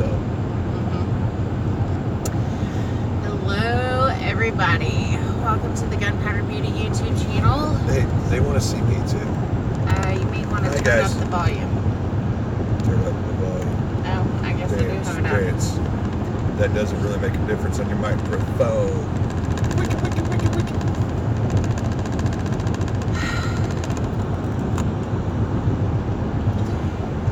So. Hello, everybody. Welcome to the Gunpowder Beauty YouTube channel. They want to see me too. You may want to turn up the volume. Turn up the volume. Oh, I guess they do have it up. That doesn't really make a difference on your microphone.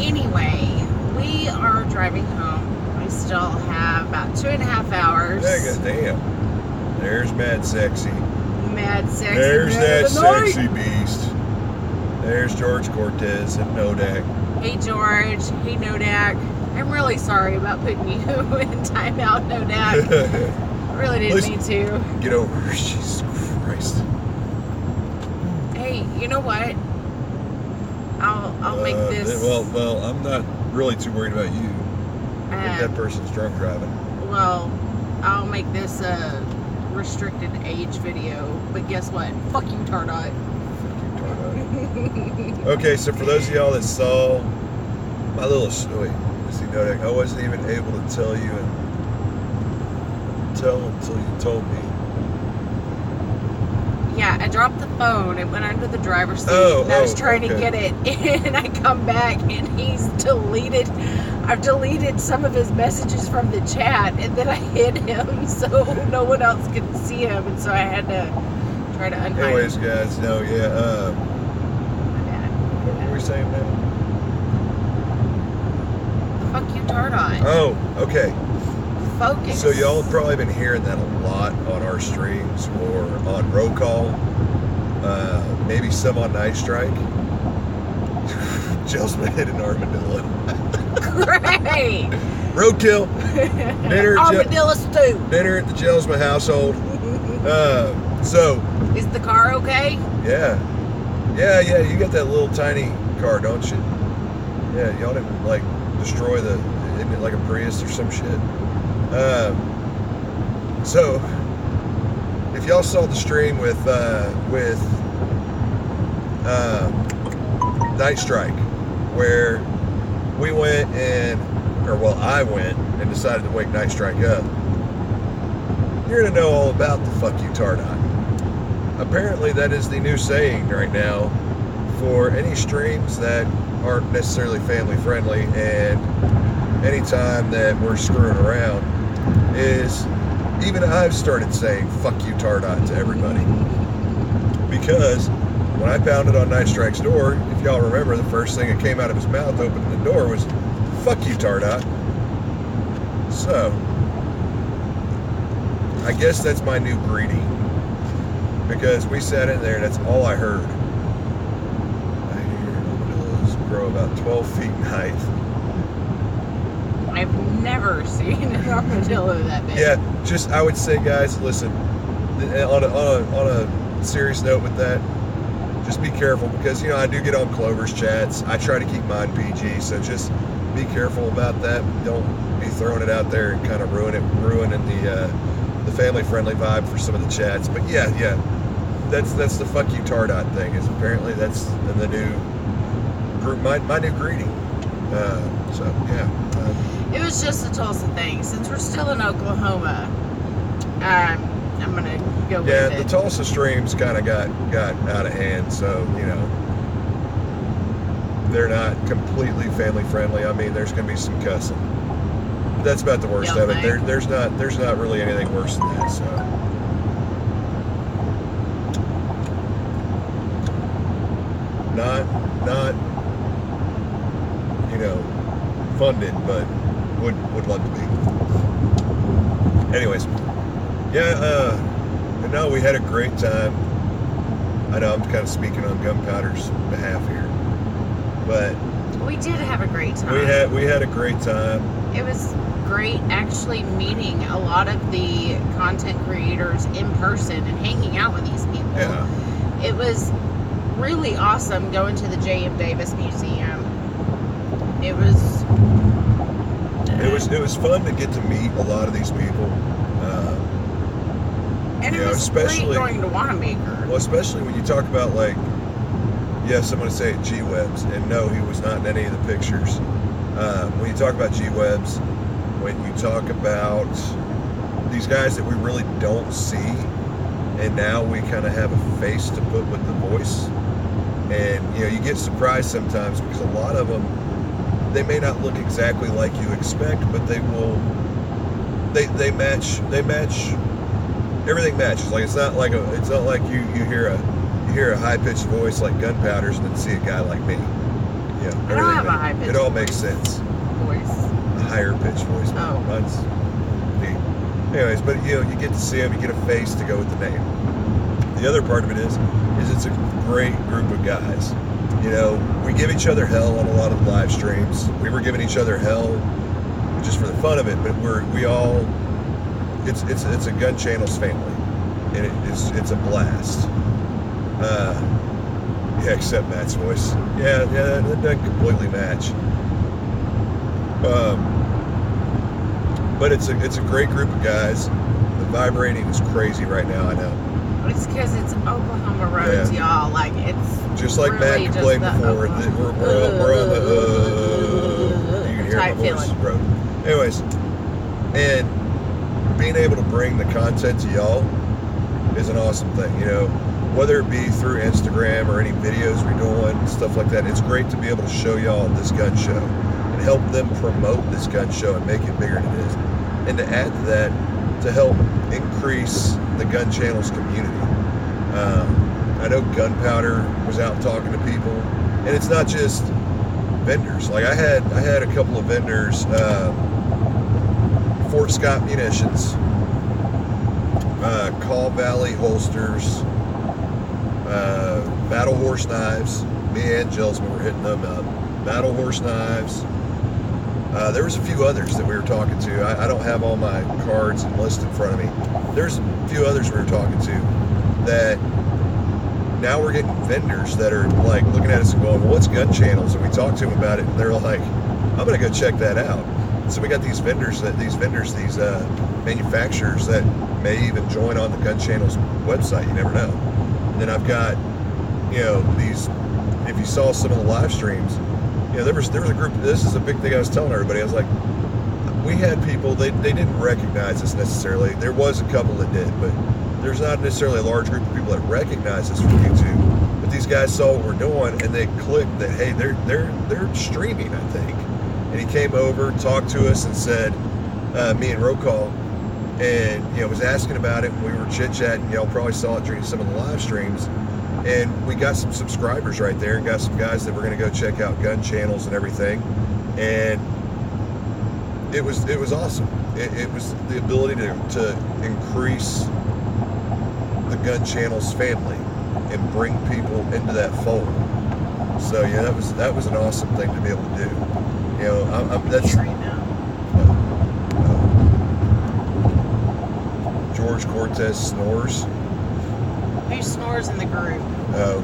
Anyway, we are driving home. We still have about 2.5 hours. Damn. There's Mad Sexy. Mad Sexy. There's that sexy beast. There's George Cortez and Nodak. Hey, George. Hey, Nodak. I'm really sorry about putting you in timeout, Nodak. I really didn't mean to. Get over her. Jesus Christ. Hey, you know what? I'll make this. Well, I'm not really too worried about you. If that person's drunk driving. Well, I'll make this a restricted age video. But guess what? Fuck you, Tardot. Okay, so for those of y'all that saw my little story, I wasn't even able to tell you until you told me. Yeah, I dropped the phone. It went under the driver's seat, and I was trying to get it, and I come back, and I've deleted some of his messages from the chat, and then I hid him so no one else could see him, and so I had to try to unhide him. Anyways, guys, what were we saying now? Fuck you, Tardot. Oh, okay. Focus. So y'all have probably been hearing that a lot on our streams or on Roll Call, maybe some on Night Strike. Jill's been hitting armadillo. Great. Roadkill. Armadillo stew. Dinner at the Jelsma household. So. Is the car okay? Yeah. You got that little tiny car, don't you? Yeah, y'all didn't destroy isn't it like a Prius or some shit? So if y'all saw the stream with Night Strike, where we went I went and decided to wake Night Strike up, you're gonna know all about the fuck you Tardot. Apparently that is the new saying right now for any streams that aren't necessarily family friendly, and anytime that we're screwing around, is even I've started saying fuck you Tardot to everybody. Because when I pounded on Night Strike's door, if y'all remember, the first thing that came out of his mouth opening the door was fuck you Tardot. So I guess that's my new greeting, because we sat in there, that's all I heard. I hear armadillos grow about 12 feet in height. I've never seen an armadillo that big. Yeah, I would say, guys, listen, on a serious note with that, just be careful, because, I do get on Clover's chats. I try to keep mine PG, so just be careful about that. Don't be throwing it out there and kind of ruining the family-friendly vibe for some of the chats. But yeah, that's the fuck you Tardot thing, is apparently that's the new group, my new greeting. So yeah. It was just a Tulsa thing. Since we're still in Oklahoma, I'm gonna go with it. Yeah, the Tulsa streams kind of got out of hand, so they're not completely family friendly. I mean, there's gonna be some cussing. But that's about the worst of it. There's not really anything worse than that. So. Not funded, but would love to be. Anyways, but no, we had a great time. I know I'm kind of speaking on Gunpowder's behalf here, but we did have a great time. We had a great time. It was great actually meeting a lot of the content creators in person and hanging out with these people. Yeah. It was really awesome going to the J.M. Davis Museum. It was fun to get to meet a lot of these people. And it was especially great going to Wanamaker. Well, especially when you talk about someone say G-Webs, and no, he was not in any of the pictures. When you talk about G-Webs, when you talk about these guys that we really don't see, and now we kind of have a face to put with the voice. And you get surprised sometimes because a lot of them, they may not look exactly like you expect, but they match. Everything matches. Like it's not like you hear a high-pitched voice like Gunpowder's and then see a guy like me. I don't have a high-pitched It all makes sense. voice. A higher-pitched voice. Oh. Mine's neat. Anyways, but you get to see them, you get a face to go with the name. The other part of it is it's a great group of guys. We give each other hell on a lot of live streams. We were giving each other hell just for the fun of it, but we all, it's a Gun Channels family, and it's a blast. Yeah, except Matt's voice. Yeah, that doesn't completely match. But it's a great group of guys. The vibrating is crazy right now, I know. It's because it's Oklahoma roads, y'all. Like, it's just like really Matt complained before. We're on the you can hear my voice, bro. Anyways, and being able to bring the content to y'all is an awesome thing. Whether it be through Instagram or any videos we're doing, stuff like that. It's great to be able to show y'all this gun show and help them promote this gun show and make it bigger than it is. And to add to that, to help increase the Gun Channels community. I know Gunpowder was out talking to people, and it's not just vendors. Like I had a couple of vendors, Fort Scott Munitions, Call Valley Holsters, Battle Horse Knives. Me and Jelsman were hitting them up. Battle Horse Knives. There was a few others that we were talking to. I don't have all my cards and lists in front of me. There's a few others we were talking to that now we're getting vendors that are like looking at us and going, well, what's Gun Channels? And we talked to them about it, and they're like, I'm going to go check that out. So we got these manufacturers that may even join on the Gun Channels website. You never know. And then I've got, these, if you saw some of the live streams, there was a group. This is a big thing I was telling everybody. I was like, we had people, they didn't recognize us necessarily. There was a couple that did, but there's not necessarily a large group of people that recognize us from YouTube. But these guys saw what we're doing, and they clicked that, hey, they're streaming, I think. And he came over, talked to us, and said, me and Rokal, and was asking about it. And we were chit-chatting. Y'all probably saw it during some of the live streams. And we got some subscribers right there, and got some guys that were going to go check out Gun Channels and everything. And it was awesome. It was the ability to increase the Gun Channels family and bring people into that fold. So yeah, that was an awesome thing to be able to do. That's right now. George Cortez snores. Who snores in the group? Oh.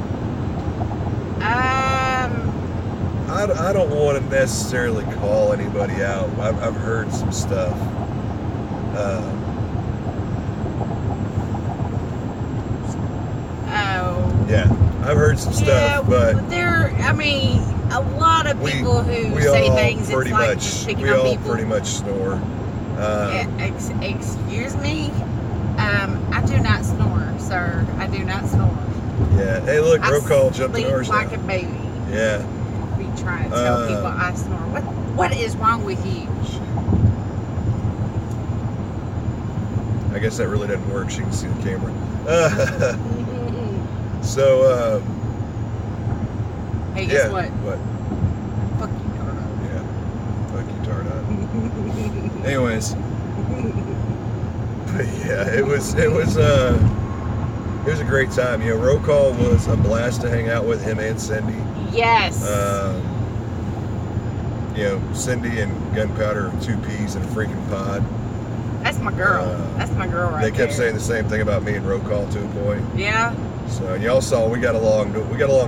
I don't want to necessarily call anybody out. I've heard some stuff. Yeah, I've heard some stuff, but a lot of people who say things. Pretty it's like much, just picking we on all people. pretty much snore. Excuse me. I do not snore, sir. I do not snore. Yeah. Hey, look, Rokal jumped in ours like now. a baby. Yeah. Be trying to tell people I snore. What is wrong with you? I guess that really doesn't work. She can see the camera. So. Hey, guess what? What? Fuck you, Tardo. Yeah. Fuck you, Tardo. Anyways. But yeah, it was a great time. Rokal was a blast to hang out with, him and Cindy. Yes. Cindy and Gunpowder are two peas in a freaking pod. That's my girl. That's my girl right there. They kept saying the same thing about me and Rokal to a point. Yeah. So y'all saw we got along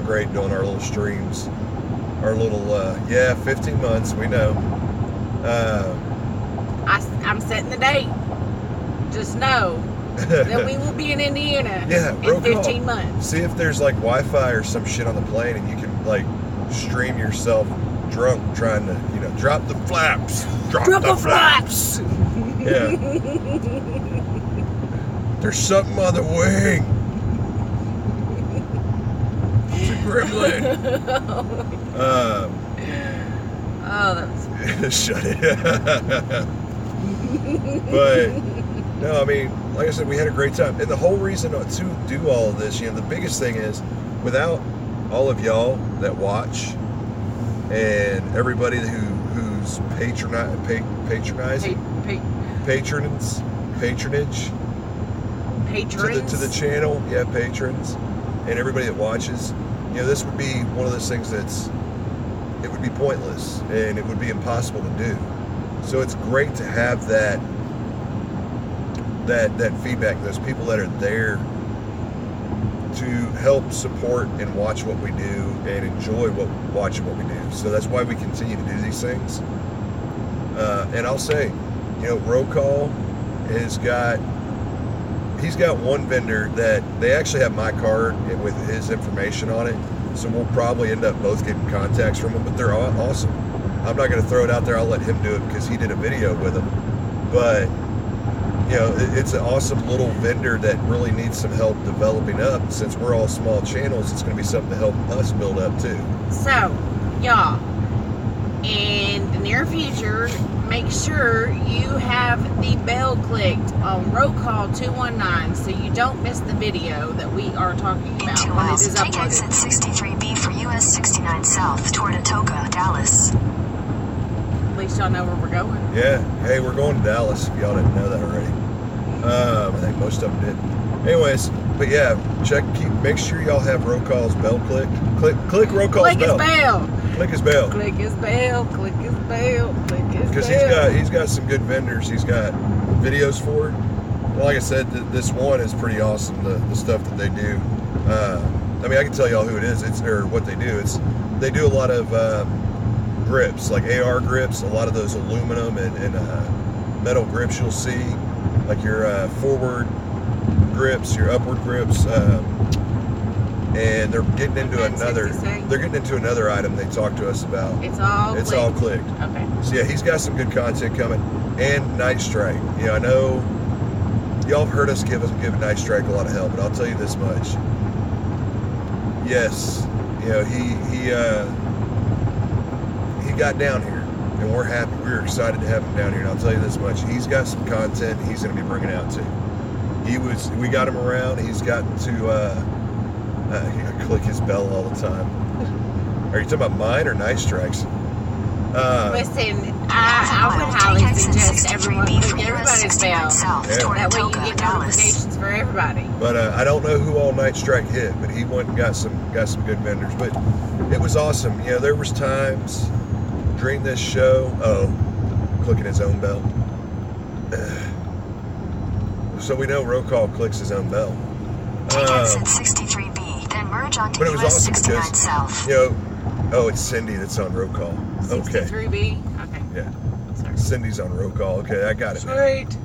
great doing our little streams. Our little 15 months, we know. I'm setting the date. Just know that we will be in Indiana in 15 months. See if there's like Wi-Fi or some shit on the plane, and you can like stream yourself drunk trying to Drop the flaps. Drop the flaps. Yeah. There's something on the wing. It's a gremlin. Oh, that was. Shut it. But no, I mean, like I said, we had a great time, and the whole reason to do all of this, the biggest thing is, without all of y'all that watch, and everybody who's patronage, to the channel, patrons, and everybody that watches, this would be one of those things it would be pointless and it would be impossible to do. So it's great to have that feedback, those people that are there to help support and watch what we do and enjoy watching what we do. So that's why we continue to do these things. And I'll say, Roll Call he's got one vendor that they actually have my card with his information on it. So we'll probably end up both getting contacts from them, but they're awesome. I'm not going to throw it out there. I'll let him do it because he did a video with them. But, it's an awesome little vendor that really needs some help developing up. Since we're all small channels, it's going to be something to help us build up too. So, y'all, in the near future, make sure you have the bell clicked on Roll Call 219 so you don't miss the video that we are talking about when it is uploaded. Take exit 63B for US 69 South toward Atoka, Dallas. At least y'all know where we're going. Yeah. Hey, we're going to Dallas, if y'all didn't know that already. I think most of them did. Anyways, but yeah, make sure y'all have Roll Call's bell clicked. Click Roll Call's bell. Click his bell. Click his bell. Click his bell. Click his bell. Because he's got some good vendors. He's got videos for it. Well, like I said, this one is pretty awesome. The stuff that they do. I can tell y'all who it is. Or what they do. They do a lot of grips, like AR grips. A lot of those aluminum and metal grips you'll see, like your forward grips, your upward grips. And they're getting into another item they talked to us about. It's all clicked. Okay. So yeah, he's got some good content coming. And Night Strike. I know y'all have heard us give Night Strike a lot of help, but I'll tell you this much. Yes, he got down here, and we're happy. We're excited to have him down here. And I'll tell you this much: he's got some content he's going to be bringing out too. We got him around. He's gotten to. I click his bell all the time. Are you talking about mine or Night Strike's? Listen, I would highly suggest everyone click everybody's bell. That way you get notifications for everybody. But I don't know who all Night Strike hit, but he went and got some good vendors. But it was awesome. There was times during this show. Clicking his own bell. So we know Roll Call clicks his own bell. Take exit 63B, then merge onto but it was US awesome 69 because, South. it's Cindy that's on Roll Call. Okay. 63B? Okay. Yeah. Sorry. Cindy's on Roll Call. Okay, I got it. Sweet.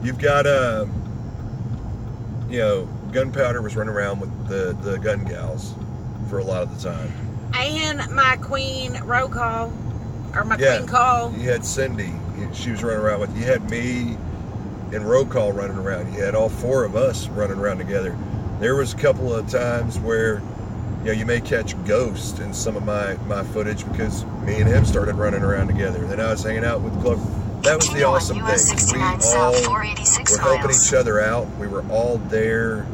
You've got, Gunpowder was running around with the gun gals for a lot of the time. And my queen Roll Call, or my queen call. You had Cindy. She was running around with you. You had me and Roll Call running around. You had all four of us running around together. There was a couple of times where, you may catch Ghost in some of my footage because me and him started running around together. Then I was hanging out with Clover. That was the awesome thing. We all were helping each other out. We were all there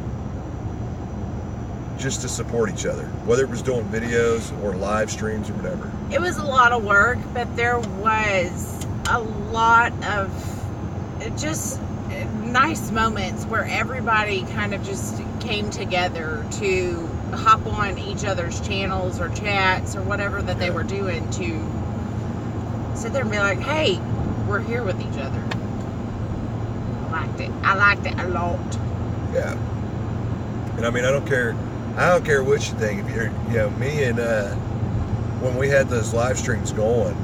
just to support each other, whether it was doing videos or live streams or whatever. It was a lot of work, but there was a lot of just nice moments where everybody kind of just came together to hop on each other's channels or chats or whatever that they were doing to sit there and be like, hey, we're here with each other. I liked it a lot. Yeah. And I don't care what you think. If you're, me and when we had those live streams going,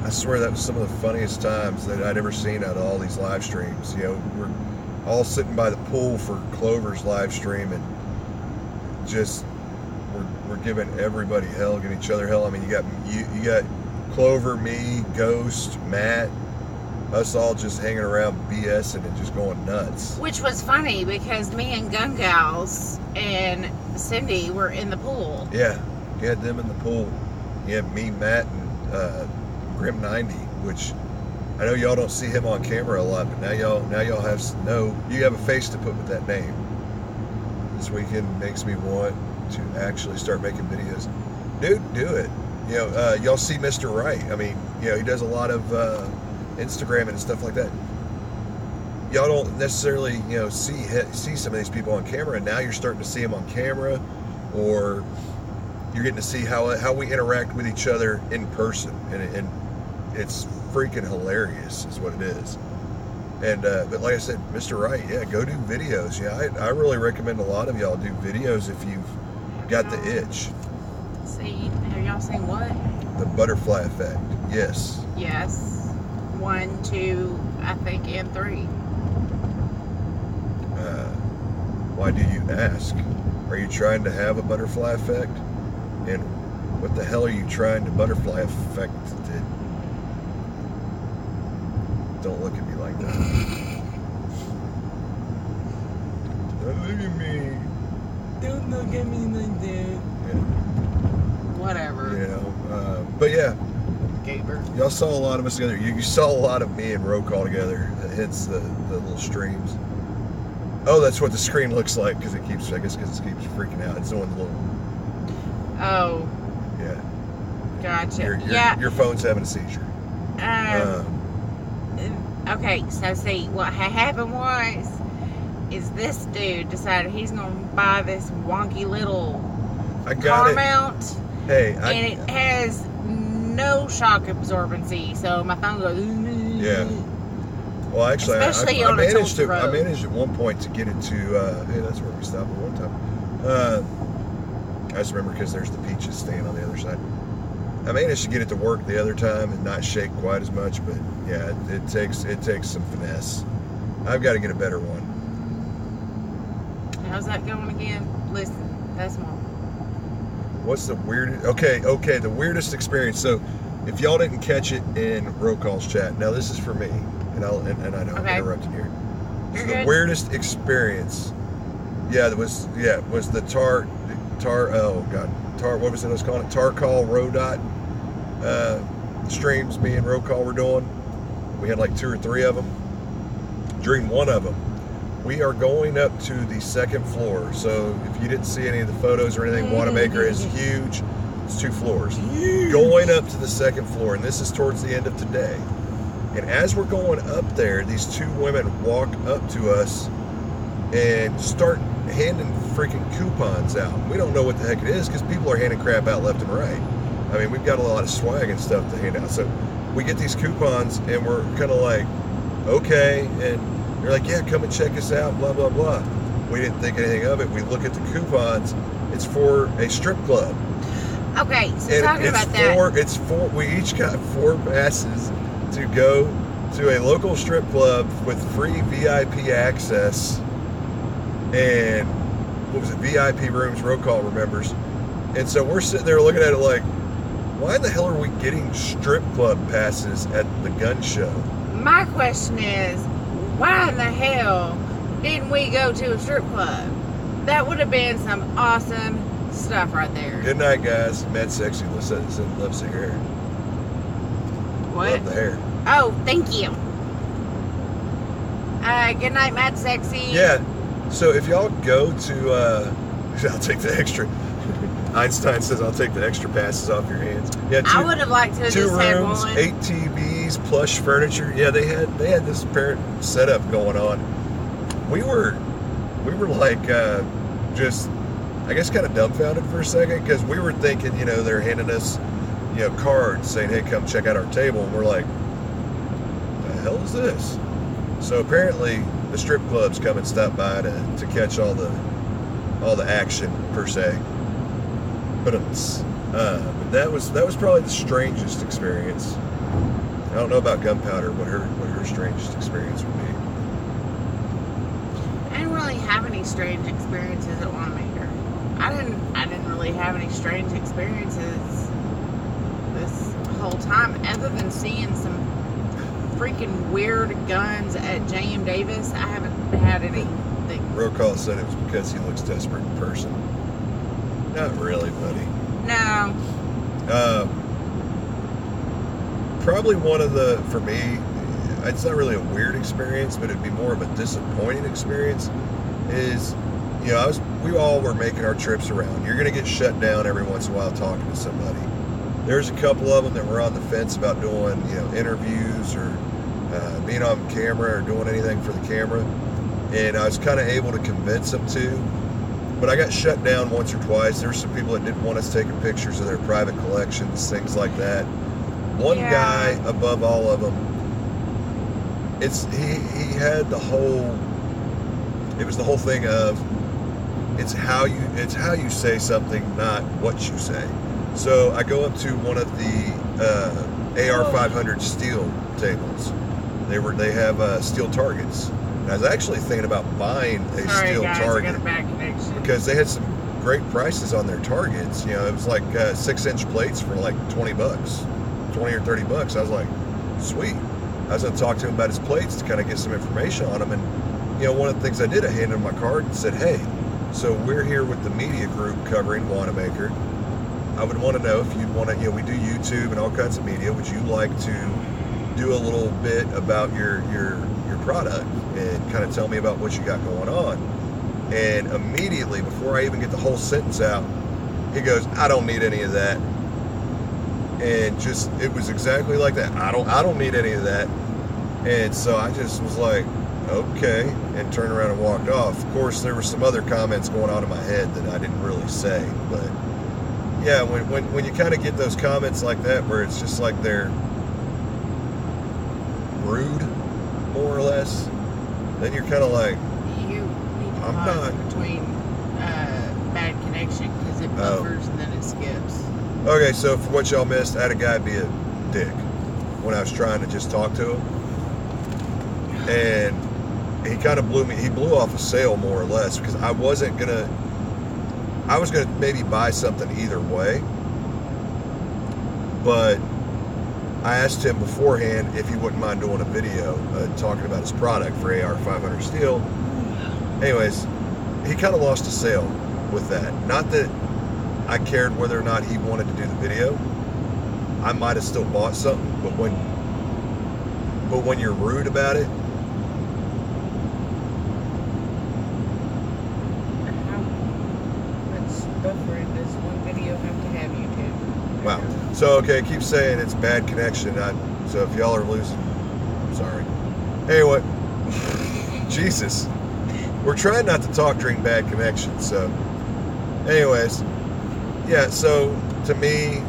I swear that was some of the funniest times that I'd ever seen out of all these live streams. We're all sitting by the pool for Clover's live stream and just we're giving everybody hell, giving each other hell. You got Clover, me, Ghost, Matt, us all just hanging around BSing and just going nuts. Which was funny because me and Gun Gals and Cindy were in the pool. Yeah, you had them in the pool. You had me, Matt, and Grim 90, which I know y'all don't see him on camera a lot, but now y'all you have a face to put with that name. This weekend makes me want to actually start making videos. Dude, do it. You know, y'all see Mr. Wright. I mean, you know, he does a lot of Instagram and stuff like that. Y'all don't necessarily, you know, see some of these people on camera, and now you're starting to see them on camera, or you're getting to see how we interact with each other in person, and it's freaking hilarious, is what it is. And but like I said, Mr. Wright, yeah, go do videos. Yeah, I really recommend a lot of y'all do videos if you've got the itch. See, have y'all seen what? The Butterfly Effect. Yes. Yes. 1, 2, I think, and 3. Why do you ask? Are you trying to have a butterfly effect? And what the hell are you trying to butterfly affect it? Don't look at me like that. Don't look at me. Don't look at me like that. Yeah. Whatever. You know, but yeah. Gaber. Y'all saw a lot of us together. You saw a lot of me and Roll Call together. Hence the little streams. Oh, that's what the screen looks like because it keeps freaking out. It's doing the little. Oh. Yeah. Gotcha. Your phone's having a seizure. Okay, so see, what happened is this dude decided he's going to buy this wonky little car mount. Hey, and it has no shock absorbency, so my phone goes. Yeah. Well, actually, especially I on managed a road. I managed at one point to get it to. Hey, that's where we stopped at one time. I just remember because there's the Peaches stand on the other side. I managed to get it to work the other time and not shake quite as much, but yeah, it takes some finesse. I've got to get a better one. How's that going again? Listen, that's more. What's the weirdest? Okay, the weirdest experience. So, if y'all didn't catch it in Roll Call's chat, now this is for me, and I know I'm interrupting here. So the weirdest experience, was the what was it I was calling it? Tar Call Rodot streams me and Roll Call were doing. We had like 2 or 3 of them. During one of them, we are going up to the 2nd floor. So if you didn't see any of the photos or anything, Wanamaker is huge. It's 2 floors. Going up to the 2nd floor, and this is towards the end of today. And as we're going up there, these 2 women walk up to us and start handing freaking coupons out. We don't know what the heck it is because people are handing crap out left and right. I mean, we've got a lot of swag and stuff to hand out. So we get these coupons and we're kind of like, okay. And they're like, yeah, come and check us out, blah, blah, blah. We didn't think anything of it. We look at the coupons. It's for a strip club. Okay, so and talking about that. We each got 4 passes to go to a local strip club with free VIP access. And what was it? VIP rooms, Roll Call remembers. And so we're sitting there looking at it like, why the hell are we getting strip club passes at the gun show? My question is, why in the hell didn't we go to a strip club? That would have been some awesome stuff right there. Good night, guys. Mad Sexy loves the hair. What? Love the hair. Oh, thank you. Good night, Mad Sexy. Yeah. So if y'all go to, I'll take the extra. Einstein says I'll take the extra passes off your hands. Yeah, I would have liked to have 2 just had rooms, one. 8 TVs, plush furniture. Yeah, they had this parent setup going on. We were like just, I guess, kind of dumbfounded for a second because we were thinking, they're handing us, cards saying, hey, come check out our table, and we're like, what the hell is this? So apparently the strip clubs come and stop by to catch all the action per se. But that was probably the strangest experience. I don't know about Gunpowder, what her strangest experience would be. I didn't really have any strange experiences at Wanamaker. I didn't really have any strange experiences this whole time, other than seeing some freaking weird guns at J.M. Davis. I haven't had anything. Real Call said it was because he looks desperate in person. Not really, buddy. No. Probably one of the, for me, it's not really a weird experience, but it'd be more of a disappointing experience, is, you know, we all were making our trips around. You're going to get shut down every once in a while talking to somebody. There's a couple of them that were on the fence about doing, you know, interviews or being on camera or doing anything for the camera. And I was kind of able to convince them to. But I got shut down once or twice. There were some people that didn't want us taking pictures of their private collections, things like that. One guy above all of them, he had the whole, it was the whole thing of, it's how you say something, not what you say. So I go up to one of the AR-500 steel tables. They have steel targets. And I was actually thinking about buying a steel target. I got a bad connection. Because they had some great prices on their targets. You know, it was like 6-inch plates for like $20, 20 or $30. I was like, sweet. I was going to talk to him about his plates to kind of get some information on them. And, you know, one of the things I did, I handed him my card and said, hey, so we're here with the media group covering Wanamaker. I would want to know if you'd want to, you know, we do YouTube and all kinds of media. Would you like to do a little bit about your product and kind of tell me about what you got going on? And immediately, before I even get the whole sentence out, he goes, I don't need any of that. And just, it was exactly like that. I don't need any of that. And so I just was like, okay, and turned around and walked off. Of course, there were some other comments going on in my head that I didn't really say, but yeah, when you kind of get those comments like that, where it's just like they're rude, more or less, then you're kind of like, you need to pause between bad connection, because it buffers and then it skips. Okay, so for what y'all missed, I had a guy be a dick when I was trying to just talk to him, and he kind of blew off a sale, more or less, because I was gonna maybe buy something either way, but I asked him beforehand if he wouldn't mind doing a video talking about his product for AR-500 steel. Anyways, he kind of lost a sale with that. Not that I cared whether or not he wanted to do the video. I might have still bought something, but when you're rude about it, buffering does one video have to have YouTube? Wow. So, okay, keep saying it's bad connection. So if y'all are losing, I'm sorry. Anyway, Jesus. We're trying not to talk during bad connection. So, anyways, yeah, so to me,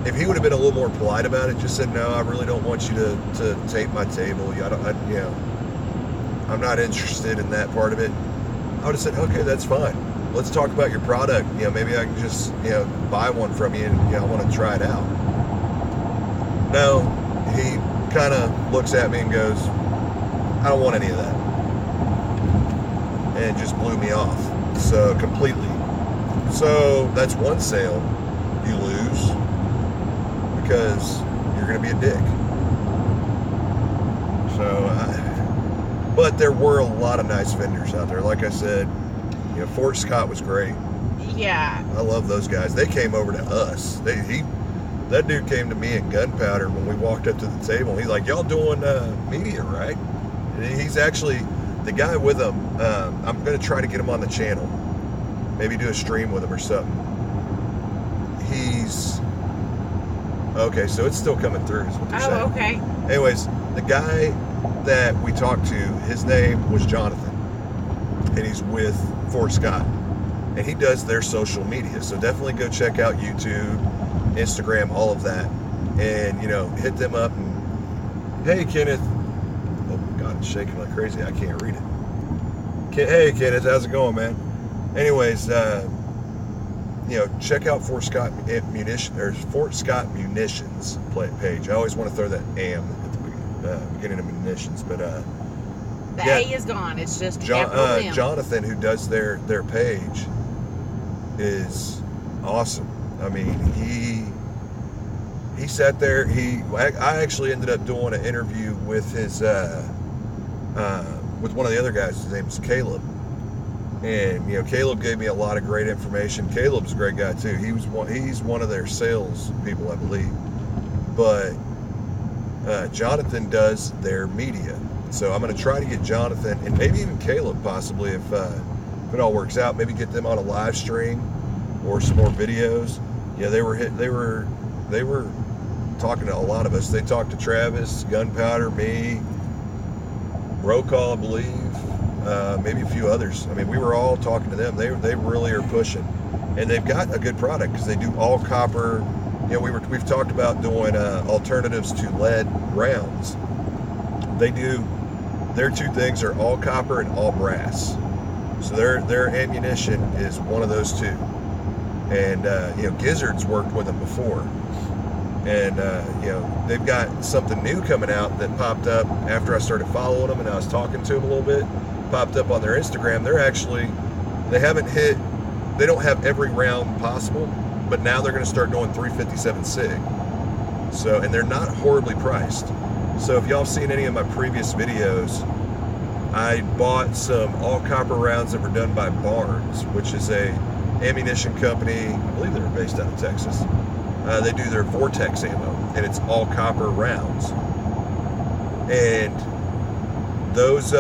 if he would have been a little more polite about it, just said, no, I really don't want you to tape my table. I'm not interested in that part of it. I would have said, okay, that's fine. Let's talk about your product. You know, maybe I can just, you know, buy one from you, and, you know, I want to try it out. No, he kind of looks at me and goes, I don't want any of that. And just blew me off. So, completely. So, that's one sale you lose because you're going to be a dick. So, but there were a lot of nice vendors out there. Like I said, you know, Fort Scott was great. Yeah. I love those guys. They came over to us. That dude came to me at Gunpowder when we walked up to the table. He's like, y'all doing media, right? And he's actually, the guy with him, I'm going to try to get him on the channel. Maybe do a stream with him or something. Okay, so it's still coming through is what they're saying. Oh, okay. Anyways, the guy that we talked to, his name was Jonathan. And he's with Fort Scott, and he does their social media, so definitely go check out YouTube, Instagram, all of that, and, you know, hit them up. And hey, Kenneth, oh my God, it's shaking like crazy, I can't read it. Hey, Kenneth, how's it going, man? Anyways, you know, check out Fort Scott Munitions page. I always want to throw that AM at the beginning of munitions, but the A is gone. It's just capital Jonathan, who does their page, is awesome. I mean, he sat there. I actually ended up doing an interview with his with one of the other guys. His name is Caleb, and Caleb gave me a lot of great information. Caleb's a great guy too. He's one of their sales people, I believe, but Jonathan does their media. So I'm going to try to get Jonathan and maybe even Caleb, possibly if it all works out. Maybe get them on a live stream or some more videos. Yeah, they were talking to a lot of us. They talked to Travis, Gunpowder, me, Roll Call, I believe, maybe a few others. I mean, we were all talking to them. They really are pushing, and they've got a good product because they do all copper. We've talked about doing alternatives to lead rounds. They do. Their two things are all copper and all brass. So their ammunition is one of those two. And Gizzard's worked with them before. And they've got something new coming out that popped up after I started following them and I was talking to them a little bit. Popped up on their Instagram. They don't have every round possible, but now they're going to start doing 357 SIG. So, and they're not horribly priced. So if y'all have seen any of my previous videos, I bought some all copper rounds that were done by Barnes, which is a ammunition company. I believe they're based out of Texas. They do their Vortex ammo, and it's all copper rounds. And those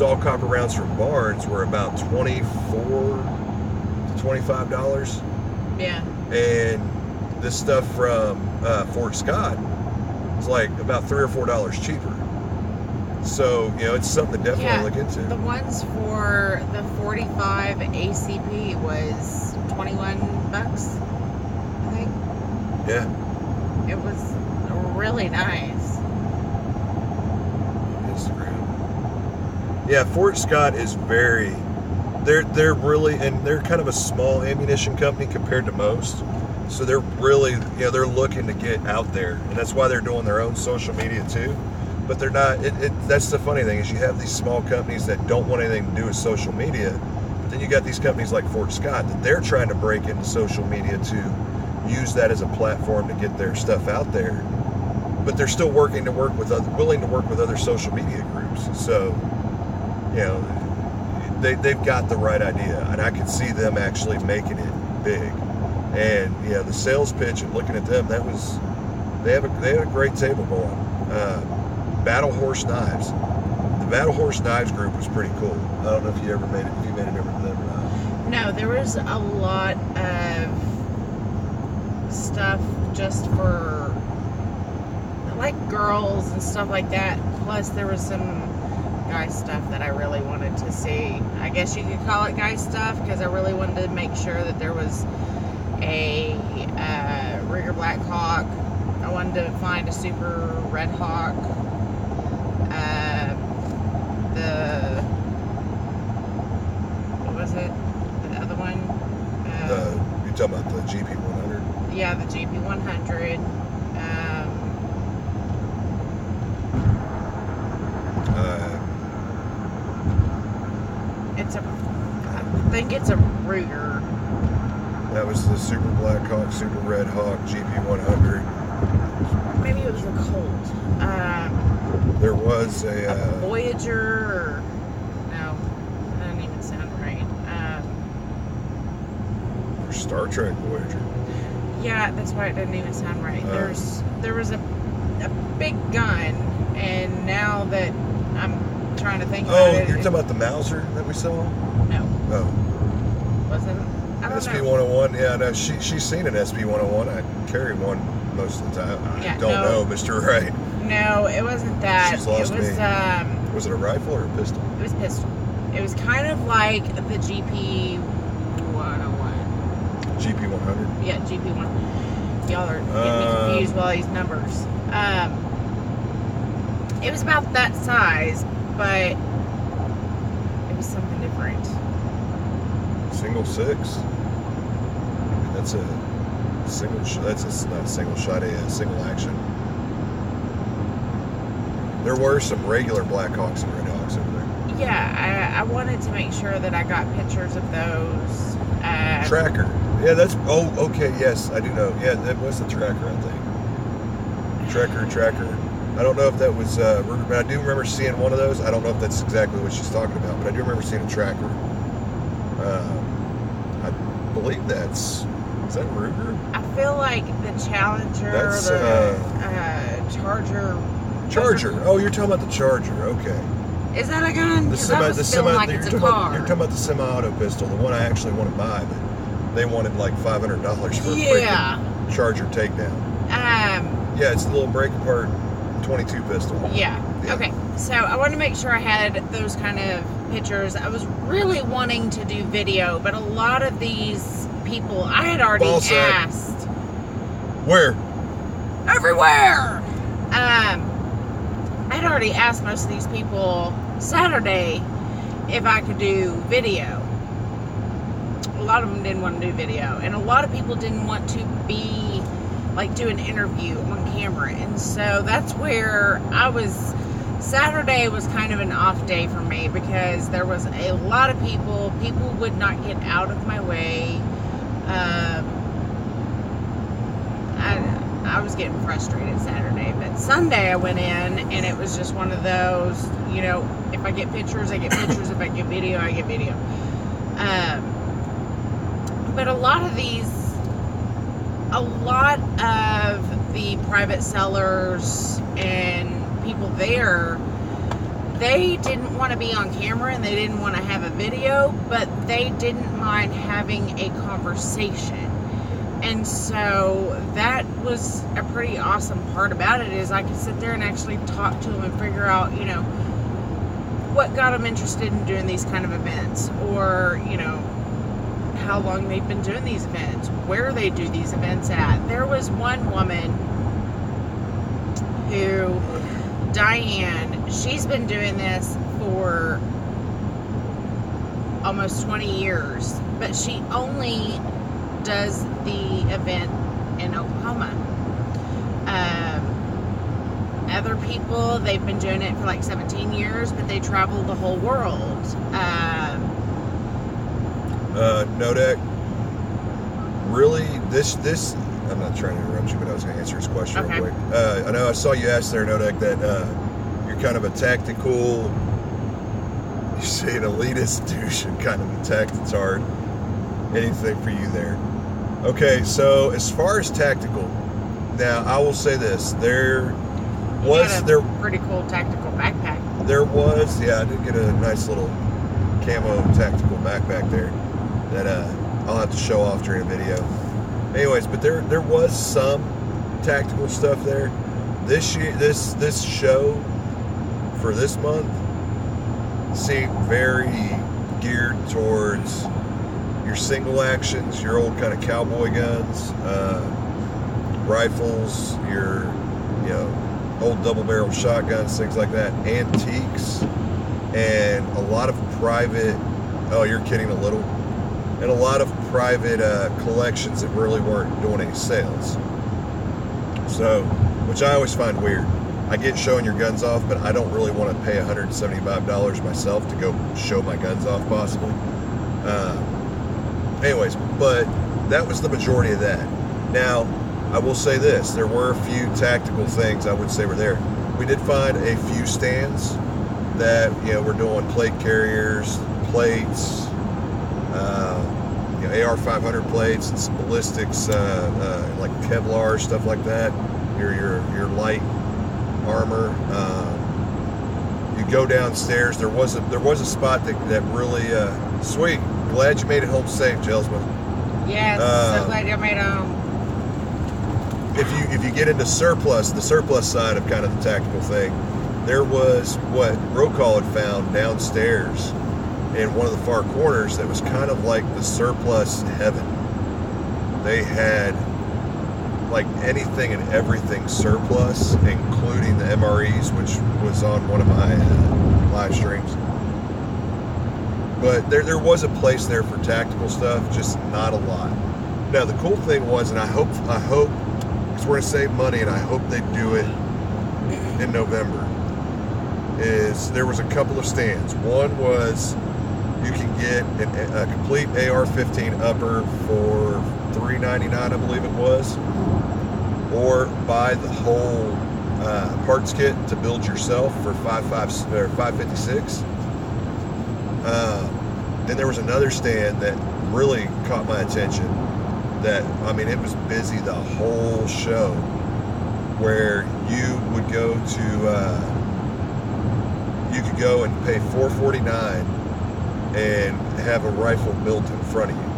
all copper rounds from Barnes were about $24 to $25. Yeah. And this stuff from Fort Scott is like about $3 or $4 cheaper. So, it's something to definitely look into. The ones for the 45 ACP was $21, I think. Yeah. It was really nice. Instagram. Yeah, Fort Scott is they're really, and they're kind of a small ammunition company compared to most. So they're really, they're looking to get out there, and that's why they're doing their own social media too. But they're not. That's the funny thing is you have these small companies that don't want anything to do with social media, but then you got these companies like Fort Scott that they're trying to break into social media to use that as a platform to get their stuff out there. But they're still willing to work with other social media groups. So, they've got the right idea, and I can see them actually making it big. And the sales pitch and looking at them, they had a great table going. Battle Horse Knives. The Battle Horse Knives group was pretty cool. I don't know if you made it over to them or not. No, there was a lot of stuff just for like girls and stuff like that. Plus there was some guy stuff that I really wanted to see. I guess you could call it guy stuff because I really wanted to make sure that there was a Rigger Black Hawk. I wanted to find a Super Red Hawk. What was it? The other one? You talking about the GP100? Yeah, the GP100. I think it's a Ruger. That was the Super Black Hawk, Super Red Hawk, GP100. Maybe it was a Colt. There was a Voyager. Or, no, that doesn't even sound right. Star Trek Voyager. Yeah, that's why it doesn't even sound right. There was a big gun, and now that I'm trying to think about it. Oh, you're talking about the Mauser that we saw? No. Oh. Wasn't it? I don't SP101, know. Yeah, no, she's seen an SP101. I carry one most of the time. I don't know, Mr. Right. No, it wasn't that. She's lost it was, me. Was it a rifle or a pistol? It was pistol. It was kind of like the GP101. GP100? Yeah, GP1. Y'all are getting me confused with all these numbers. It was about that size, but it was something different. Single six? That's a single. That's not a single shot. A single action. There were some regular Blackhawks and Redhawks over there. Yeah, I wanted to make sure that I got pictures of those. Tracker. Yeah, that's... Oh, okay, yes, I do know. Yeah, that was the tracker, I think. Tracker. I don't know if that was Ruger, but I do remember seeing one of those. I don't know if that's exactly what she's talking about, but I do remember seeing a tracker. I believe that's... Is that Ruger? I feel like the Challenger, That's, Charger. Oh, you're talking about the Charger. Okay. Is that a gun? The 'Cause I was feeling like it's a car. You're talking about the semi-auto pistol, the one I actually want to buy, but they wanted like $500 for a freaking Charger takedown. Yeah, it's the little break-apart 22 pistol. Yeah. Okay. So I wanted to make sure I had those kind of pictures. I was really wanting to do video, but a lot of these people I had already asked. Where? Everywhere. I had already asked most of these people Saturday if I could do video. A lot of them didn't want to do video, and a lot of people didn't want to be like do an interview on camera, and so that's where I was. Saturday was kind of an off day for me because there was a lot of people would not get out of my way. I was getting frustrated Saturday, but Sunday I went in and it was just one of those, you know, if I get pictures, I get pictures. If I get video, I get video. But a lot of the private sellers and people there, they didn't want to be on camera and they didn't want to have a video, but they didn't mind having a conversation. And so that was a pretty awesome part about it, is I could sit there and actually talk to them and figure out, you know, what got them interested in doing these kind of events, or, you know, how long they've been doing these events, where they do these events at. There was one woman who, Diane, she's been doing this for almost 20 years, but she only does the event in Oklahoma. Other people, they've been doing it for like 17 years, but they travel the whole world. Nodek, really, this, I'm not trying to interrupt you, but I was going to answer his question real quick. I know I saw you ask there, Nodek, that you're kind of a tactical, you say an elitist douche and kind of attack that's hard. Anything for you there. Okay, so as far as tactical, now I will say this, there was pretty cool tactical backpack. There was, yeah, I did get a nice little camo tactical backpack there that I'll have to show off during a video. Anyways, but there was some tactical stuff there. This year, this show for this month seemed very geared towards your single actions, your old kind of cowboy guns, rifles, your, you know, old double barrel shotguns, things like that, antiques, and a lot of private, oh, you're kidding a little, and a lot of private collections that really weren't doing any sales. So, which I always find weird. I get showing your guns off, but I don't really want to pay $175 myself to go show my guns off, possibly. Anyways, but that was the majority of that. Now, I will say this, there were a few tactical things I would say were there. We did find a few stands that, you know, we're doing plate carriers, plates, you know, AR-500 plates and some ballistics, like Kevlar, stuff like that. Your light armor. You go downstairs. There was a spot that really sweet. Glad you made it home safe, Jelsma. Yes, so glad you made it home. If you get into surplus, the surplus side of kind of the tactical thing, there was what Rocall had found downstairs in one of the far corners that was kind of like the surplus heaven. They had like anything and everything surplus, including the MREs, which was on one of my live streams. But there was a place there for tactical stuff, just not a lot. Now the cool thing was, and I hope, because we're gonna save money, and I hope they do it in November, is there was a couple of stands. One was you can get a complete AR-15 upper for $399, I believe it was, or buy the whole parts kit to build yourself for $556. Then there was another stand that really caught my attention. That, I mean, it was busy the whole show, where you would go to, you could go and pay $449 and have a rifle built in front of you.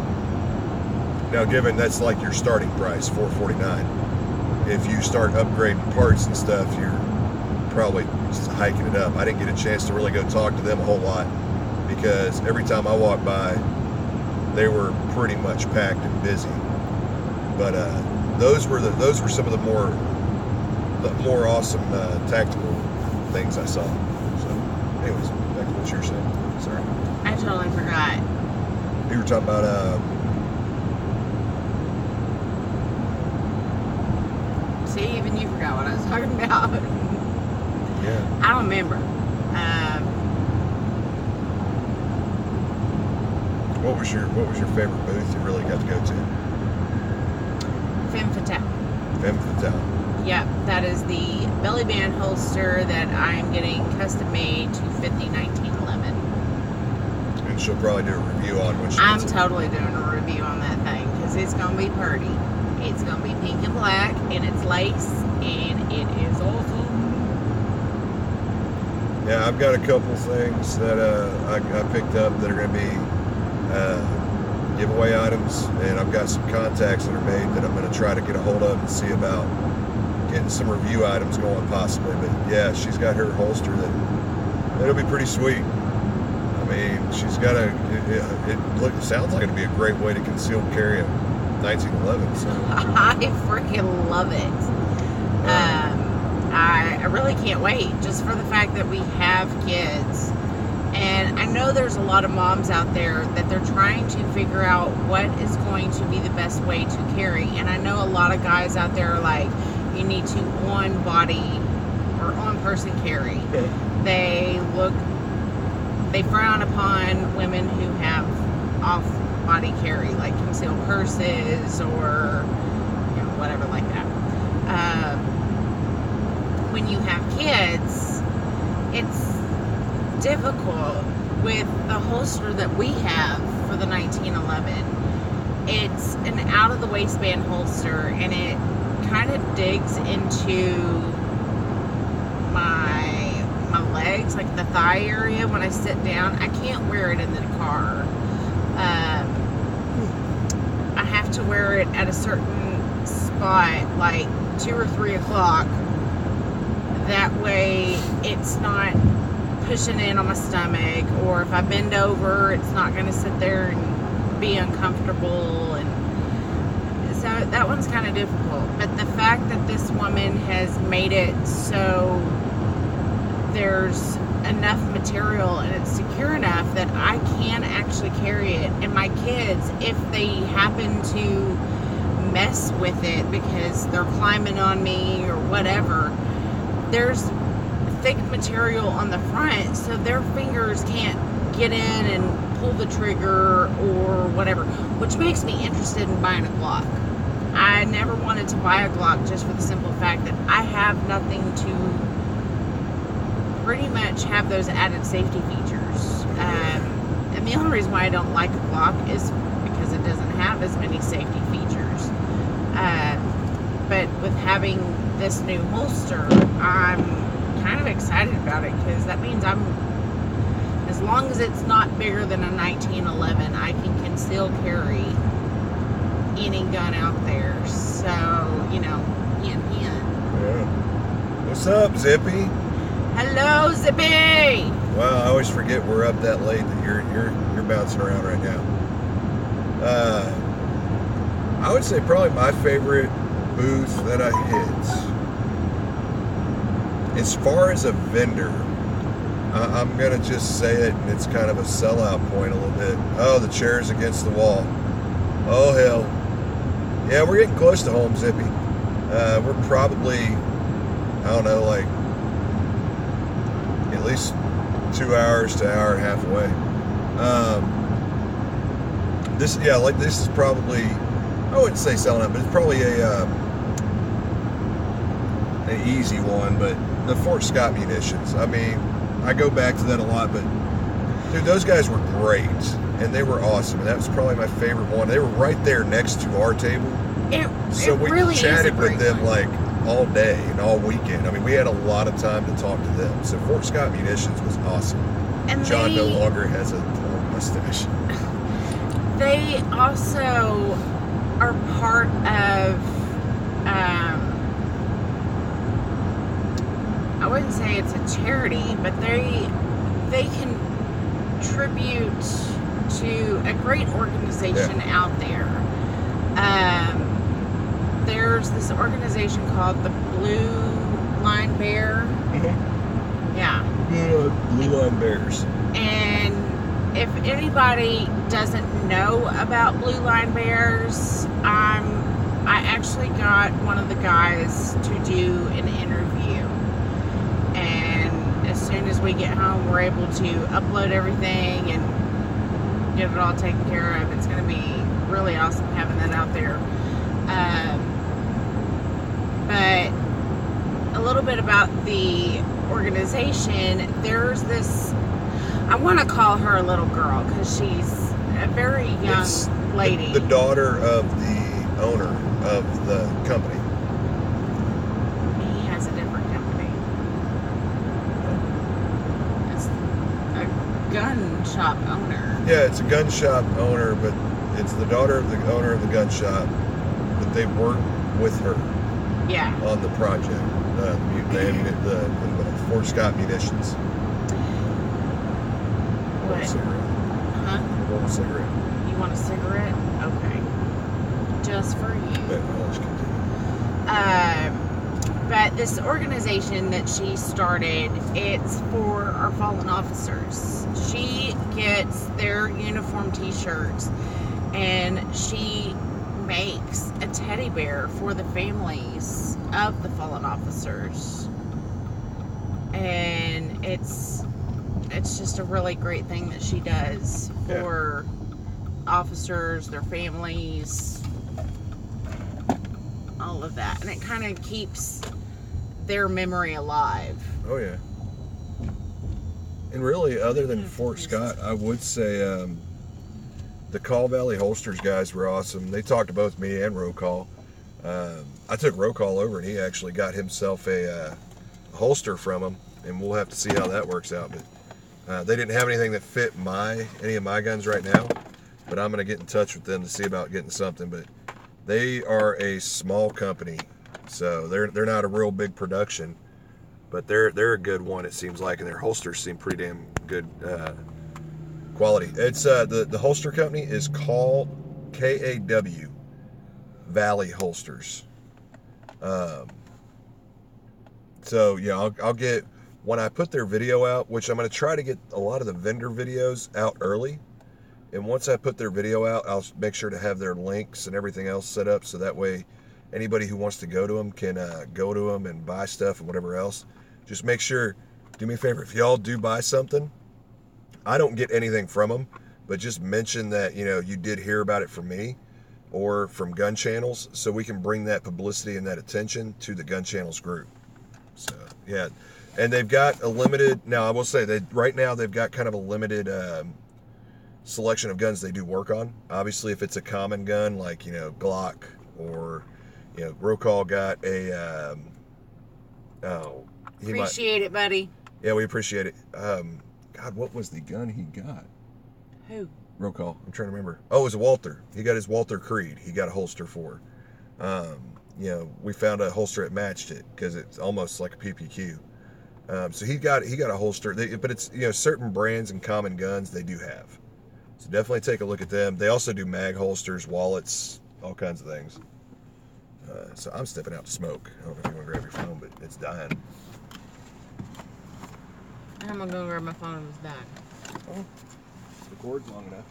Now, given that's like your starting price, $449. If you start upgrading parts and stuff, you're probably just hiking it up. I didn't get a chance to really go talk to them a whole lot, because every time I walked by, they were pretty much packed and busy. But those were some of the more awesome tactical things I saw. So, anyways, back to what you were saying. Sorry, I totally forgot. You were talking about See, even you forgot what I was talking about. Yeah. I don't remember. What was your favorite booth you really got to go to? Femme Fatale. Femme Fatale. Yep, that is the belly band holster that I'm getting custom made to fit the 1911. And she'll probably do a review on when she I'm gets it. totally doing a review on that thing, because it's going to be pretty. It's going to be pink and black, and it's lace, and it is awesome. Yeah, I've got a couple things that I picked up that are going to be giveaway items, and I've got some contacts that are made that I'm going to try to get a hold of and see about getting some review items going possibly. But yeah, she's got her holster that'll be pretty sweet. I mean, she's got it sounds like it'd be a great way to conceal carry a 1911. So I freaking love it. I really can't wait, just for the fact that we have kids. And I know there's a lot of moms out there that they're trying to figure out what is going to be the best way to carry. And I know a lot of guys out there are like, you need to on-body or on-person carry. They frown upon women who have off-body carry, like concealed purses or whatever like that. When you have kids, it's difficult with the holster that we have for the 1911. It's an out of the waistband holster, and it kind of digs into my legs, like the thigh area when I sit down. I can't wear it in the car. I have to wear it at a certain spot, like 2 or 3 o'clock. That way it's not pushing in on my stomach, or if I bend over, it's not going to sit there and be uncomfortable. And so that one's kind of difficult. But the fact that this woman has made it so there's enough material and it's secure enough that I can actually carry it, and my kids, if they happen to mess with it because they're climbing on me or whatever, there's thick material on the front, so their fingers can't get in and pull the trigger or whatever, which makes me interested in buying a Glock. I never wanted to buy a Glock, just for the simple fact that I have nothing to pretty much have those added safety features. And the only reason why I don't like a Glock is because it doesn't have as many safety features. But with having this new holster, I'm kind of excited about it, because that means as long as it's not bigger than a 1911, I can conceal carry any gun out there. So, hint. yeah. What's up, Zippy? Hello, Zippy. Wow, I always forget we're up that late, that you're bouncing around right now. I would say probably my favorite booth that I hit, as far as a vendor, I'm gonna just say it, and it's kind of a sellout point a little bit. Oh, the chair's against the wall. Oh hell. Yeah, we're getting close to home, Zippy. We're probably, I don't know, like at least 2 hours to an hour and a half away. This is probably, I wouldn't say selling out, but it's probably an easy one. But the Fort Scott Munitions. I mean, I go back to that a lot, but dude, those guys were great and they were awesome. And that was probably my favorite one. They were right there next to our table, so we really chatted with them like all day and all weekend. I mean, we had a lot of time to talk to them. So Fort Scott Munitions was awesome. And John no longer has a mustache. They also are part of, I wouldn't say it's a charity, but they contribute to a great organization out there. There's this organization called the Blue Line Bear. Mm-hmm. Yeah. Blue Line Bears. And if anybody doesn't know about Blue Line Bears, I actually got one of the guys to do an interview. And as soon as we get home, we're able to upload everything and get it all taken care of. It's going to be really awesome having that out there. But a little bit about the organization. There's this, I want to call her a little girl because she's a very young lady. The daughter of the owner of the company. He has a different company. It's a gun shop owner. Yeah, it's a gun shop owner, but it's the daughter of the owner of the gun shop. But they work with her. Yeah. On the project. The Fort Scott Munitions. What? A cigarette. Huh? I want a cigarette. You want a cigarette? Okay. Just for you. But this organization that she started, it's for our fallen officers. She gets their uniform t-shirts and she makes a teddy bear for the families of the fallen officers. And it's just a really great thing that she does for officers, their families, all of that. And it kind of keeps their memory alive. Oh, yeah. And really, other than Fort Scott, I would say the Call Valley Holsters guys were awesome. They talked to both me and Roll Call. I took Roll Call over, and he actually got himself a holster from him, and we'll have to see how that works out. But they didn't have anything that fit any of my guns right now, but I'm going to get in touch with them to see about getting something. But they are a small company, so they're not a real big production, but they're a good one, it seems like, and their holsters seem pretty damn good quality. It's the holster company is called KAW Valley Holsters. So yeah, I'll get, when I put their video out, which I'm going to try to get a lot of the vendor videos out early, and once I put their video out, I'll make sure to have their links and everything else set up, so that way anybody who wants to go to them can go to them and buy stuff and whatever else. Just make sure, do me a favor, if y'all do buy something, I don't get anything from them, but just mention that, you did hear about it from me or from Gun Channels, so we can bring that publicity and that attention to the Gun Channels group. So, yeah. And they've got a limited, now I will say, right now they've got kind of a limited selection of guns they do work on. Obviously, if it's a common gun, like, Glock, or, Roll Call got a, appreciate it, buddy. Yeah, we appreciate it. God, what was the gun he got? Who? Roll Call. I'm trying to remember. Oh, it was a Walther. He got his Walther Creed. He got a holster for. We found a holster that matched it because it's almost like a PPQ. So he got a holster, but it's certain brands and common guns they do have. So definitely take a look at them. They also do mag holsters, wallets, all kinds of things. So I'm stepping out to smoke. I don't know if you want to grab your phone, but it's dying. I'm gonna go grab my phone and it's back. Oh, the cord's long enough.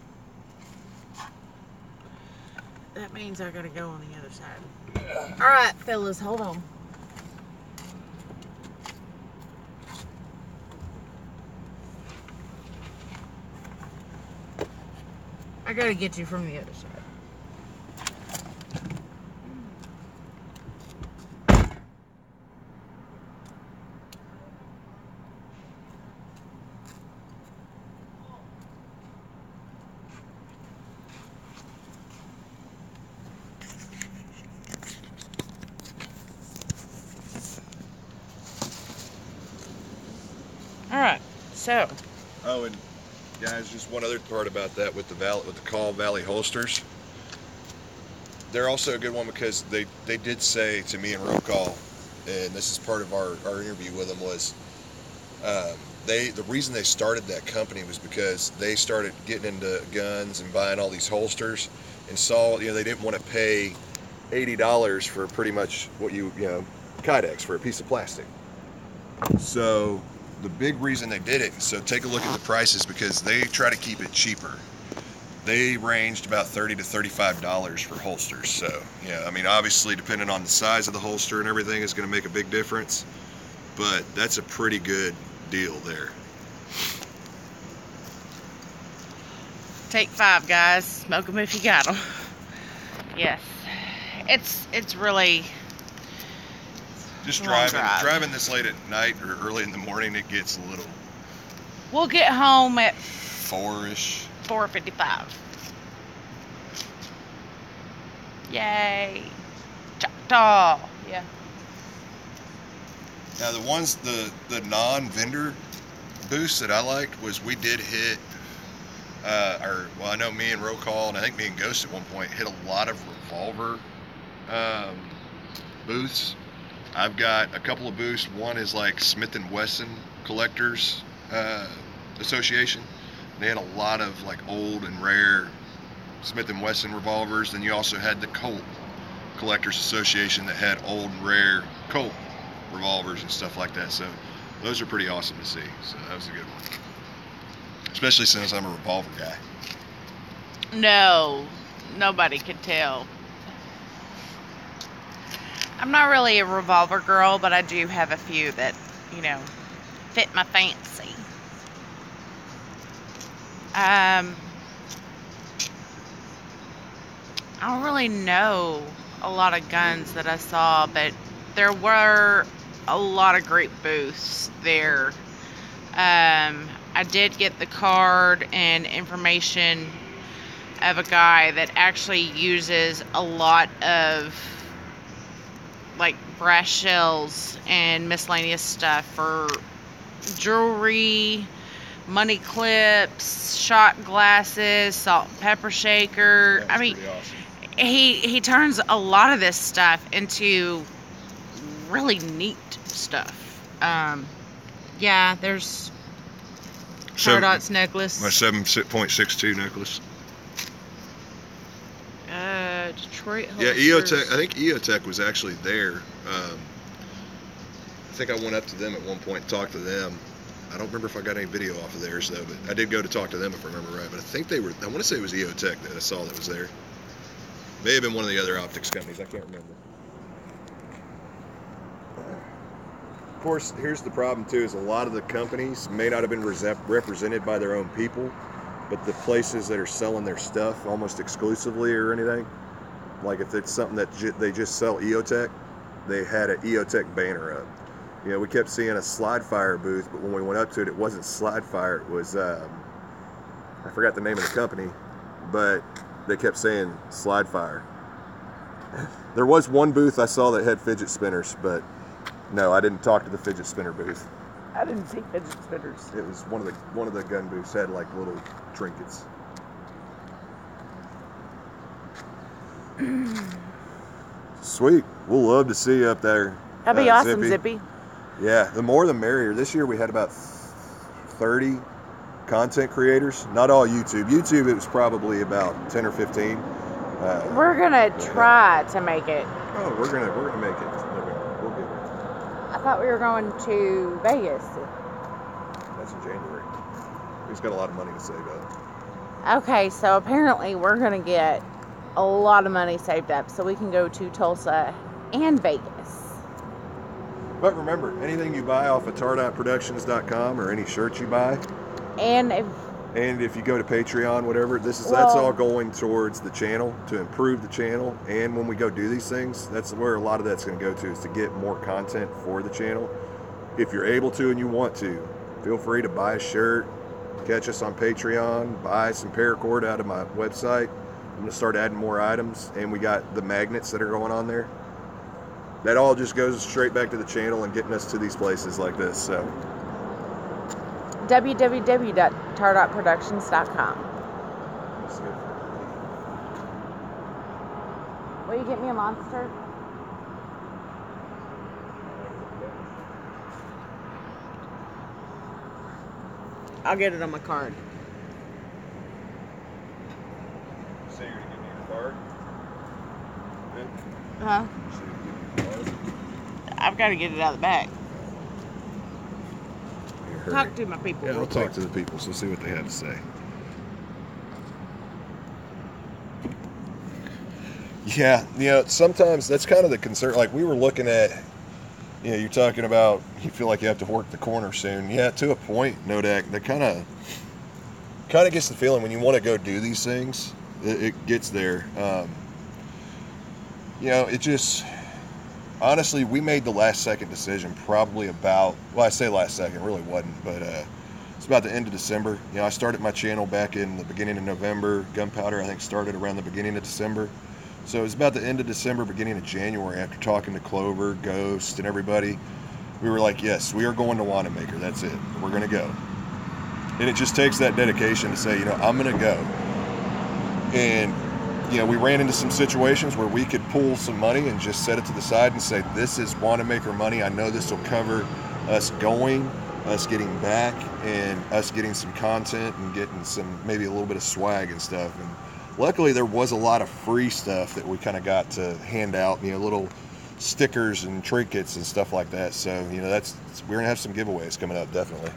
That means I gotta go on the other side. All right, fellas, hold on. I gotta get you from the other side. All right, so. Oh, and guys, just one other part about that with the Call Valley holsters. They're also a good one because they did say to me and Roll Call, and this is part of our interview with them, was the reason they started that company was because they started getting into guns and buying all these holsters and saw, they didn't want to pay $80 for pretty much what Kydex for a piece of plastic. So the big reason they did it, so take a look at the prices because they try to keep it cheaper. They ranged about $30 to $35 for holsters. So, obviously depending on the size of the holster and everything is going to make a big difference, but that's a pretty good deal there. Take 5, guys. Smoke them if you got them. Yes. It's really... Just driving this late at night or early in the morning, it gets a little... We'll get home at 4-ish. 4:55. Yay. Choctaw. Yeah. Now the non-vendor boost that I liked was we did hit, I know me and Roll Call, and I think me and Ghost at one point hit a lot of revolver booths. I've got a couple of booths. One is like Smith & Wesson Collectors Association. They had a lot of like old and rare Smith & Wesson revolvers. Then you also had the Colt Collectors Association that had old and rare Colt revolvers and stuff like that. So those are pretty awesome to see. So that was a good one. Especially since I'm a revolver guy. No, nobody could tell. I'm not really a revolver girl, but I do have a few that, fit my fancy. I don't really know a lot of guns that I saw, but there were a lot of great booths there. I did get the card and information of a guy that actually uses a lot of like brass shells and miscellaneous stuff for jewelry, money clips, shot glasses, salt and pepper shaker. That's pretty awesome. He turns a lot of this stuff into really neat stuff. There's Chardot's necklace. My 7.62 necklace. Detroit Yeah, holsters. EOTech. I think EOTech was actually there. I think I went up to them at one point and talked to them. I don't remember if I got any video off of theirs though, but I did go to talk to them if I remember right. But I think they were. I want to say it was EOTech that I saw that was there. May have been one of the other optics companies. I can't remember. Of course, here's the problem too: is a lot of the companies may not have been represented by their own people, but the places that are selling their stuff almost exclusively or anything, like if it's something that they just sell EOTech, they had an EOTech banner up. We kept seeing a Slide Fire booth, but when we went up to it, it wasn't Slide Fire. It was, I forgot the name of the company, but they kept saying Slide Fire. There was one booth I saw that had fidget spinners, but no, I didn't talk to the fidget spinner booth. I didn't see fidget spinners. It was one of the gun booths had like little trinkets. Sweet. We'll love to see you up there. That'd be awesome, Zippy. Yeah, the more the merrier. This year we had about 30 content creators. Not all YouTube. YouTube, it was probably about 10 or 15. We're gonna try to make it. Oh, we're gonna make it. Okay, we'll get it. I thought we were going to Vegas. That's in January. He's got a lot of money to save up. Okay, so apparently we're gonna get a lot of money saved up so we can go to Tulsa and Vegas. But remember, anything you buy off of tardotproductions.com or any shirts you buy, and if And if you go to Patreon, whatever, that's all going towards the channel, to improve the channel. And when we go do these things, that's where a lot of that's going to go to, is to get more content for the channel. If you're able to and you want to, feel free to buy a shirt, catch us on Patreon, buy some paracord out of my website. I'm going to start adding more items, and we got the magnets that are going on there. That all just goes straight back to the channel and getting us to these places like this. So www.tardotproductions.com. Will you get me a Monster? I'll get it on my card. So you're going to give me your card? Huh? So you're going to give me your card? I've got to get it out of the bag. Hurry. Talk to my people. Yeah, I'll talk to the people, so see what they have to say. Yeah, sometimes that's kind of the concern. Like, we were looking at, you're talking about, you feel like you have to work the corner soon. Yeah, to a point, Nodak, that kind of gets the feeling when you want to go do these things, it gets there. It just, honestly, we made the last second decision probably about, I say last second, it really wasn't, but it's about the end of December. I started my channel back in the beginning of November. Gunpowder, I think, started around the beginning of December. So it was about the end of December, beginning of January, after talking to Clover, Ghost, and everybody. We were like, yes, we are going to Wanamaker. That's it. We're going to go. And it just takes that dedication to say, I'm going to go. And, we ran into some situations where we could pull some money and just set it to the side and say, this is Wanamaker money. I know this will cover us going, us getting back, and us getting some content and getting some, maybe a little bit of swag and stuff. And luckily, there was a lot of free stuff that we kind of got to hand out, little stickers and trinkets and stuff like that. So, we're going to have some giveaways coming up, definitely.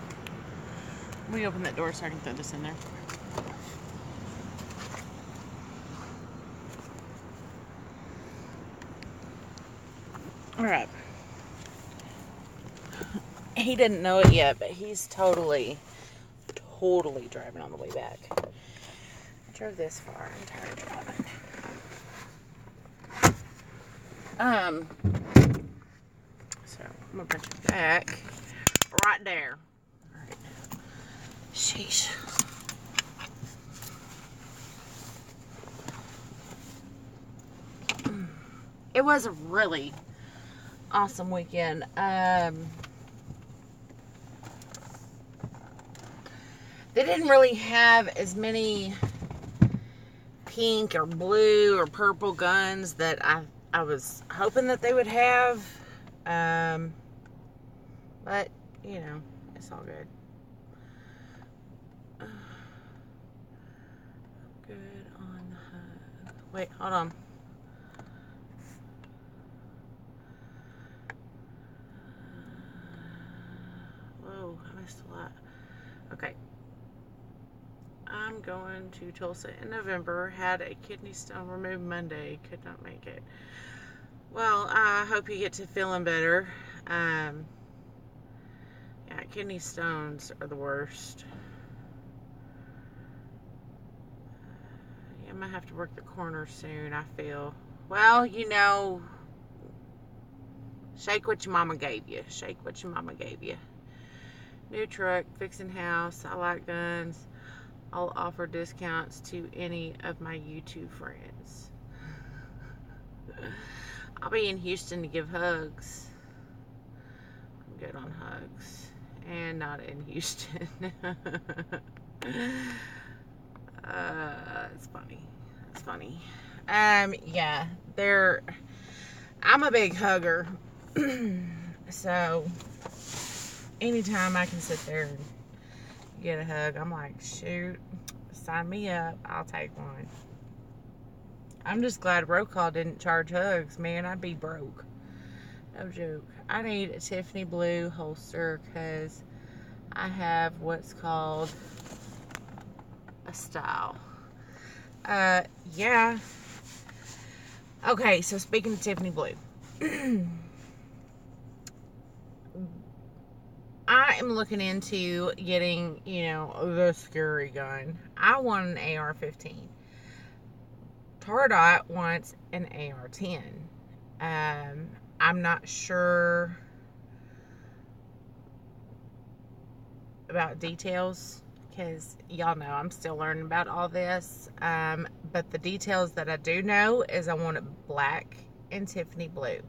Let me open that door so I can throw this in there. All right. He didn't know it yet, but he's totally driving on the way back. I drove this far. I'm tired of driving. So I'm gonna put you back right there. All right. Sheesh. It was a really awesome weekend. They didn't really have as many pink or blue or purple guns that I was hoping that they would have. But, it's all good. Good on the hug. Wait, hold on. Whoa, I missed a lot. Okay. I'm going to Tulsa in November. Had a kidney stone removed Monday. Could not make it. Well, I hope you get to feeling better. Yeah, kidney stones are the worst. Yeah, I might have to work the corner soon, I feel. Well, shake what your mama gave you. Shake what your mama gave you. New truck, fixing house. I like guns. I'll offer discounts to any of my YouTube friends. I'll be in Houston to give hugs. I'm good on hugs. And not in Houston. It's funny. It's funny. Yeah, I'm a big hugger. So, anytime I can sit there and get a hug, I'm like, shoot, sign me up. I'll take one. I'm just glad Roll Call didn't charge hugs. Man, I'd be broke. No joke. I need a Tiffany blue holster because I have what's called a style. Yeah. Okay, so speaking of Tiffany blue. I am looking into getting, the scary gun. I want an AR-15. Tardot wants an AR-10. I'm not sure about details because y'all know I'm still learning about all this. But the details that I do know is I want it black and Tiffany blue,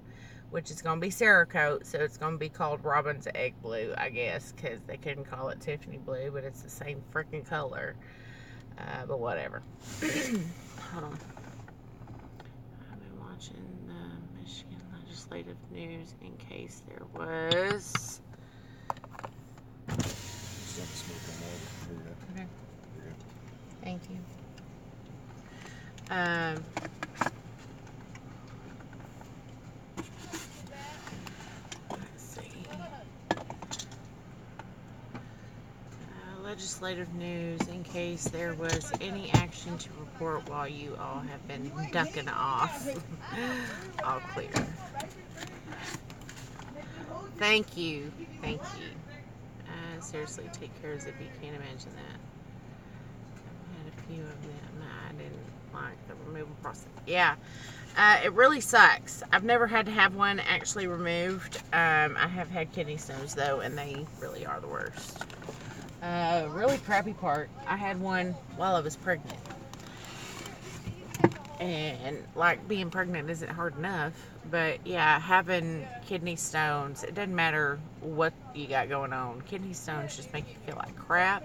which is going to be Cerakote, so it's going to be called Robin's Egg Blue, I guess, because they couldn't call it Tiffany Blue, but it's the same freaking color. But whatever. Hold on. I've been watching the Michigan legislative news in case there was. Okay. Thank you. Let's see. Legislative news in case there was any action to report while you all have been ducking off. All clear. Thank you. Thank you. Seriously, take care of it. You can't imagine that. I had a few of them. I didn't like the removal process. Yeah, it really sucks. I've never had to have one actually removed. I have had kidney stones though, and they really are the worst. Really crappy part, I had one while I was pregnant. And like being pregnant isn't hard enough, but yeah, having kidney stones, it doesn't matter what you got going on. Kidney stones just make you feel like crap,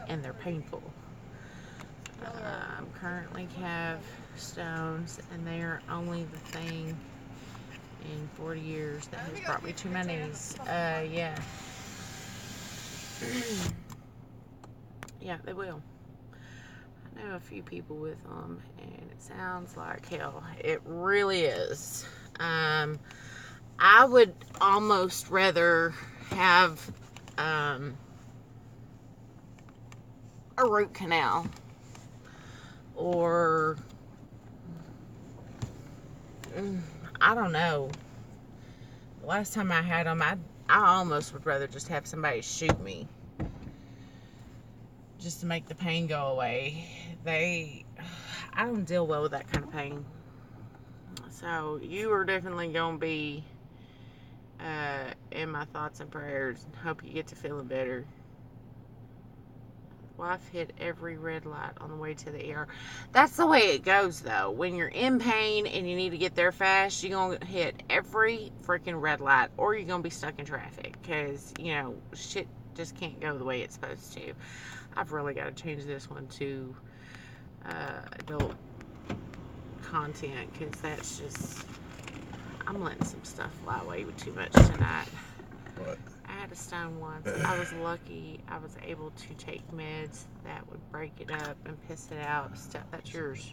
and they're painful. Currently have stones, and they are only the thing in 40 years that has brought me to my knees. Yeah. Yeah, they will. I know a few people with them, and it sounds like hell. It really is. I would almost rather have a root canal, or I don't know. The last time I had them, I almost would rather just have somebody shoot me, just to make the pain go away. I don't deal well with that kind of pain. So you are definitely going to be in my thoughts and prayers. Hope you get to feeling better. Wife hit every red light on the way to the ER. That's the way it goes, though. When you're in pain and you need to get there fast, you're going to hit every freaking red light, or you're going to be stuck in traffic, because, shit just can't go the way it's supposed to. I've really got to change this one to adult content, because that's just, I'm letting some stuff fly away too much tonight. What? I had a stone once. I was lucky I was able to take meds that would break it up and piss it out. That's yours.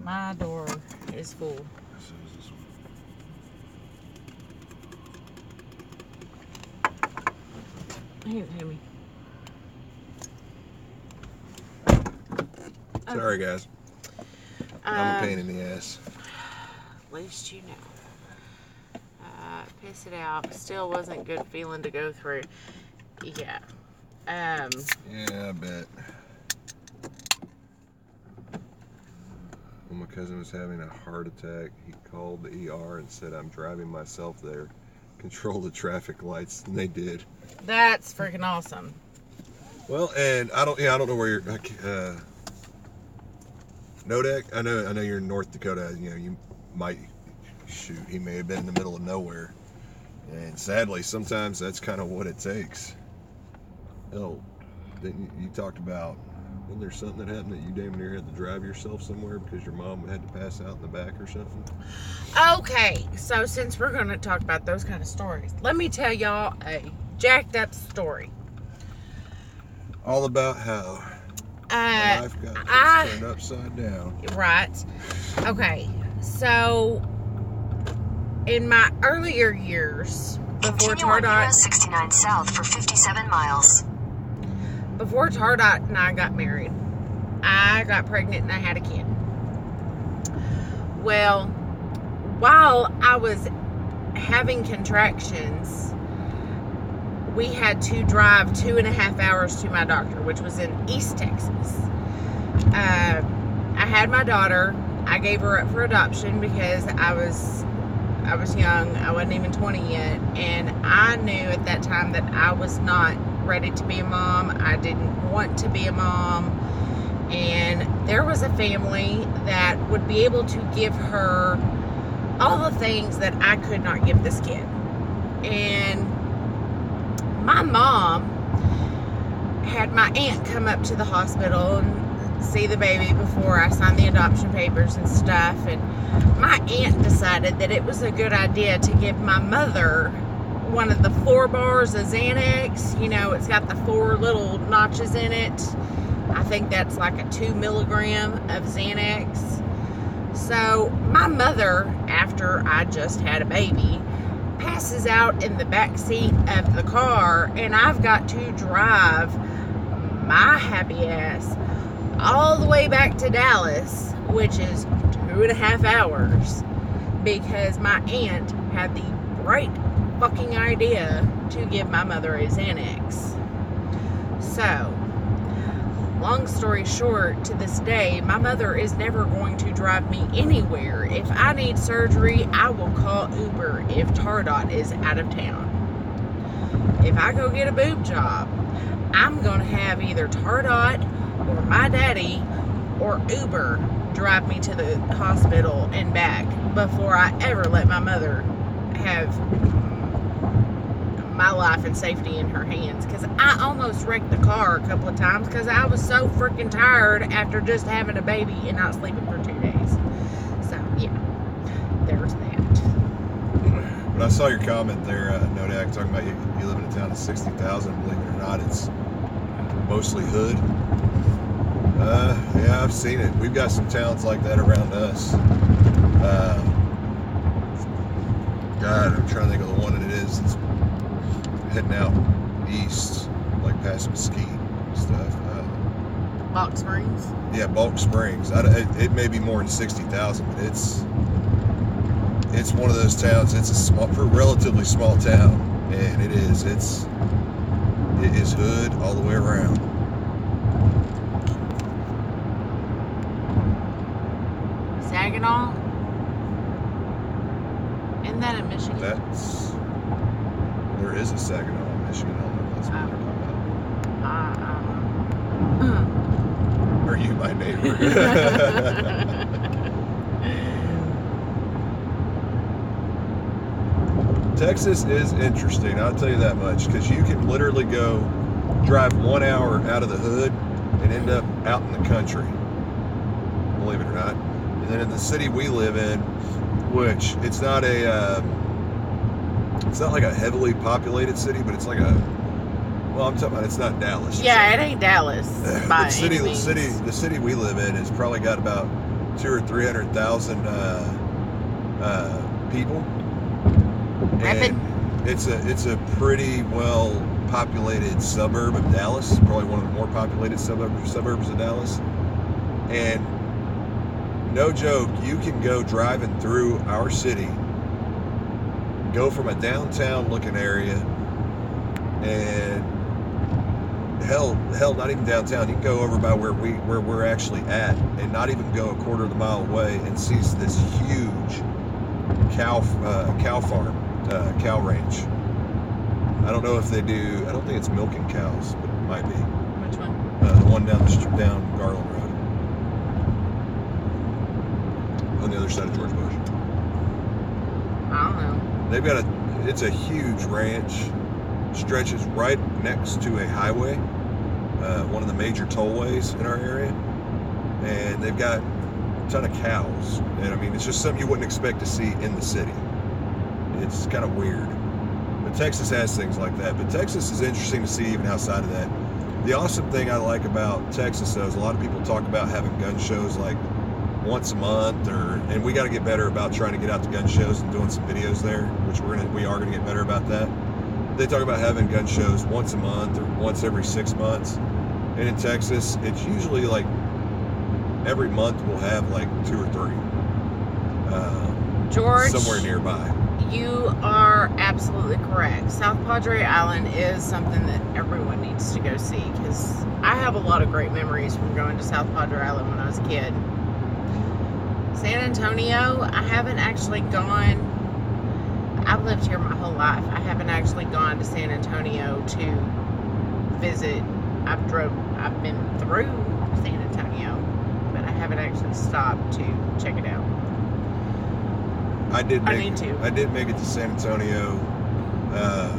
My door is full. He didn't hit me. Sorry, guys. I'm a pain in the ass. At least you know. Piss it out. Still wasn't good feeling to go through. Yeah. Yeah, I bet. When my cousin was having a heart attack, he called the ER and said, "I'm driving myself there. Control the traffic lights," and they did. That's freaking awesome. Well, and I don't know where you're. Nodek, I know you're in North Dakota. You might shoot. He may have been in the middle of nowhere, and sadly, sometimes that's kind of what it takes. Hell, you talked about? Wasn't there something that happened that you damn near had to drive yourself somewhere because your mom had to pass out in the back or something? Okay, so since we're going to talk about those kind of stories, let me tell y'all a jacked up story. All about how life got turned upside down. Right. Okay, so in my earlier years, before Tardot, US 69 south for 57 miles. Before Tardot and I got married, I got pregnant and I had a kid. Well, while I was having contractions, we had to drive 2.5 hours to my doctor, which was in East Texas. I had my daughter. I gave her up for adoption because I was young. I wasn't even 20 yet, and I knew at that time that I was not ready to be a mom. I didn't want to be a mom, and there was a family that would be able to give her all the things that I could not give this kid. And my mom had my aunt come up to the hospital and see the baby before I signed the adoption papers and stuff, and my aunt decided that it was a good idea to give my mother one of the 4 bars of Xanax. You know, it's got the 4 little notches in it. I think that's like a 2 milligram of Xanax. So my mother, after I just had a baby, passes out in the back seat of the car, and I've got to drive my happy ass all the way back to Dallas, which is 2.5 hours, because my aunt had the bright fucking idea to give my mother a Xanax. So, long story short, to this day, my mother is never going to drive me anywhere. If I need surgery, I will call Uber if Tardot is out of town. If I go get a boob job, I'm going to have either Tardot or my daddy or Uber drive me to the hospital and back before I ever let my mother have my life and safety in her hands, because I almost wrecked the car a couple of times because I was so freaking tired after just having a baby and not sleeping for 2 days. So yeah, there's that. When I saw your comment there, Nodak, talking about you live in a town of 60,000, believe it or not, it's mostly hood. Yeah, I've seen it. We've got some towns like that around us. God, I'm trying to think of the one that it is. It's heading out east, like past Mesquite and stuff. Balk Springs? Yeah, Balk Springs. It may be more than 60,000, but it's one of those towns. It's a relatively small town, and it is hood all the way around. Saginaw? Isn't that in Michigan? There is a Saginaw in Michigan. I don't know if that's what they're talking about. Are you my neighbor? Texas is interesting, I'll tell you that much, because you can literally go drive 1 hour out of the hood and end up out in the country, believe it or not. And then in the city we live in, which it's not like a heavily populated city, but it's like I'm talking about, it's not Dallas. Yeah, it ain't Dallas. The city we live in has probably got about 200,000 or 300,000 people. And it's a pretty well populated suburb of Dallas, probably one of the more populated suburbs of Dallas. And no joke, you can go driving through our city, go from a downtown looking area, and hell, not even downtown. You can go over by where we're actually at, and not even go a quarter of the mile away, and see this huge cow farm, cow ranch. I don't know if they do. I don't think it's milking cows, but it might be. Which one? The one down Garland Road, on the other side of George Bush. I don't know. They've got it's a huge ranch, stretches right next to a highway, one of the major tollways in our area, and they've got a ton of cows. And I mean, it's just something you wouldn't expect to see in the city. It's kind of weird. But Texas has things like that. But Texas is interesting to see even outside of that. The awesome thing I like about Texas, though, is a lot of people talk about having gun shows like once a month, and we got to get better about trying to get out to gun shows and doing some videos there, which we are going to get better about that. They talk about having gun shows once a month or once every 6 months. And in Texas, it's usually like every month we'll have like 2 or 3. George, somewhere nearby. You are absolutely correct. South Padre Island is something that everyone needs to go see because I have a lot of great memories from going to South Padre Island when I was a kid. San Antonio, I haven't actually gone. I've lived here my whole life. I haven't actually gone to San Antonio to visit. I've been through San Antonio, but I haven't actually stopped to check it out. I did need to. I did make it to San Antonio a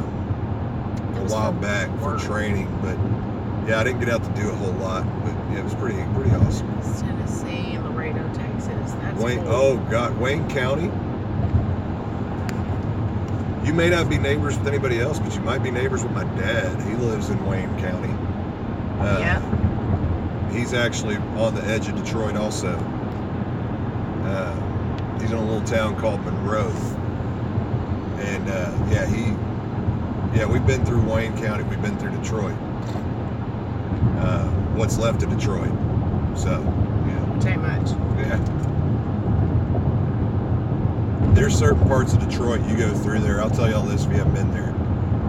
while back for training, but yeah, I didn't get out to do a whole lot, but yeah, it was pretty awesome. It's Tennessee, Laredo, Texas. That's Wayne. cool. Oh God, Wayne County. You may not be neighbors with anybody else, but you might be neighbors with my dad. He lives in Wayne County. Yeah. He's actually on the edge of Detroit also. He's in a little town called Monroe. And we've been through Wayne County. We've been through Detroit. What's left of Detroit. So, yeah. Which ain't much. Yeah. There's certain parts of Detroit you go through there. I'll tell y'all this if you haven't been there.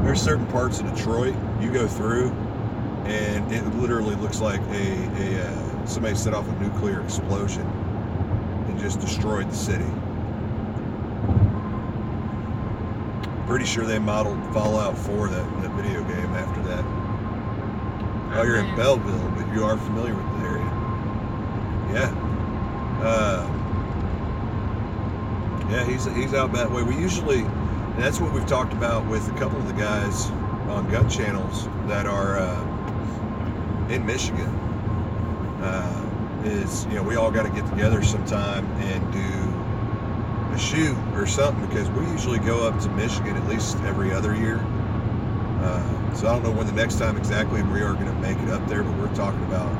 There's certain parts of Detroit you go through, and it literally looks like somebody set off a nuclear explosion and just destroyed the city. Pretty sure they modeled Fallout 4, that video game, after that. Oh, you're in Belleville, but you are familiar with the area. Yeah. Yeah, he's out that way. We usually, and that's what we've talked about with a couple of the guys on gun channels that are in Michigan. Is, you know, we all got to get together sometime and do a shoot or something, because we usually go up to Michigan at least every other year. So I don't know when the next time exactly we are going to make it up there, but we're talking about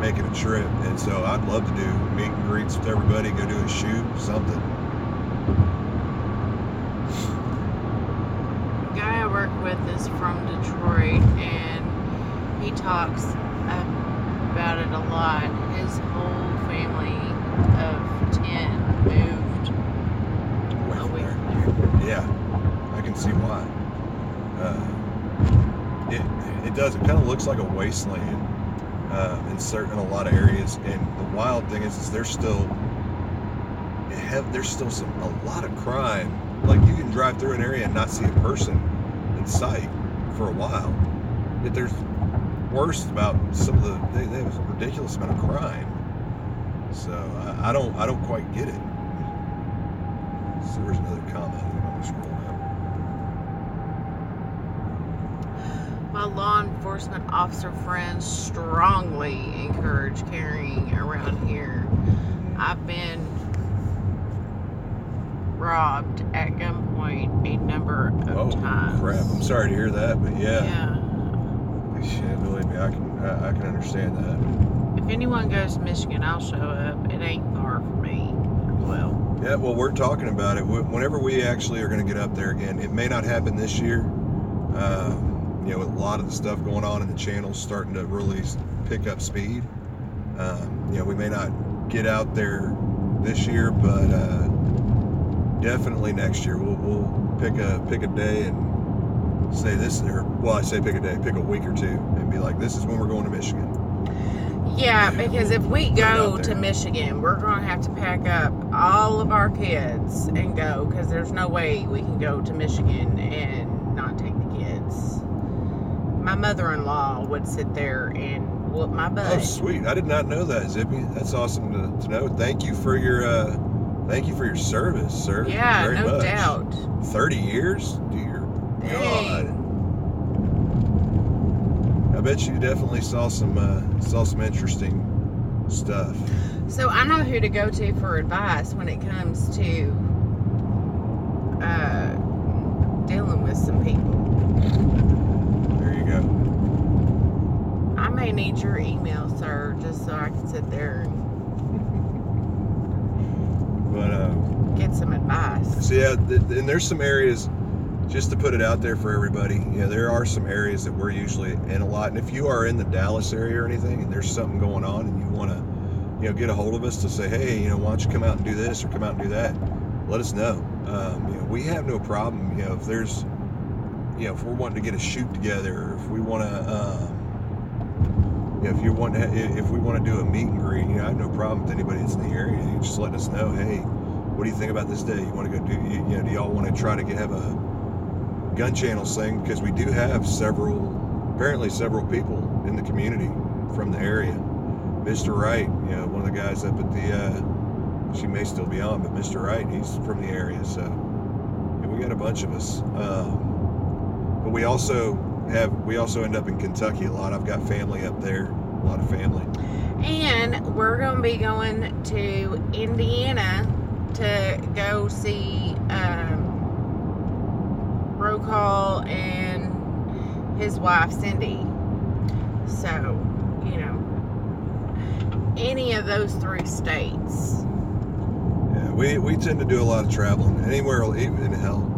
making a trip. And so I'd love to do meet and greets with everybody, go do a shoot, something. The guy I work with is from Detroit, and he talks about it a lot. His whole family of 10 moved away from there. Yeah, I can see why. It does. It kind of looks like a wasteland in a lot of areas. And the wild thing is there's still a lot of crime. Like, you can drive through an area and not see a person in sight for a while. Yet there's worse about some of they have a ridiculous amount of crime. So I don't quite get it. So there's another comment. I'm going to scroll down. My law enforcement officer friends strongly encourage carrying around here. I've been robbed at gunpoint a number of times. Oh crap! I'm sorry to hear that, but yeah. Yeah. Believe me, I can understand that. If anyone goes to Michigan, I'll show up. It ain't far from me. Well. Yeah, well, we're talking about it. Whenever we actually are going to get up there again, it may not happen this year. You know, with a lot of the stuff going on in the channels starting to really pick up speed. You know, we may not get out there this year, but definitely next year we'll pick a day and say this, or well, I say pick a day, pick a week or two, and be like, this is when we're going to Michigan. Yeah, because if we go to Michigan, we're going to have to pack up all of our kids and go, because there's no way we can go to Michigan and not take the kids. My mother-in-law would sit there and whoop my butt. Oh, sweet! I did not know that, Zippy. That's awesome to know. Thank you for your service, sir. Yeah, very no much. doubt. 30 years, dear God. Dang. I bet you definitely saw some interesting stuff. So I know who to go to for advice when it comes to dealing with some people. There you go. I may need your email, sir, just so I can sit there and get some advice. So yeah, and there's some areas, just to put it out there for everybody, you know, there are some areas that we're usually in a lot. And if you are in the Dallas area or anything, and there's something going on, and you want to, you know, get a hold of us to say, hey, you know, why don't you come out and do this or come out and do that? let us know. We have no problem. If there's, if we're wanting to get a shoot together, or if we want to, if we want to do a meet and greet, I have no problem with anybody that's in the area. You just let us know. Hey, what do you think about this day? You want to go do? Do y'all want to try to have a gun channels thing? Because we do have apparently several people in the community from the area. Mr. Wright, one of the guys up at the, she may still be on, but Mr. Wright, he's from the area, so we got a bunch of us. But we also end up in Kentucky a lot. I've got family up there, a lot of family. And we're going to be going to Indiana to go see Brokaw and his wife Cindy. So, any of those 3 states. Yeah, we tend to do a lot of traveling. Anywhere, even hell,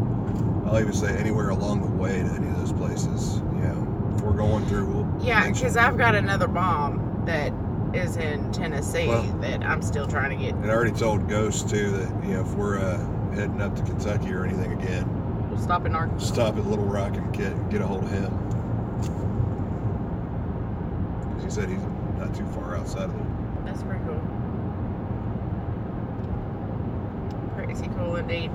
I'll even say anywhere along the way to any of those places. If we're going through, because I've got another mom that is in Tennessee that I'm still trying to get. And I already told Ghost too that if we're heading up to Kentucky or anything again, we'll stop in Arkansas. Stop at Little Rock and get a hold of him. Because he said he's not too far outside of it. That's pretty cool. Pretty cool indeed.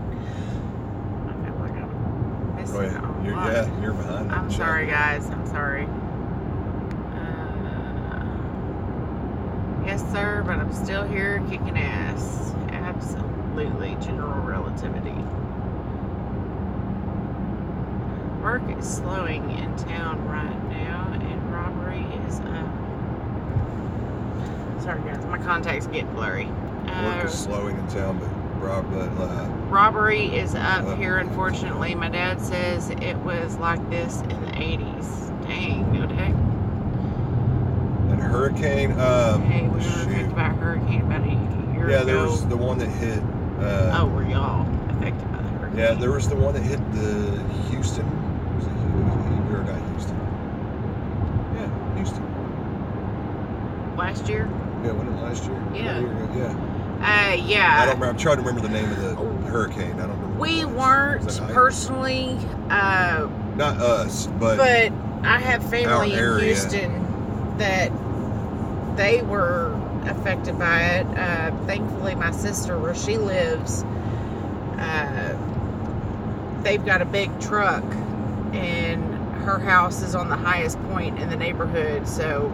I feel like I'm missing out. You're behind. I'm sorry, guys. I'm sorry. Yes, sir, but I'm still here kicking ass. Absolutely. General relativity. Work is slowing in town right now, and robbery is up. Sorry, guys. My contacts get blurry. Work is slowing in town, but robbery is up here, unfortunately. My dad says it was like this in the 80s. Dang, no heck. And hurricane, hey, we were affected by a hurricane about a year ago. Yeah, there was the one that hit. Were y'all affected by the hurricane? Yeah, there was the one that hit the Houston. Was it or not Houston? Yeah, Houston. Last year? Yeah, wasn't it last year? Yeah. Yeah. Yeah. I don't remember. I'm trying to remember the name of the hurricane. I don't remember. We weren't personally. Not us, but I have family in Houston that they were affected by it. Thankfully, my sister, where she lives, they've got a big truck, and her house is on the highest point in the neighborhood, so.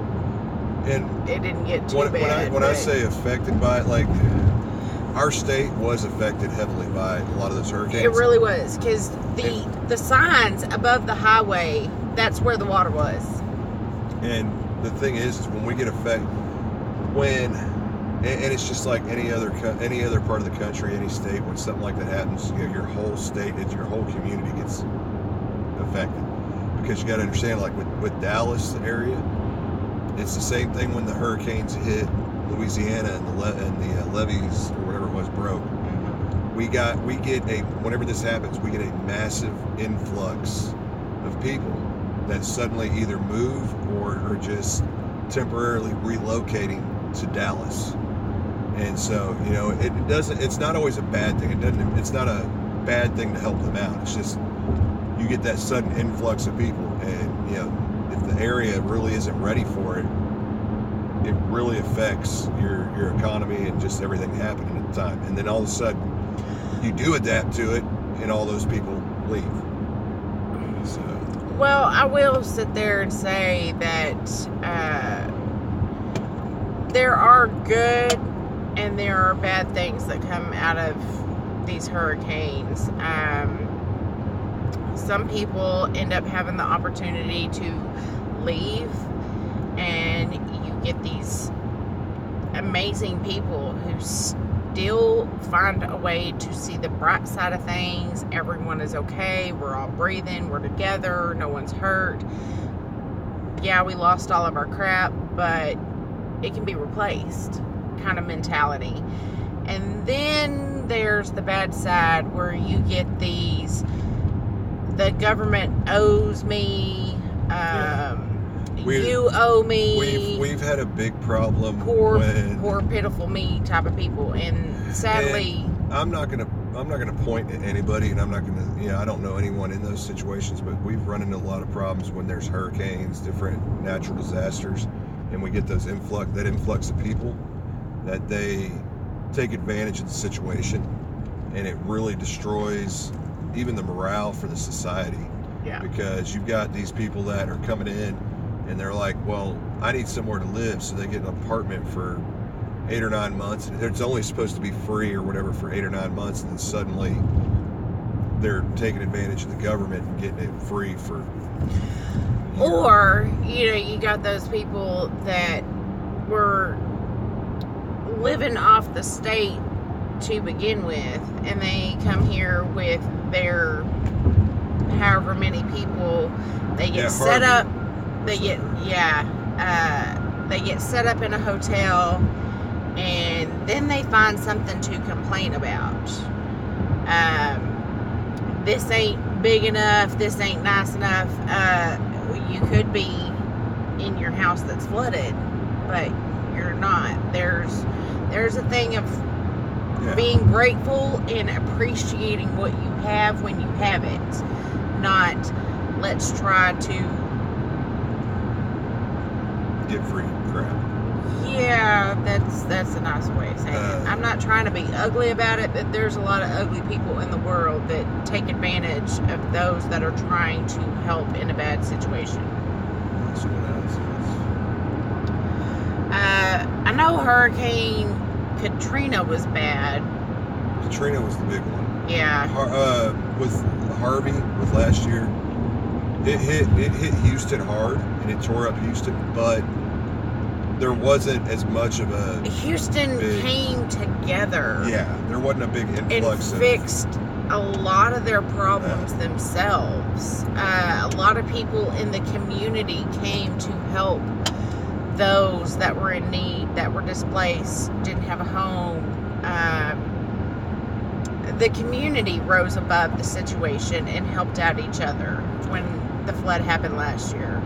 And it didn't get too bad. When I say affected by it, like our state was affected heavily by a lot of those hurricanes. It really was, because the signs above the highway, that's where the water was. And the thing is when we get affected, and it's just like any other part of the country, any state, when something like that happens, your whole state, your whole community gets affected. Because you got to understand, like with Dallas area. It's the same thing when the hurricanes hit Louisiana and the levees or whatever it was broke. Whenever this happens, we get a massive influx of people that suddenly either move or are just temporarily relocating to Dallas. And so, it's not always a bad thing. It's not a bad thing to help them out. It's just you get that sudden influx of people, and if the area really isn't ready for it, it really affects your economy and just everything happening at the time. And then all of a sudden, you do adapt to it, and all those people leave. So. Well, I will sit there and say that there are good and there are bad things that come out of these hurricanes. Some people end up having the opportunity to leave, and you get these amazing people who still find a way to see the bright side of things. Everyone is okay. We're all breathing. We're together. No one's hurt. Yeah, we lost all of our crap, but it can be replaced kind of mentality. And then there's the bad side where you get these, the government owes me, you owe me. We've had a big problem. Poor pitiful me type of people, and sadly, and I'm not gonna not going to point at anybody, and I'm not going to, I don't know anyone in those situations, but we've run into a lot of problems when there's hurricanes, different natural disasters, and we get that influx of people, that they take advantage of the situation, and it really destroys even the morale for the society. Yeah. Because you've got these people that are coming in, and they're like, well, I need somewhere to live, so they get an apartment for 8 or 9 months. It's only supposed to be free or whatever for 8 or 9 months, and then suddenly they're taking advantage of the government and getting it free for. Or, you got those people that were living off the state to begin with, and they come here with their however many people. They get set up. They get set up in a hotel, and then they find something to complain about. This ain't big enough. This ain't nice enough. You could be in your house that's flooded, but you're not. There's a thing of being grateful and appreciating what you have when you have it. Not let's try to get free crap. Yeah, that's a nice way of saying it. I'm not trying to be ugly about it, but there's a lot of ugly people in the world that take advantage of those that are trying to help in a bad situation. That's what I know Hurricane Katrina was bad. Katrina was the big one. Yeah. With Harvey, with last year, it hit Houston hard, and it tore up Houston, but there wasn't as much of a Houston came together. Yeah, there wasn't a big influx and fixed a lot of their problems themselves. A lot of people in the community came to help those that were in need, that were displaced, didn't have a home. The community rose above the situation and helped out each other when the flood happened last year.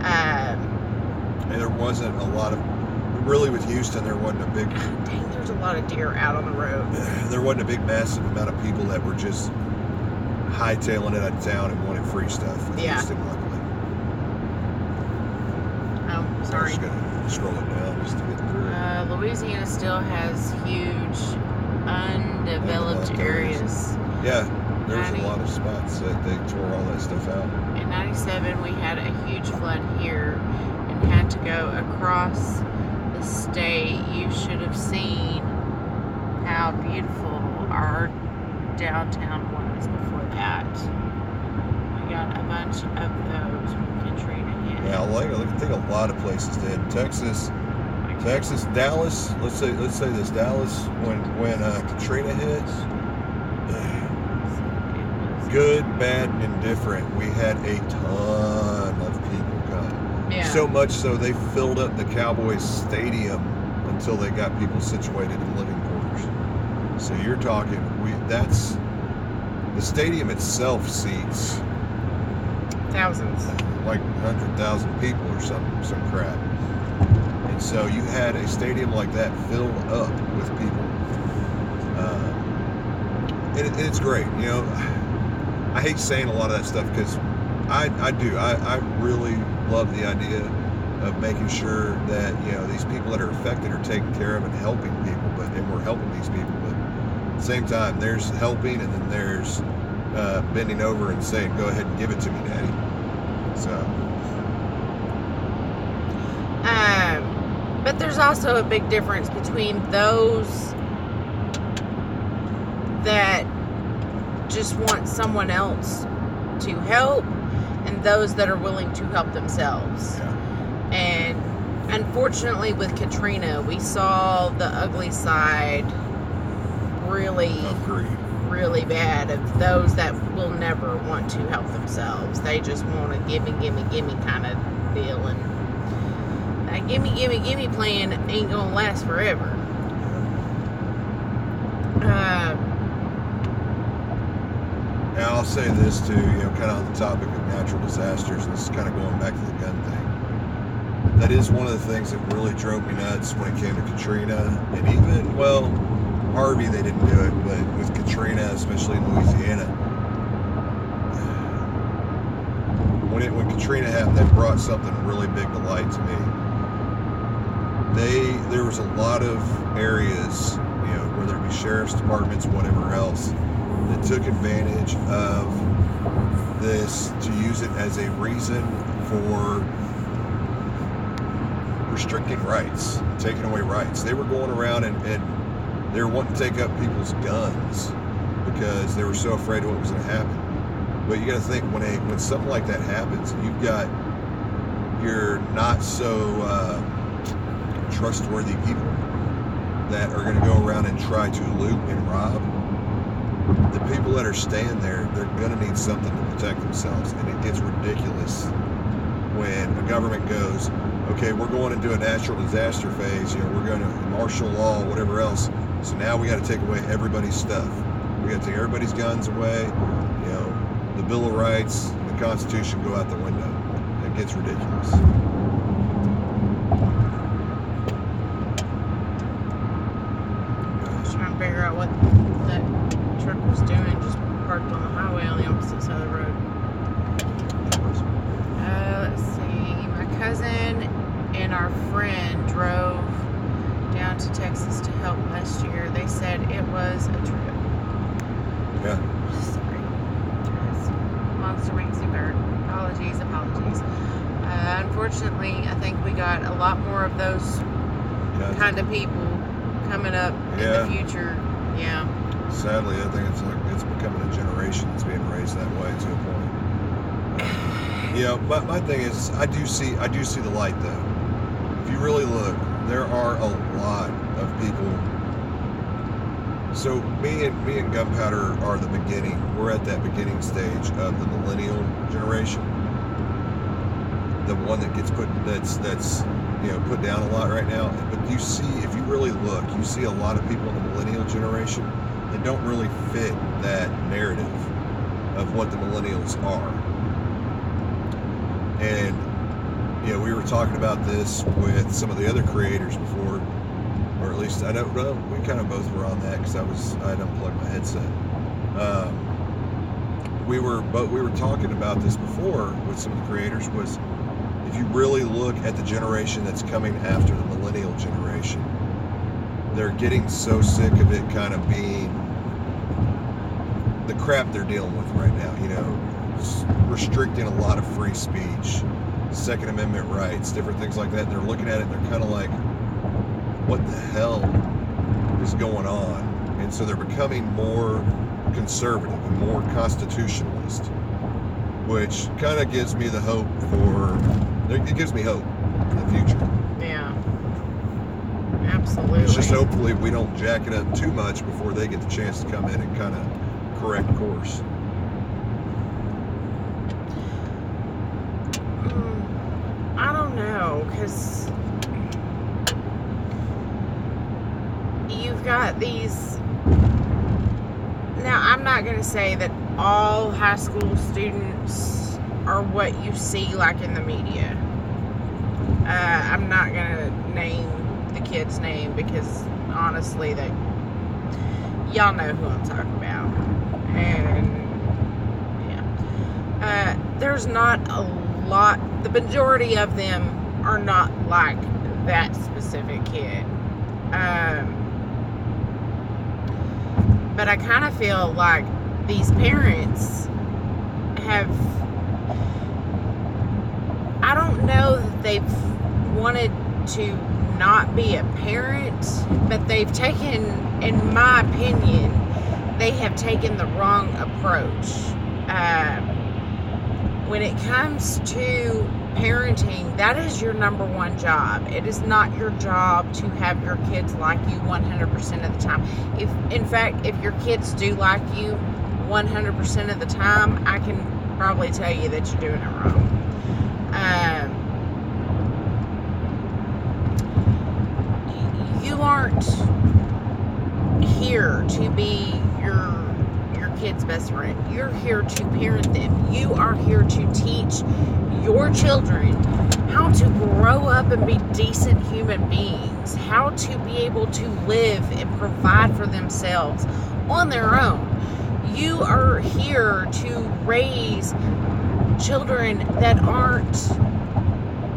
And there wasn't a lot of, really with Houston, there wasn't a big... Dang, there's a lot of deer out on the road. There wasn't a big, massive amount of people that were just hightailing it out of town and wanted free stuff with Houston, luckily. Oh, sorry. I'm just going to scroll it down just to get through it. Louisiana still has huge undeveloped areas. Yeah, there's a lot of spots that they tore all that stuff out. In 97, we had a huge flood here and had to go across the state. You should have seen how beautiful our downtown was before that. We got a bunch of those when Katrina hit. Yeah, I think a lot of places did. Texas, Dallas. Let's say this, Dallas when Katrina hits. Good, bad, and indifferent. We had a ton of people come. Yeah. So much so they filled up the Cowboys stadium until they got people situated in living quarters. So you're talking, the stadium itself seats thousands, like 100,000 people or some crap. And so you had a stadium like that filled up with people. And it's great, I hate saying a lot of that stuff because I really love the idea of making sure that these people that are affected are taken care of and helping people, and we're helping these people. But at the same time, there's helping, and then there's bending over and saying, "Go ahead and give it to me, Daddy." So. But there's also a big difference between those that just want someone else to help and those that are willing to help themselves. Yeah. And unfortunately with Katrina, we saw the ugly side really bad of those that will never want to help themselves. They just want a gimme kind of deal, and that gimme plan ain't gonna last forever. Now I'll say this too, kind of on the topic of natural disasters, and this is kind of going back to the gun thing. That is one of the things that really drove me nuts when it came to Katrina, and even, Harvey, they didn't do it, but with Katrina, especially in Louisiana, when Katrina happened, that brought something really big to light to me. There was a lot of areas, whether it be sheriff's departments, whatever else, that took advantage of this to use it as a reason for restricting rights, taking away rights. They were going around and they were wanting to take up people's guns because they were so afraid of what was going to happen. But you got to think, when something like that happens, and you've got your not so trustworthy people that are going to go around and try to loot and rob, the people that are staying there, they're going to need something to protect themselves. And it gets ridiculous when a government goes, okay, we're going into a natural disaster phase, we're going to martial law, whatever else, so now we got to take away everybody's stuff. We got to take everybody's guns away, the Bill of Rights, the Constitution go out the window. It gets ridiculous. I was trying to figure out what that truck was doing, just parked on the highway on the opposite side of the road. Let's see. My cousin and our friend drove down to Texas to help last year. They said it was a trip. Yeah. Sorry. Monster Maxie Bird. Apologies. Unfortunately, I think we got a lot more of those kind of people coming up in the future. Yeah. Sadly, I think it's becoming a generation that's being raised that way to a point. But my thing is, I do see the light though. If you really look, there are a lot of people. So me and Gunpowder are the beginning. We're at that beginning stage of the millennial generation. The one that gets put down a lot right now. But you see, if you really look, you see a lot of people in the millennial generation that don't really fit that narrative of what the millennials are. And we were talking about this with some of the other creators before, or at least I don't know. We kind of both were on that because I had unplugged my headset. We were talking about this before with some of the creators. Was if you really look at the generation that's coming after the millennial generation, they're getting so sick of it kind of being the crap they're dealing with right now. Restricting a lot of free speech, Second Amendment rights, different things like that. And they're looking at it and they're kind of like, what the hell is going on? And so they're becoming more conservative and more constitutionalist, which kind of gives me the hope it gives me hope in the future. Yeah. Absolutely. It's just hopefully we don't jack it up too much before they get the chance to come in and kind of correct course. I don't know, because you've got these. Now, I'm not going to say that all high school students are what you see like in the media. I'm not going to name the kid's name because honestly, y'all know who I'm talking about. And yeah, there's not a lot. The majority of them are not like that specific kid. But I kind of feel like these parents have, I don't know that they've wanted to not be a parent, but they've taken, in my opinion, they have taken the wrong approach. When it comes to parenting, that is your number one job. It is not your job to have your kids like you 100% of the time. If your kids do like you 100% of the time, I can probably tell you that you're doing it wrong. You aren't here to be your kid's best friend. You're here to parent them. You are here to teach your children how to grow up and be decent human beings, how to be able to live and provide for themselves on their own. You are here to raise children that aren't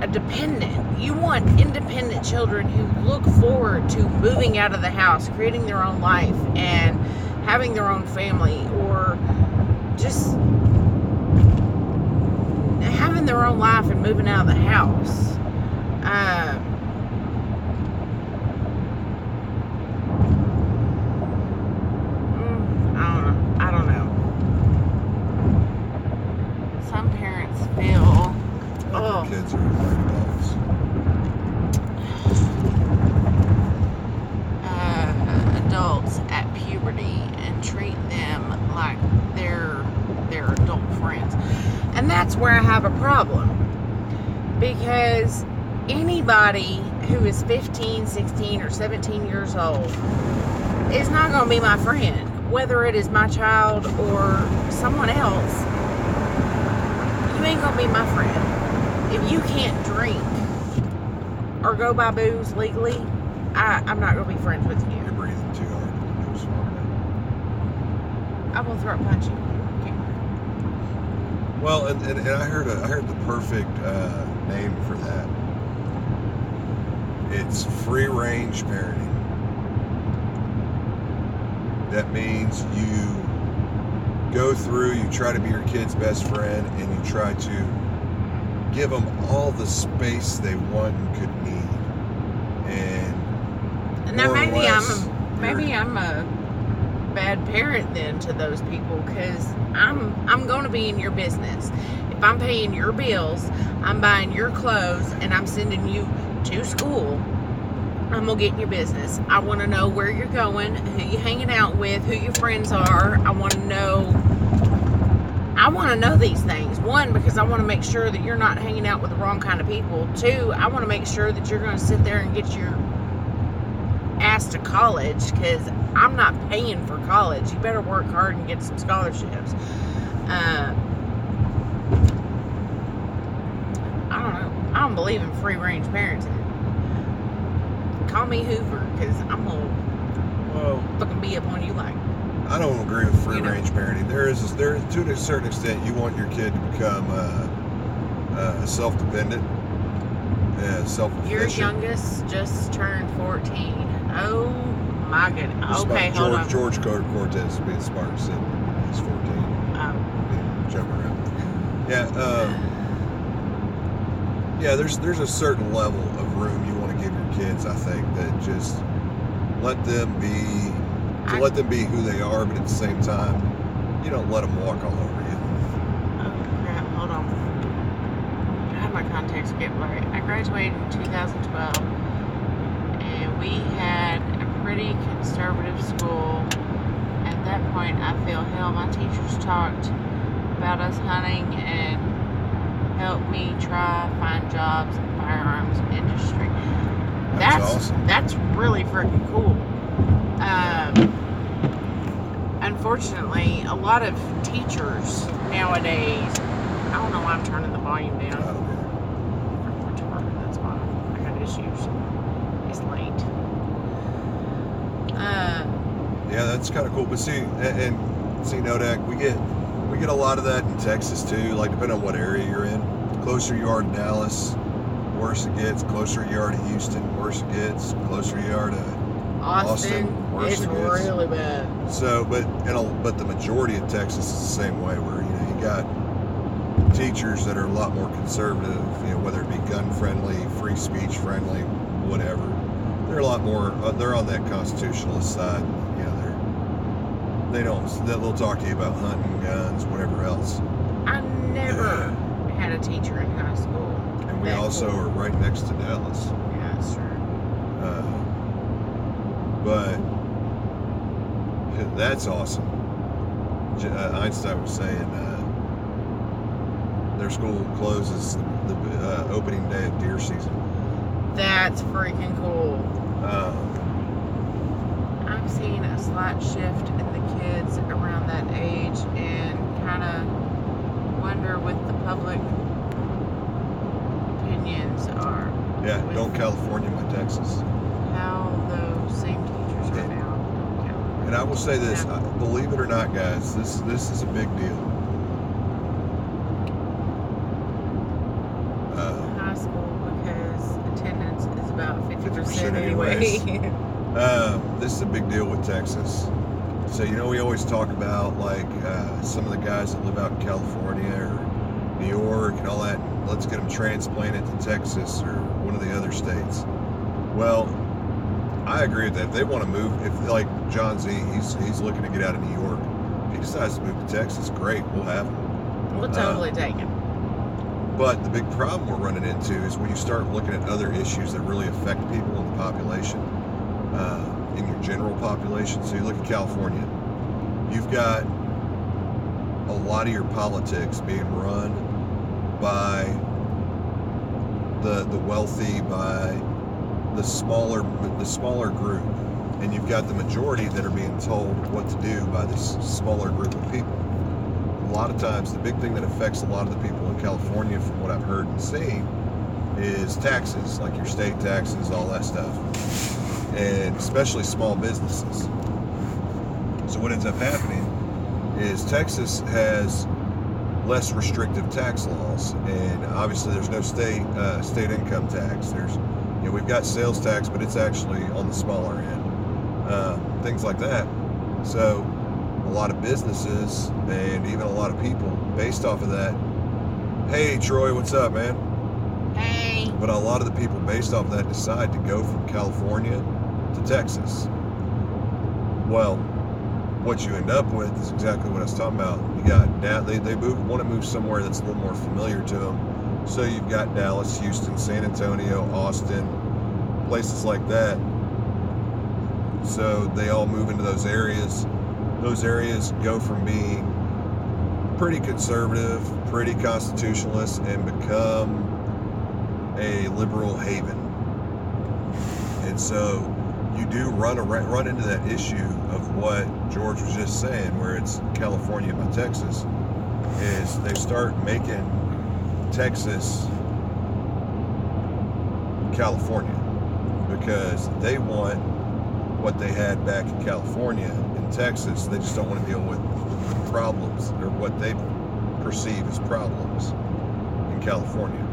a dependent. You want independent children who look forward to moving out of the house, creating their own life, and having their own family, or just having their own life and moving out of the house. I don't know. Some parents feel, like their kids are like adults. Adults at puberty and treat them like they're their adult friends. And that's where I have a problem. Because anybody who is 15, 16, or 17 years old is not going to be my friend. Whether it is my child or someone else, you ain't going to be my friend. If you can't drink or go buy booze legally, I'm not going to be friends with you. You're breathing too hard. You're smart now. I will throat punch you. Well, and I heard the perfect name for that. It's free range parenting. That means you go through, you try to be your kid's best friend, and you try to give them all the space they want and could need. And now maybe I'm a bad parent then to those people, because I'm going to be in your business. If I'm paying your bills, I'm buying your clothes, and I'm sending you to school, I'm going to get in your business. I want to know where you're going, who you're hanging out with, who your friends are. I want to know these things. One, because I want to make sure that you're not hanging out with the wrong kind of people. Two, I want to make sure that you're going to sit there and get your ass to college, because I'm not paying for college. You better work hard and get some scholarships. I don't know. I don't believe in free range parenting. Call me Hoover, because I'm gonna fucking be up on you like. I don't agree with free range parenting. There is to a certain extent, you want your kid to become self-dependent, self-efficient. Your youngest just turned 14. Oh my goodness. Okay, hold on. George Cortez being smart said he's 14. Jumping around. Yeah, there's a certain level of room you want to give your kids, I think, that just let them be who they are, but at the same time, you don't let them walk all over you. Oh crap, hold on. How did my contacts get blurry? I graduated in 2012, and we had a pretty conservative school. At that point, I feel hell, my teachers talked about us hunting and helped me try find jobs in the firearms industry. That's awesome. That's really freaking cool. Unfortunately, a lot of teachers nowadays, I don't know why I'm turning the volume down. That's why I got issues. It's late. Yeah, that's kind of cool. But see, Nodak, we get a lot of that in Texas too. Like, depending on what area you're in. The closer you are to Dallas, worse it gets. Closer you are to Houston, worse it gets. Closer you are to Austin, worse it gets. It's really bad. So, but the majority of Texas is the same way, where you got teachers that are a lot more conservative. Whether it be gun friendly, free speech friendly, whatever. They're a lot more. They're on that constitutionalist side. They'll talk to you about hunting, guns, whatever else. I never had a teacher in high school. And we also are right next to Dallas. Yeah, that's true. But that's awesome. Einstein was saying their school closes the opening day of deer season. That's freaking cool. I'm seeing a slight shift in the kids around that age, and kind of wonder with the public opinion Yeah, don't California my Texas. How those same teachers are now. And I will say this, Yeah. believe it or not, guys, this is a big deal. High school, because attendance is about 50% 50% anyway. This is a big deal with Texas. So, we always talk about, like, some of the guys that live out in California or New York and all that. Let's get them transplanted to Texas or one of the other states. Well, I agree with that. If they want to move, if like John Z, he's looking to get out of New York. If he decides to move to Texas, great, we'll have him. We'll totally take him. But the big problem we're running into is when you start looking at other issues that really affect people in the population, in your general population. So you look at California, you've got a lot of your politics being run by the wealthy, by the smaller group, and you've got the majority that are being told what to do by this smaller group of people. A lot of times, the big thing that affects a lot of the people in California, from what I've heard and seen, is taxes, like your state taxes, all that stuff, and especially small businesses. So what ends up happening is Texas has less restrictive tax laws, and obviously there's no state income tax. We've got sales tax, but it's actually on the smaller end, things like that. So a lot of businesses and even a lot of people, based off of that, hey Troy, what's up, man? Hey. But a lot of the people based off of that decide to go from California to Texas. Well, what you end up with is exactly what I was talking about. You got they want to move somewhere that's a little more familiar to them. So you've got Dallas, Houston, San Antonio, Austin, places like that. So they all move into those areas. Those areas go from being pretty conservative, pretty constitutionalist, and become a liberal haven. And so you do run into that issue of what George was just saying, where it's California by Texas, is they start making Texas California because they want what they had back in California in Texas. They just don't want to deal with problems or what they perceive as problems in California.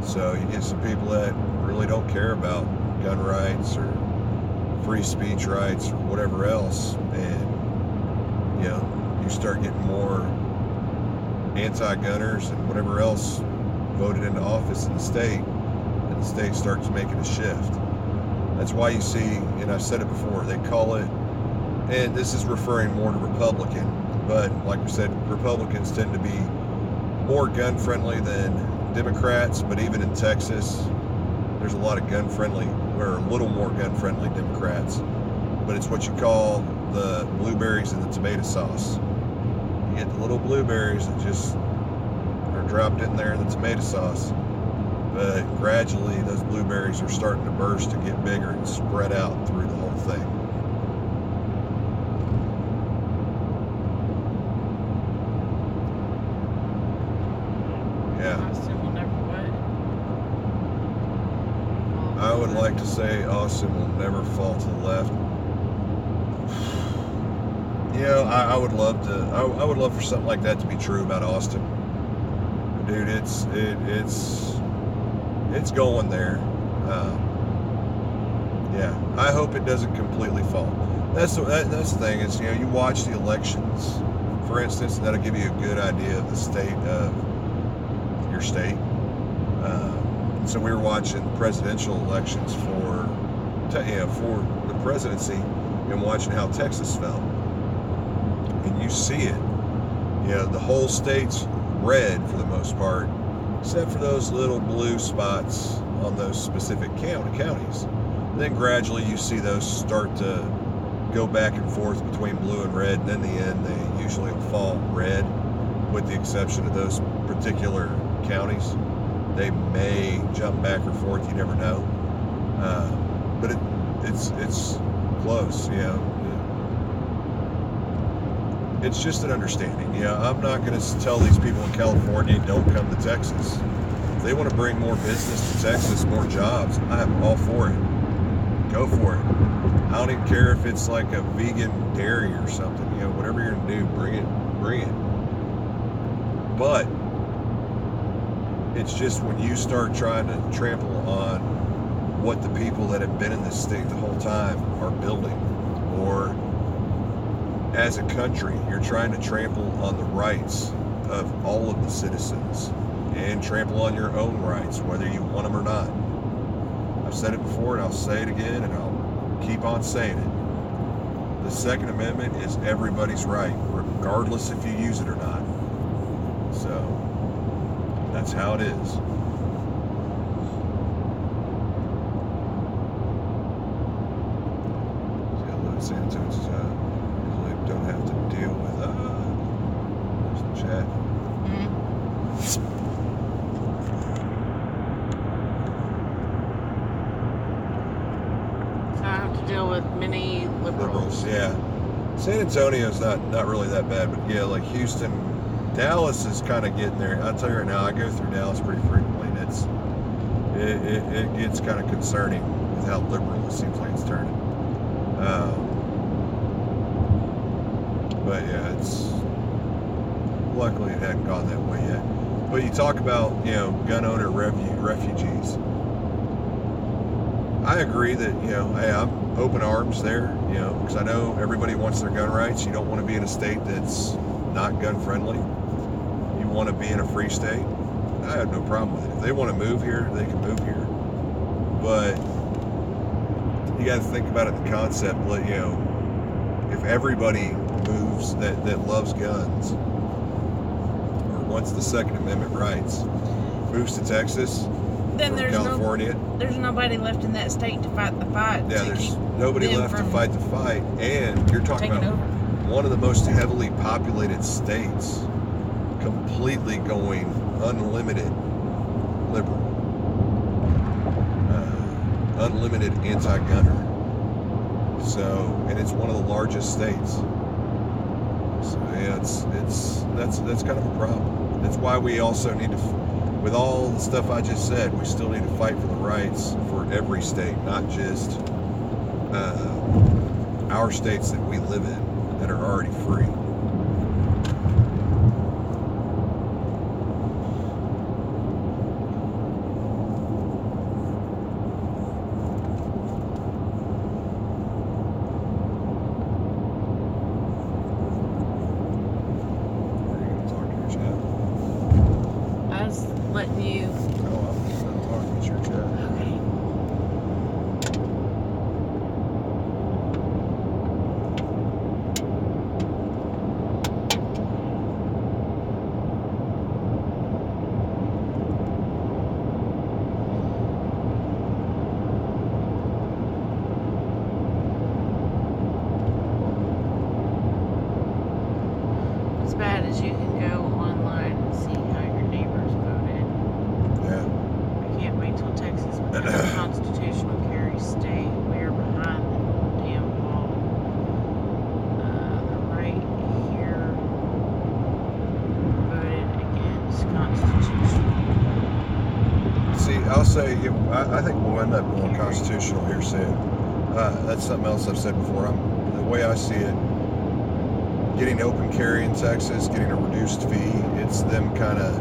So you get some people that really don't care about gun rights or free speech rights or whatever else, and you start getting more anti-gunners and whatever else voted into office in the state, and the state starts making a shift. That's why you see, and I've said it before, they call it, and this is referring more to Republican, but like we said, Republicans tend to be more gun-friendly than Democrats, but even in Texas, there's a lot of gun-friendly, or a little more gun-friendly Democrats, but it's what you call the blueberries and the tomato sauce. You get the little blueberries that just are dropped in there in the tomato sauce, but gradually those blueberries are starting to burst and get bigger and spread out through the whole thing. Yeah. Austin will never what? I would like to say Austin will never fall to the left. I would love to. I would love for something like that to be true about Austin, dude. It's going there. Yeah, I hope it doesn't completely fall. That's the thing. Is you watch the elections, for instance, and that'll give you a good idea of the state of your state. So we were watching presidential elections for the presidency and watching how Texas fell. And you see it. The whole state's red for the most part, except for those little blue spots on those specific counties. And then gradually you see those start to go back and forth between blue and red, and in the end they usually fall red, with the exception of those particular counties. They may jump back or forth, you never know. But it's close, It's just an understanding. I'm not going to tell these people in California, don't come to Texas. they want to bring more business to Texas, more jobs, I am all for it. Go for it. I don't even care if it's like a vegan dairy or something. You know, whatever you're gonna do, bring it. But it's just when you start trying to trample on what the people that have been in this state the whole time are building, or as a country, you're trying to trample on the rights of all of the citizens and trample on your own rights, whether you want them or not. I've said it before and I'll say it again and I'll keep on saying it. The Second Amendment is everybody's right, regardless if you use it or not. So, that's how it is. San Antonio's usually don't have to deal with there's the chat. So I have to deal with many liberals. Yeah. San Antonio's not really that bad, but yeah, like Houston, Dallas is kind of getting there. I'll tell you right now, I go through Dallas pretty frequently, and it gets kind of concerning with how liberal it seems like it's turning. But yeah, it's luckily it hadn't gone that way yet. But you talk about, you know, gun owner refugees. I agree that, you know, hey, I'm open arms there, you know, because I know everybody wants their gun rights. You don't want to be in a state that's not gun friendly. You want to be in a free state. I have no problem with it. If they want to move here, they can move here. But you got to think about it, the concept, you know, if everybody moves that loves guns or wants the Second Amendment rights moves to Texas, then there's California, there's nobody left in that state to fight the fight. Yeah, there's nobody left to fight the fight, and you're talking about one of the most heavily populated states completely going unlimited liberal, unlimited anti-gunner. So, and it's one of the largest states. So yeah, that's kind of a problem. That's why we also need to, with all the stuff I just said, we still need to fight for the rights for every state, not just our states that we live in that are already free. I think we'll end up going constitutional here soon. That's something else I've said before. The way I see it, getting open carry in Texas, getting a reduced fee, it's them kind of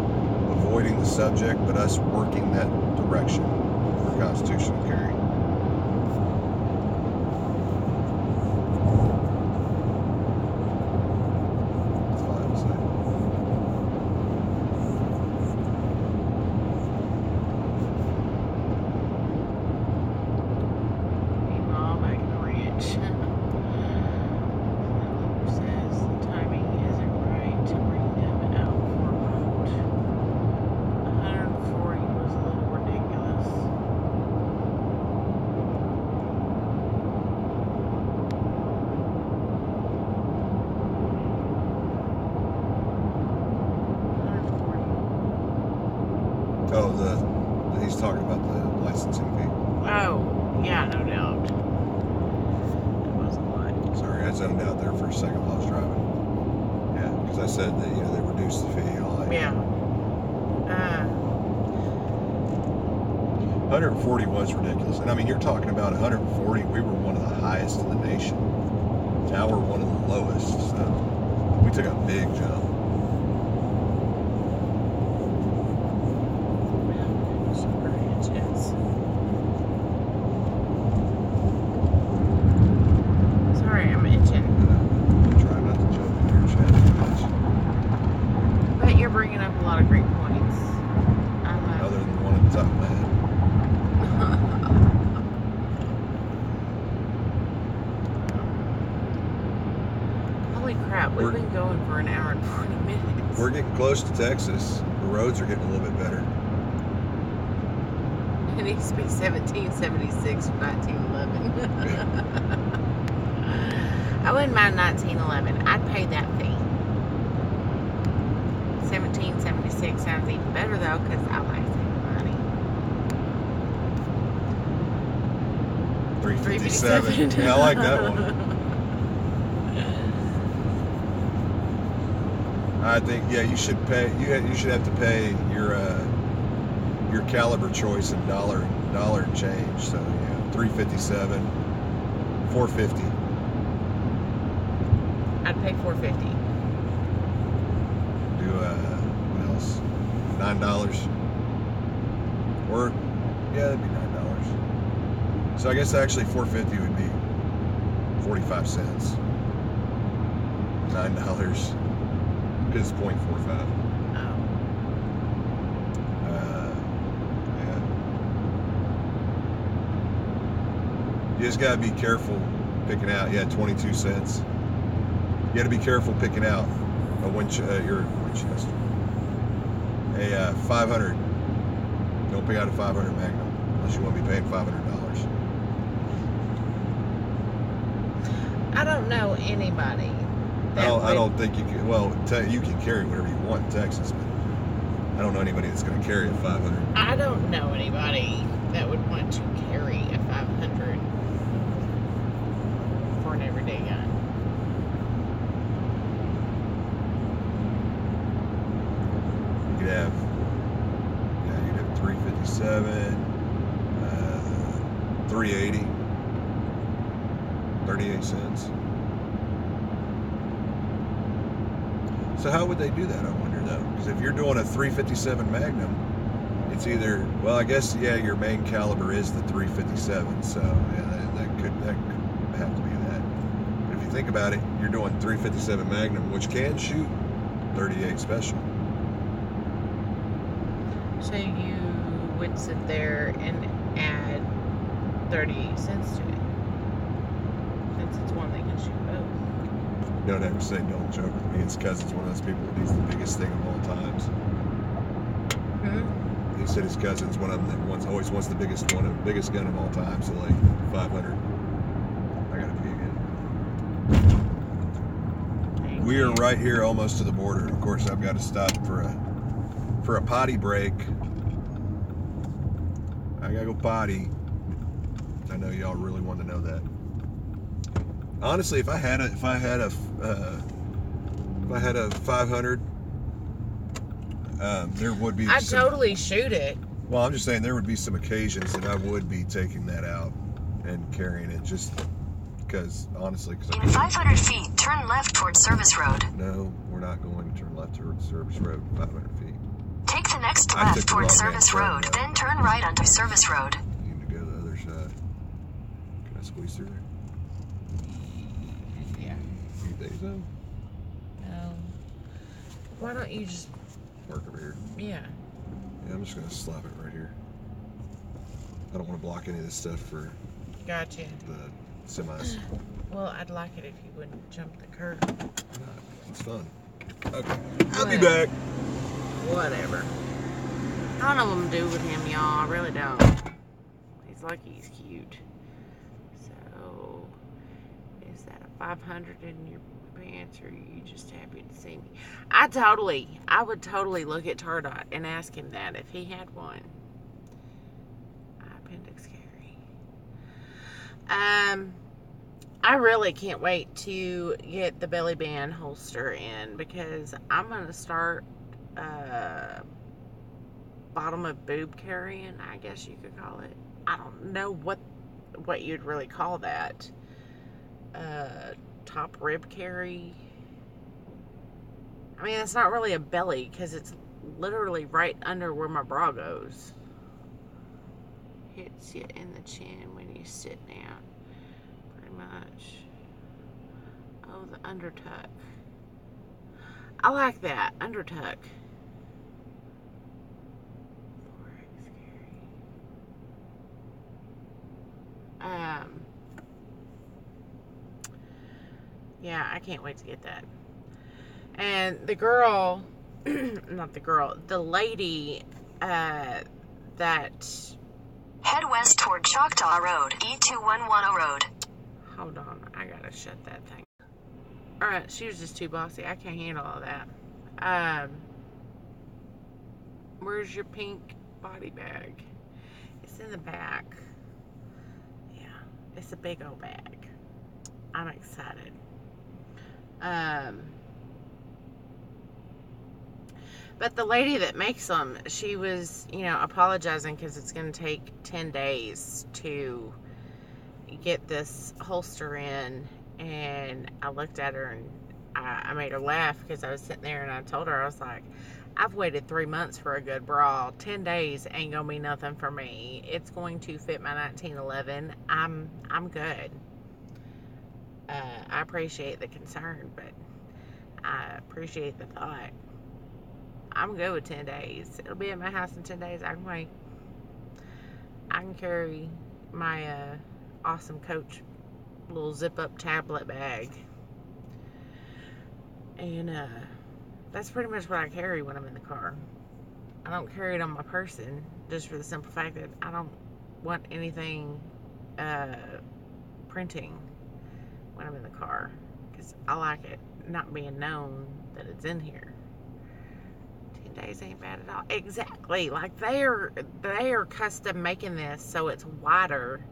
avoiding the subject, but us working that direction for constitutional carry. He's talking about the licensing fee. Oh, yeah, no doubt. It was a lot. Sorry, I zoned out there for a second while I was driving. Yeah, because I said that, you know, they reduced the fee and all that. Yeah. 140 was ridiculous. And I mean, you're talking about 140. We were one of the highest in the nation. Now we're one of the lowest. So we took a big jump. Super inches. Sorry, I'm itching. Try not to jump in your chat too much. But you're bringing up a lot of great points. Other than the one at the top of my head. Holy crap, we've been going for an hour and 40 minutes. We're getting close to Texas. The roads are getting a little bit better. It needs to be 1776 or 1911. I wouldn't mind 1911. I'd pay that fee. 1776 sounds even better though, because I like saving money. 357. Yeah, I like that one. I think you should pay. You should have to pay your caliber choice in dollar and change. So 357, 450. I'd pay $450. Do what else? $9. Or that'd be $9. So I guess actually 450 would be 45 cents. $9. Because it's 0.45. Oh. Yeah. You just gotta be careful picking out. 22 cents. You gotta be careful picking out your Winchester. A 500. Don't pick out a 500 Magnum unless you want to be paying $500. I don't know anybody. I don't think you can. Well, you can carry whatever you want in Texas, but I don't know anybody that's going to carry a 500. I don't know anybody that would want to carry a 500 for an everyday gun. You'd have 357, 380, 38 cents. So how would they do that, I wonder, though? Because if you're doing a 357 Magnum, it's either, well, I guess, your main caliber is the 357, so that could have to be that. But if you think about it, you're doing 357 Magnum, which can shoot 38 Special. So you would sit there and add 38 cents to it, since it's one that can shoot both. Don't ever say don't joke with me. It's because it's one of those people that needs the biggest thing of all times. He said his cousin's one of them that always wants the biggest gun of all time. So like 500. I gotta pee again. We are right here, almost to the border. Of course, I've got to stop for a potty break. I gotta go potty. I know y'all really want to know that. Honestly, if I had a 500, there would be. I'd totally shoot it. Well, I'm just saying there would be some occasions that I would be taking that out and carrying it, just because, honestly. In 500 feet, turn left toward Service Road. No, we're not going to turn left toward Service Road. 500 feet. Take the next left toward Service Road, then turn right onto Service Road. You need to go to the other side. Can I squeeze through there? Yeah. You think so? No. Why don't you just Park over here. Yeah, I'm just gonna slap it right here. I don't want to block any of this stuff for gotcha. the semis. Well, I'd like it if you wouldn't jump the curb. It's fun. Okay, I'll be back. Whatever. I don't know what I'm gonna do with him, y'all. I really don't. He's lucky he's cute. So, is that a 500 in your pants, or are you just happy to see me? I would totally look at Tardot and ask him that if he had one. Appendix carry. I really can't wait to get the belly band holster in, because I'm gonna start bottom of boob carrying, I guess you could call it. I don't know what you'd really call that. Top rib carry. I mean, it's not really a belly because it's literally right under where my bra goes. Hits you in the chin when you sit down. Pretty much. Oh, the undertuck. I like that. Undertuck. Yeah, I can't wait to get that. And the girl, not the girl, the lady that... Head west toward Choctaw Road, E2110 Road. Hold on, I gotta shut that thing. Alright, she was just too bossy. I can't handle all that. Where's your pink body bag? It's in the back. Yeah, it's a big old bag. I'm excited. But the lady that makes them, she was, apologizing because it's going to take 10 days to get this holster in. And I looked at her and I made her laugh because I was sitting there and I told her, I was like, I've waited 3 months for a good bra. 10 days ain't going to be nothing for me. It's going to fit my 1911. I'm good. I appreciate the concern, but I appreciate the thought. I'm good with 10 days. It'll be at my house in 10 days. I can wait. I can carry my awesome Coach little zip-up tablet bag. And that's pretty much what I carry when I'm in the car. I don't carry it on my person just for the simple fact that I don't want anything printing when I'm in the car, because I like it not being known that it's in here. 10 days ain't bad at all. Exactly. Like they are custom making this so it's wider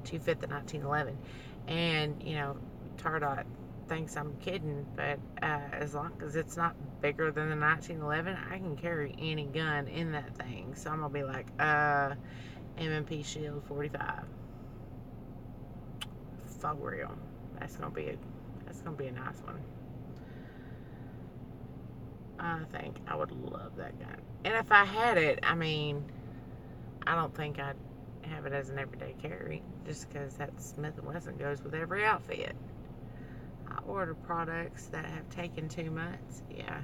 to fit the 1911. And Tardot thinks I'm kidding, but as long as it's not bigger than the 1911, I can carry any gun in that thing. So I'm gonna be like, M&P Shield 45 for real. That's gonna be a nice one. I think I would love that gun. And if I had it, I mean, I don't think I'd have it as an everyday carry, just because that Smith & Wesson goes with every outfit. I order products that have taken 2 months. Yeah.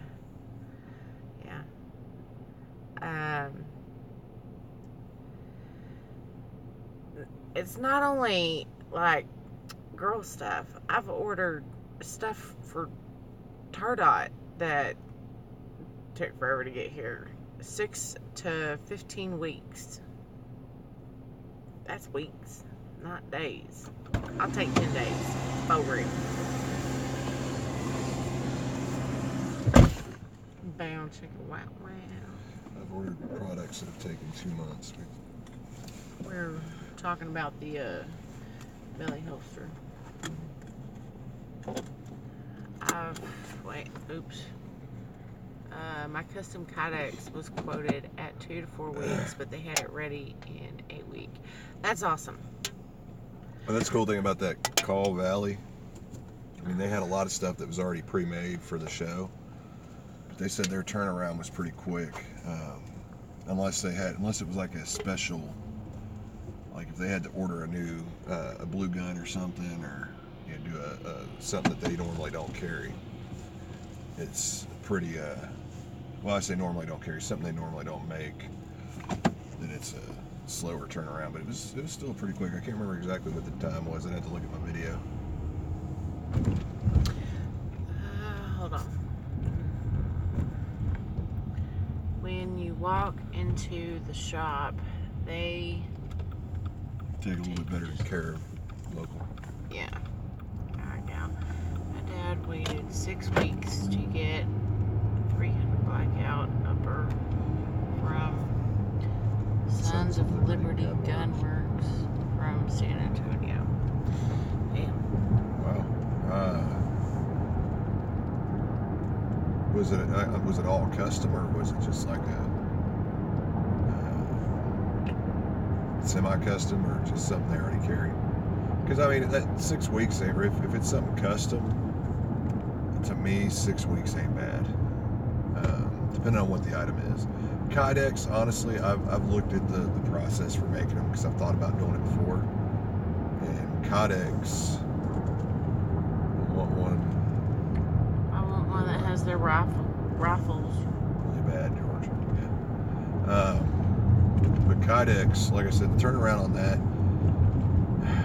It's not only like girl stuff. I've ordered stuff for Tardot that took forever to get here. 6 to 15 weeks. That's weeks, not days. I'll take 10 days. Over it. Bam, chicka, wow, wow. I've ordered products that have taken 2 months. We're talking about the belly holster. My custom Kydex was quoted at 2 to 4 weeks, but they had it ready in a week. That's awesome. Well, that's the cool thing about that Call Valley. I mean, they had a lot of stuff that was already pre-made for the show, but they said their turnaround was pretty quick, unless it was like a special, like if they had to order a blue gun or something, or do something that they normally don't carry. It's pretty, well, I say normally don't carry, something they normally don't make, then it's a slower turnaround, but it was still pretty quick. I can't remember exactly what the time was. I'd have to look at my video. Hold on. When you walk into the shop, they take a little bit better care of local. Yeah. Alright, now. My dad waited 6 weeks to get 300 blackout upper from Sons of Liberty Gunworks from San Antonio. Damn. Wow. Was it all custom, or was it just like semi-custom or just something they already carry. Because I mean, that 6 weeks, if it's something custom, to me 6 weeks ain't bad. Depending on what the item is. Kydex, honestly, I've looked at the process for making them because I've thought about doing it before. And Kydex, I want one. I want one that has their rifles. Really bad, George. Yeah. But Kydex, like I said, the turnaround on that,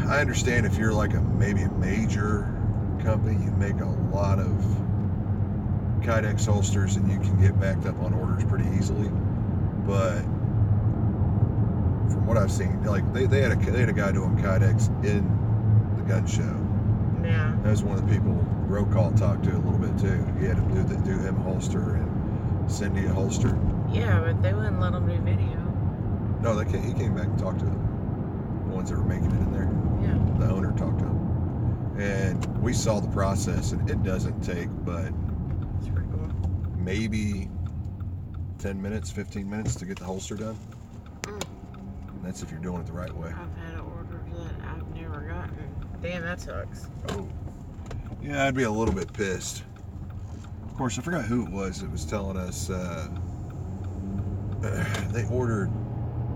I understand if you're like maybe a major company, you make a lot of Kydex holsters and you can get backed up on orders pretty easily. But from what I've seen, like they had a guy doing Kydex in the gun show. Yeah. That was one of the people Roll Call talked to a little bit too. He had him do him a holster and Cindy a holster. Yeah, but they wouldn't let him do video. No, they can't. He came back and talked to them. The ones that were making it in there. Yeah. The owner talked to him. And we saw the process, and it doesn't take but It's pretty cool. maybe 10 minutes, 15 minutes to get the holster done. And that's if you're doing it the right way. I've had orders that I've never gotten. Damn, that sucks. Oh. Yeah, I'd be a little bit pissed. Of course, I forgot who it was that was telling us they ordered,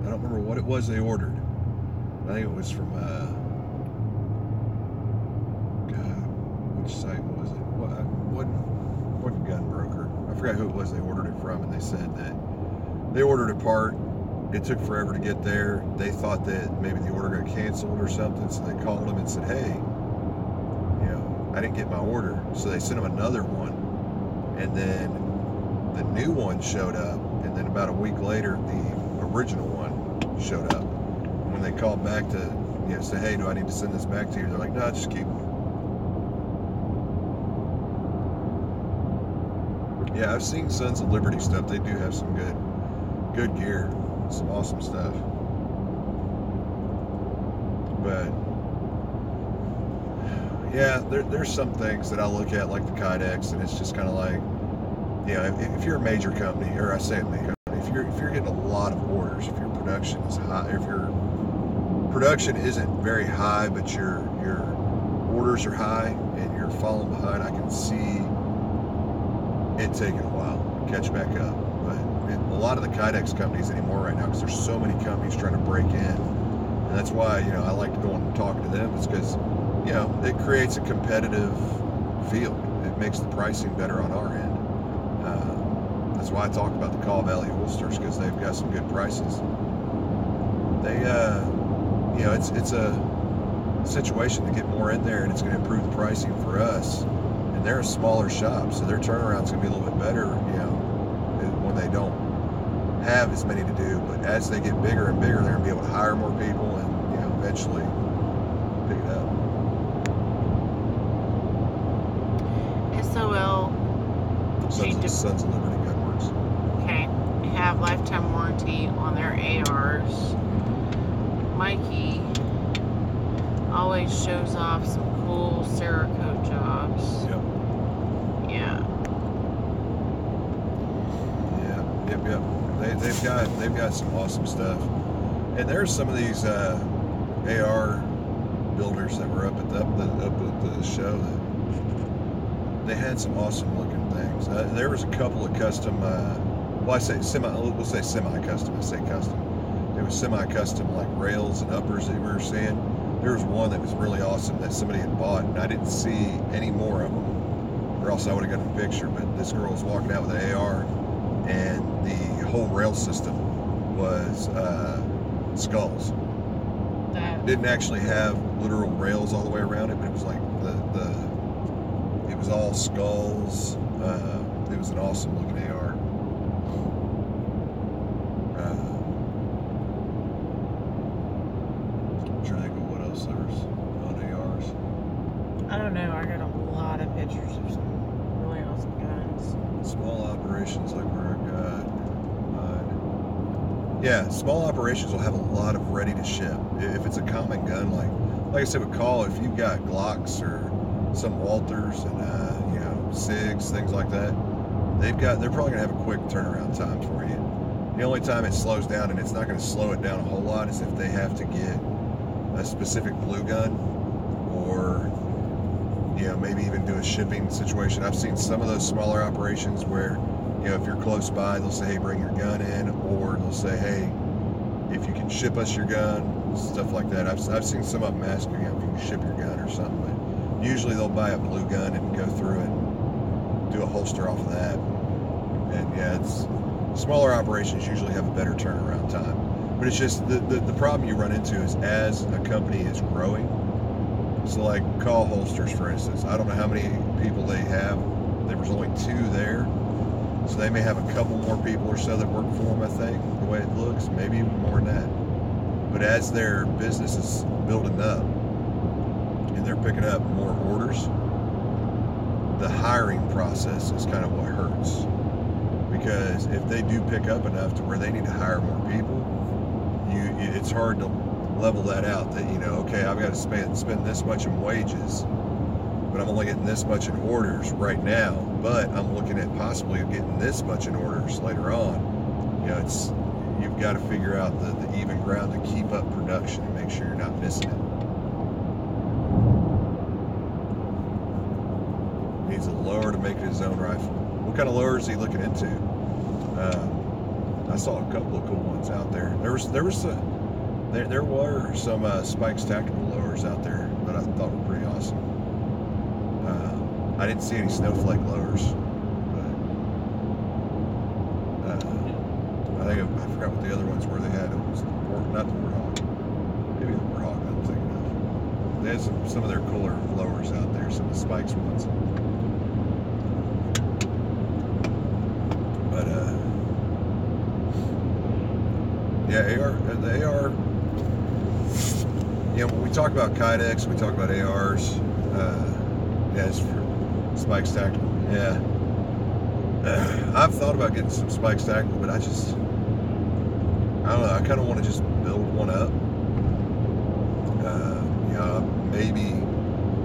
I don't remember what it was they ordered. I think it was from, God, which site was it? What gun broker? I forgot who it was they ordered it from, and they said that they ordered a part. It took forever to get there. They thought that maybe the order got canceled or something, so they called them and said, hey, I didn't get my order. So they sent them another one, and then the new one showed up, and then about a week later, the original one showed up. And when they called back to say, hey, do I need to send this back to you? They're like, no, just keep it. Yeah, I've seen Sons of Liberty stuff. They do have some good gear, some awesome stuff. But yeah, there's some things that I look at like the Kydex, and it's just kind of like, if you're a major company, or I say a major company, if you're getting a lot of orders, if your production is high, if your production isn't very high, but your orders are high and you're falling behind, I can see it taking a while to catch back up. But a lot of the Kydex companies anymore right now, because there's so many companies trying to break in, and that's why I like to go and talk to them. It's because it creates a competitive field. It makes the pricing better on our end. That's why I talked about the Kaw Valley holsters, because they've got some good prices. They it's a situation to get more in there, and it's going to improve the pricing for us. And they're a smaller shop, so their turnaround's going to be a little bit better, when they don't have as many to do. But as they get bigger and bigger, they're going to be able to hire more people and, eventually pick it up. SOL. Sons of Liberty Gunworks. Okay. They have lifetime warranty on their ARs. Mikey always shows off some cool Cerakote jobs. Yep. Yeah. Yep. They've got some awesome stuff. And there's some of these AR builders that were up at the show that they had some awesome looking things. There was a couple of custom. We'll say semi-custom. I say custom. It was semi-custom like rails and uppers that we were seeing. There was one that was really awesome that somebody had bought, and I didn't see any more of them, or else I would have got a picture. But this girl was walking out with an AR, and the whole rail system was skulls. It didn't actually have literal rails all the way around it, but it was like it was all skulls. It was an awesome looking AR. I'm trying to think of what else there was on ARs. I don't know. I got a lot of pictures of some really awesome guns. Small operations like where I got. Yeah, small operations will have a lot of ready to ship. If it's a common gun, like I said with Call, if you've got Glocks or some Walters and SIGs, things like that, they're probably gonna have a quick turnaround time for you. The only time it slows down, and it's not going to slow it down a whole lot, is if they have to get a specific blue gun, or maybe even do a shipping situation. I've seen some of those smaller operations where, if you're close by, they'll say, hey, bring your gun in, or they'll say, hey, if you can ship us your gun, stuff like that. I've seen some of them ask if you can ship your gun or something, but usually they'll buy a blue gun and go through and do a holster off of that. And yeah, it's smaller operations usually have a better turnaround time. But it's just the problem you run into is as a company is growing. So like Call Holsters, for instance, I don't know how many people they have. There was only 2 there. So they may have a couple more people or so that work for them, I think, the way it looks, maybe even more than that. But as their business is building up and they're picking up more orders, the hiring process is kind of what hurts. Because if they do pick up enough to where they need to hire more people, it's hard to level that out that, okay, I've got to spend this much in wages, but I'm only getting this much in orders right now, but I'm looking at possibly getting this much in orders later on. You've got to figure out the even ground to keep up production and make sure you're not missing it. Needs a lower to make it his own rifle. What kind of lower is he looking into? I saw a couple of cool ones out there. There were some Spikes tactical lowers out there that I thought were pretty awesome. I didn't see any Snowflake lowers, but I forgot what the other ones were they had. It was not the Warhawk. Maybe the Warhawk I'm thinking of. They had some of their cooler lowers out there, some of the Spikes ones. But yeah, the AR. When we talk about Kydex, we talk about ARs. Yeah, it's for Spikes Tactical. Yeah. I've thought about getting some Spikes Tactical, but I don't know. I kind of want to just build one up. Maybe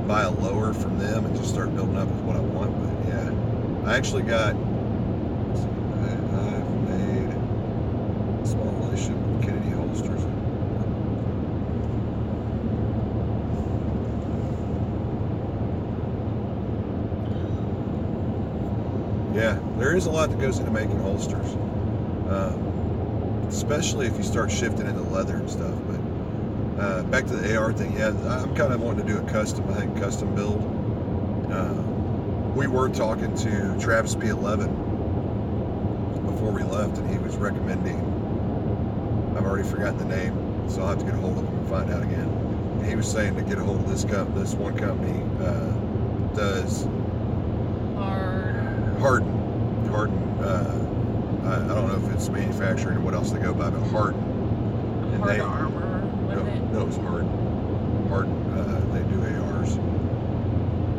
buy a lower from them and just start building up with what I want. But yeah, I actually got. I've made a small relationship with Kennedy Holsters. Yeah, there is a lot that goes into making holsters, especially if you start shifting into leather and stuff. But back to the AR thing, yeah, I'm kind of wanting to do a custom build. We were talking to Travis P11 before we left, and he was recommending, I've already forgotten the name, so I'll have to get a hold of him and find out again. He was saying to get a hold of this one company, does Harden. I don't know if it's manufacturing or what else they go by, but Harden. And Hard Armor, wasn't it? No, it was Harden. They do ARs. I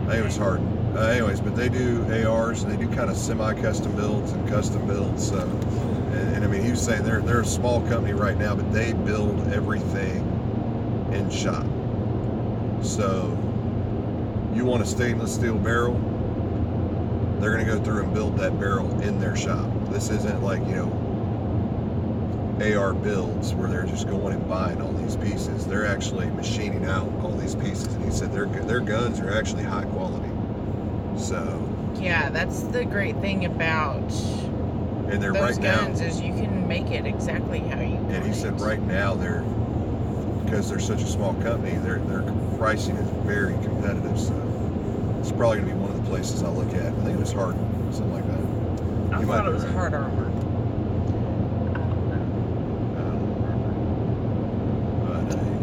think it was Harden. Anyways, but they do ARs, and they do kind of semi-custom builds and custom builds. So, and I mean, he was saying they're a small company right now, but they build everything in shop. So, you want a stainless steel barrel, they're going to go through and build that barrel in their shop. This isn't like, AR builds where they're just going and buying all these pieces. They're actually machining out all these pieces, and he said their guns are actually high quality. So yeah, that's the great thing about and they're those right guns now, is you can make it exactly how you want. And he said right now because they're such a small company, their pricing is very competitive. So it's probably going to be one of the places I look at. I think it was Harden, something like that. I thought it was Hard Armor.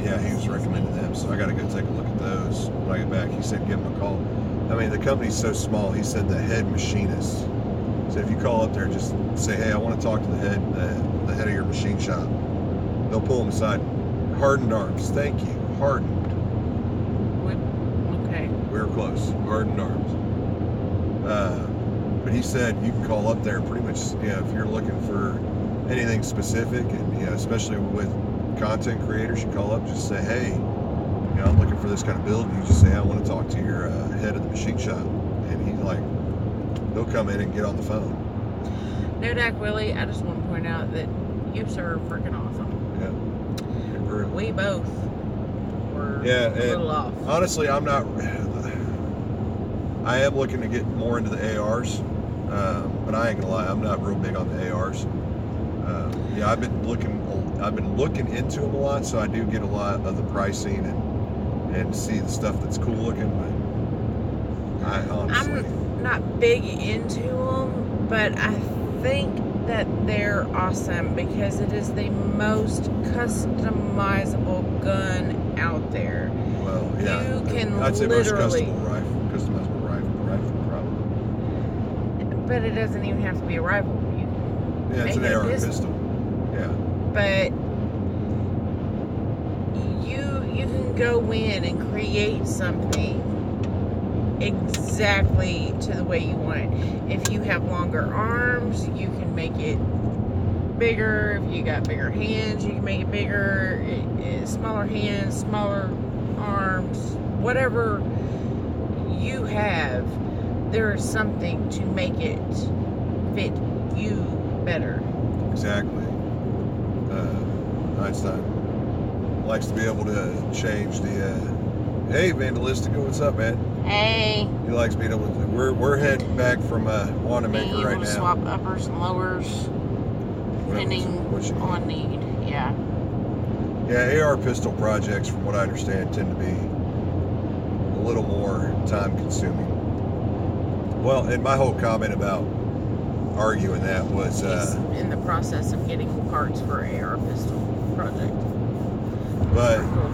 Yeah, he was recommending them, so I got to go take a look at those when I get back. He said give him a call. I mean, the company's so small. He said the head machinist. So if you call up there, just say, hey, I want to talk to the head of your machine shop. They'll pull him aside. Hardened Arms. Thank you. Hardened. Okay. We were close. Hardened Arms. But he said you can call up there pretty much, if you're looking for anything specific, and especially with content creators, you call up, just say, hey, I'm looking for this kind of build, and you just say, I want to talk to your head of the machine shop, and he's like, they'll come in and get on the phone. Nodak Willie, I just want to point out that you, sir, are freaking awesome. Yeah. We both were Yeah, a little off. Honestly, I am looking to get more into the ARs, but I ain't gonna lie, I'm not real big on the ARs. Yeah, I've been looking into them a lot, so I do get a lot of the pricing and see the stuff that's cool looking. But I honestly, I'm not big into them, but I think that they're awesome because it is the most customizable gun out there. well, yeah, You can I'd say literally, customizable rifle, probably. but it doesn't even have to be a rifle. You Yeah, it's make an it a AR pistol. Yeah. But you can go in and create something exactly to the way you want it. If you have longer arms, you can make it bigger. If you got bigger hands, you can make it bigger. Smaller hands, smaller arms, whatever you have, there is something to make it fit you better. Exactly. Einstein likes to be able to change the. Hey, Vandalistica, what's up, man? Hey. He likes being able to. We're heading back from Wanamaker right now. Swap uppers and lowers depending on need. Yeah. Yeah, AR pistol projects, from what I understand, tend to be a little more time consuming. Well, and my whole comment about arguing that was He's in the process of getting parts for AR pistol project. but Cool.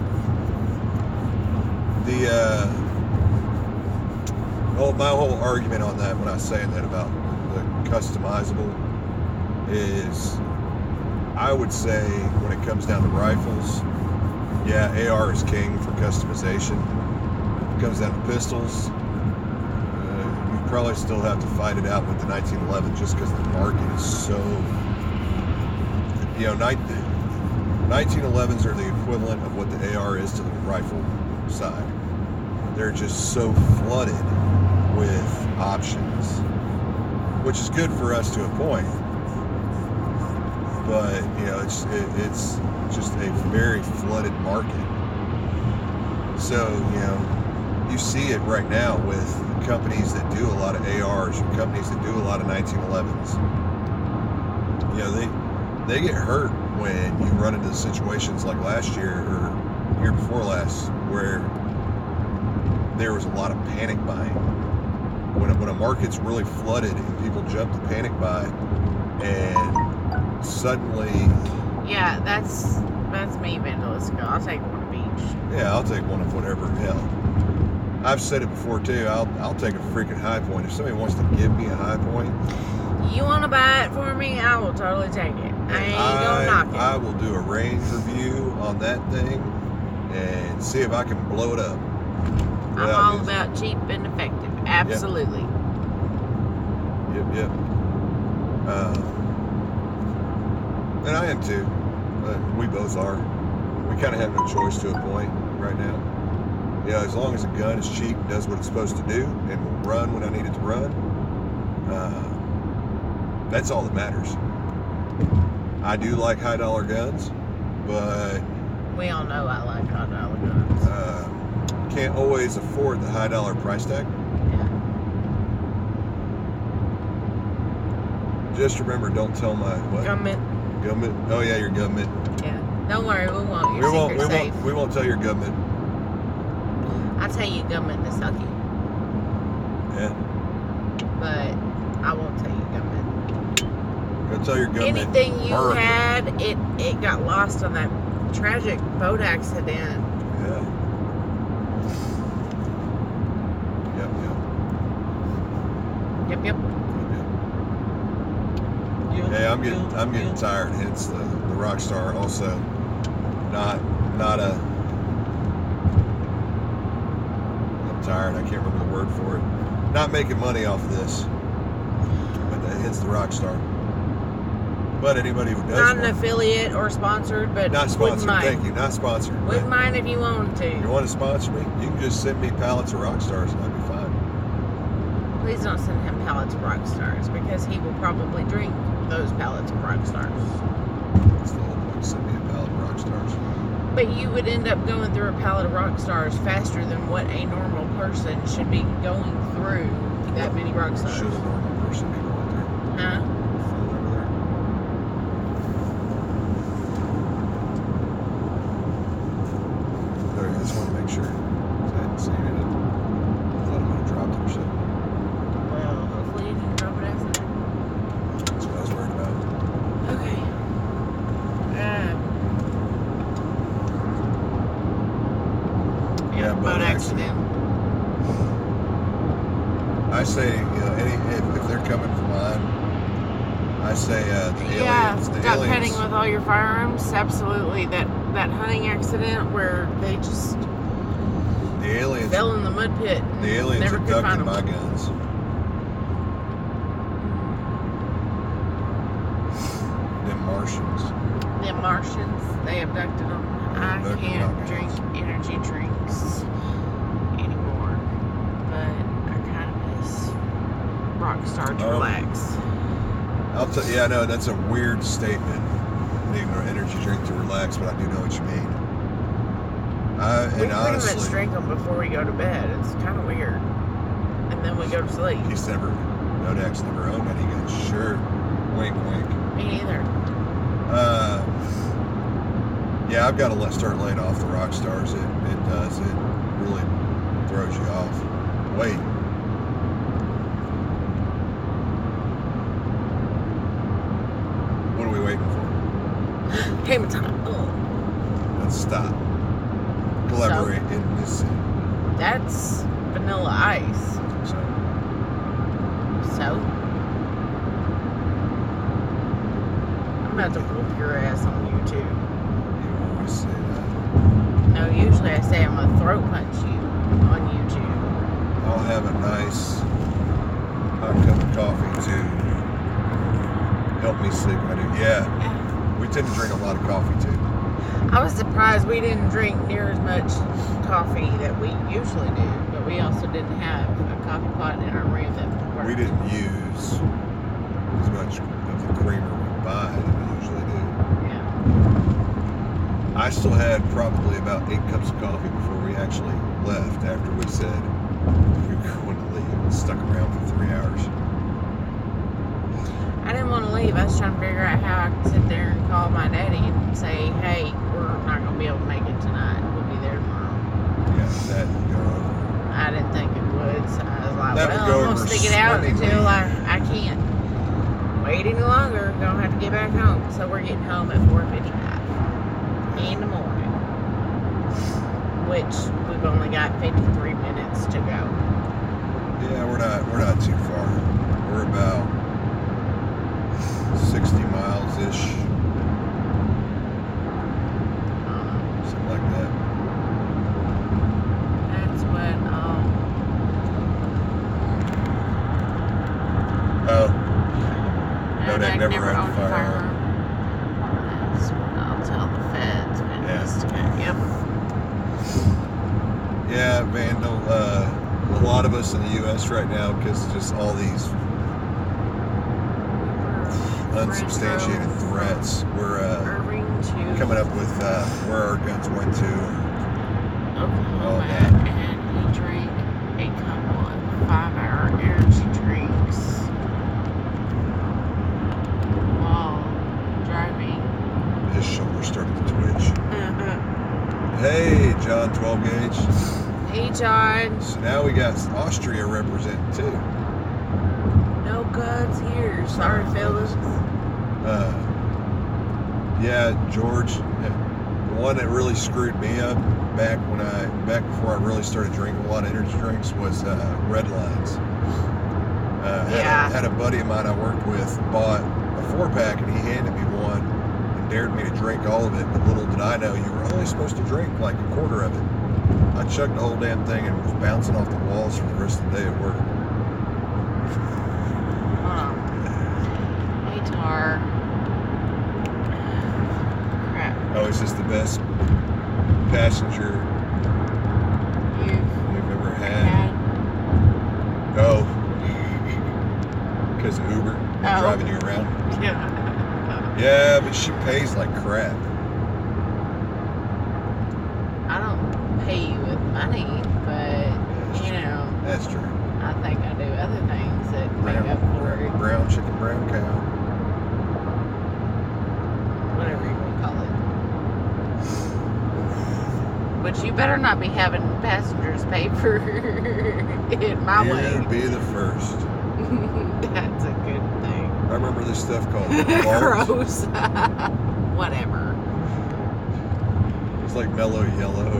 my whole argument on that when I was saying that about the customizable is, I would say when it comes down to rifles, yeah, AR is king for customization. When it comes down to pistols, you probably still have to fight it out with the 1911 just because the market is so, 1911s are the equivalent of what the AR is to the rifle side. They're just so flooded with options, which is good for us to a point. But it's just a very flooded market. So you see it right now with companies that do a lot of ARs or companies that do a lot of 1911s. They get hurt when you run into situations like last year or year before last, where there was a lot of panic buying. When a market's really flooded and people jump to panic buy, and suddenly, yeah, that's me, Vandalistica. I'll take one of each. yeah, I'll take one of whatever. Hell, I've said it before too. I'll take a freaking high point. If somebody wants to give me a high point, you want to buy it for me, I will totally take it. I ain't gonna knock it. I will do a range review on that thing and see if I can blow it up. I'm all about cheap and effective. Absolutely. Yep. And I am too. We both are. We kind of have no choice to a point right now. As long as a gun is cheap and does what it's supposed to do and will run when I need it to run, that's all that matters. I do like high dollar guns, but we all know I like high dollar guns. Can't always afford the high dollar price tag. Yeah. Just remember, don't tell my what? Government. Oh yeah, your government. Yeah. Don't worry, we won't. Your secret's safe. We won't tell your government. I'll tell you government to suck you. Yeah. But I won't tell you government. Go tell your government. Anything you America. had, it got lost on that tragic boat accident. Yeah. Yep. Hey, I'm getting tired. Hence the Rockstar also not a. I'm tired. I can't remember the word for it. Not making money off of this, but hence the Rockstar. But anybody who does Not an affiliate or sponsored, but not sponsored. Thank you. Not sponsored. Wouldn't mind if you wanted to. You want to sponsor me? You can just send me pallets of Rockstars and I'd be fine. Please don't send him pallets of Rockstars because he will probably drink those pallets of rock stars. That's the whole point. Send me a pallet of rock stars. But you would end up going through a pallet of rock stars faster than what a normal person should be going through that many rock stars. Should a normal person be going through? Huh? Phone over there. There, I just want to make sure. 'Cause I hadn't seen it. I thought I might have dropped it or something. Well, hopefully you didn't drop it accidentally. That's what I was worried about. Okay. Yeah, boat boat accident. I say, if they're coming for mine, I say the aliens. The got aliens. petting with all your firearms. Absolutely. That hunting accident where they just The aliens. fell in the mud pit. And The aliens never could find abducted them. my guns. Them Martians. The Martians, they abducted them. I Abducted can't my drink guns. energy drinks anymore, but I kind of miss Rockstar to Oh. relax. I'll tell you, I know that's a weird statement. Needing an energy drink to relax, but I do know what you mean. We And pretty much honestly, drink them before we go to bed. It's kind of weird. And then we go to sleep. he's never, Nodak's never owned any guns. Sure, wink, wink. Me neither. Yeah, I've got to start laying off the rock stars. It does. It really throws you off. Wait. What are we waiting for? Game time. Oh, Let's stop. Collaborate in this. that's Vanilla Ice. So? I'm about to whoop your ass on YouTube. You always say that. No, usually I say I'm gonna throat punch you on YouTube. I'll have a nice hot cup of coffee to help me sleep when I do. Yeah, we tend to drink a lot of coffee too. I was surprised we didn't drink near as much coffee that we usually do, but we also didn't have a coffee pot in our room that worked. We didn't use as much of the creamer we buy that we usually do. Yeah. I still had probably about 8 cups of coffee before we actually left after we said we were going to leave and stuck around for 3 hours. I didn't want to leave. I was trying to figure out how I could sit there and call my daddy and say, hey, we're not going to be able to make it tonight. We'll be there tomorrow. Yeah, that would go over. I didn't think it would, so I was like, That would well, go I'm going over to stick it out swimmingly. until I can't wait any longer. Gonna have to get back home. So we're getting home at 4:55 in the morning, which we've only got 53 minutes to go. Yeah, we're not too far. We're about 60 miles ish, something like that. That's what, Oh, Nodak never never owned a owned a firearm. firearm. That's what I'll tell the feds when Yeah. investigate. Yep. Yeah, man. No, a lot of us in the U.S. right now, because just all these unsubstantiated threats, we're Irving to coming up with where our guns went to. Oklahoma, that. and he drank a couple of 5-hour energy drinks while driving. His shoulder started to twitch. Hey, John 12 gauge. Hey, John. So now we got Austria representing too. No guns here. Sorry, fellas. Yeah, George, the one that really screwed me up back before I really started drinking a lot of energy drinks was Red Lines. Had a buddy of mine I worked with bought a 4-pack and he handed me one and dared me to drink all of it. But little did I know you were only supposed to drink like a quarter of it. I chugged the whole damn thing and was bouncing off the walls for the rest of the day at work. Hey, Tar. Crap. Oh, is this the best passenger you've ever had? Oh, because of Uber driving you around? Yeah, but she pays like crap. I don't pay you with money, but, you know. That's true. I think I do other things that make up for it. Brown chicken, brown cow. Whatever you want to call it. But you better not be having passengers pay for it my way. You'd be the first. That's a good thing. I remember this stuff called Gross. Whatever. It's like mellow yellow.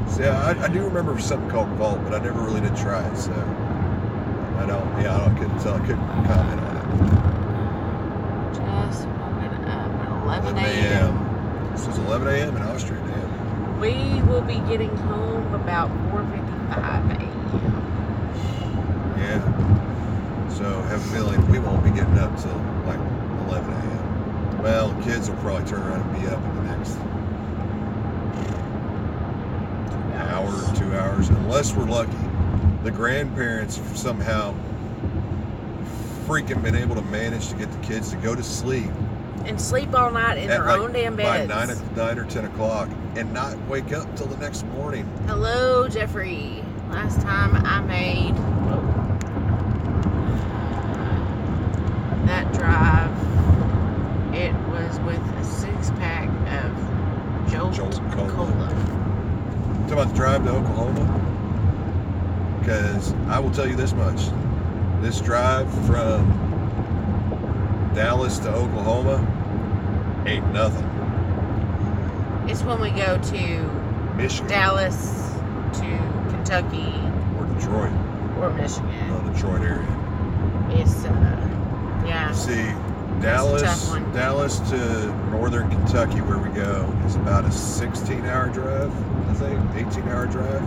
So, yeah, I do remember something called Vault, but I never really did try it, so I couldn't comment on it. Just woken up at 11 a.m. a.m. This was 11 a.m. in Austria, damn. We will be getting home about 4:55 a.m. Yeah. So I have a feeling we won't be getting up till like 11 a.m. Well, the kids will probably turn around and be up in the next hour, 2 hours, unless we're lucky. The grandparents somehow freaking been able to manage to get the kids to go to sleep and sleep all night in their own damn beds by 9 or 10 o'clock and not wake up till the next morning. Hello, Jeffrey. Last time I made that drive, it was with a 6-pack of Jolt Cola. Talking about the drive to Oklahoma? Because I will tell you this much. This drive from Dallas to Oklahoma ain't nothing. It's when we go to Michigan. Dallas to Kentucky. Or Detroit. Or Michigan. No, Detroit area. It's, yeah. See, Dallas to northern Kentucky where we go is about a 16-hour drive, I think, 18-hour drive.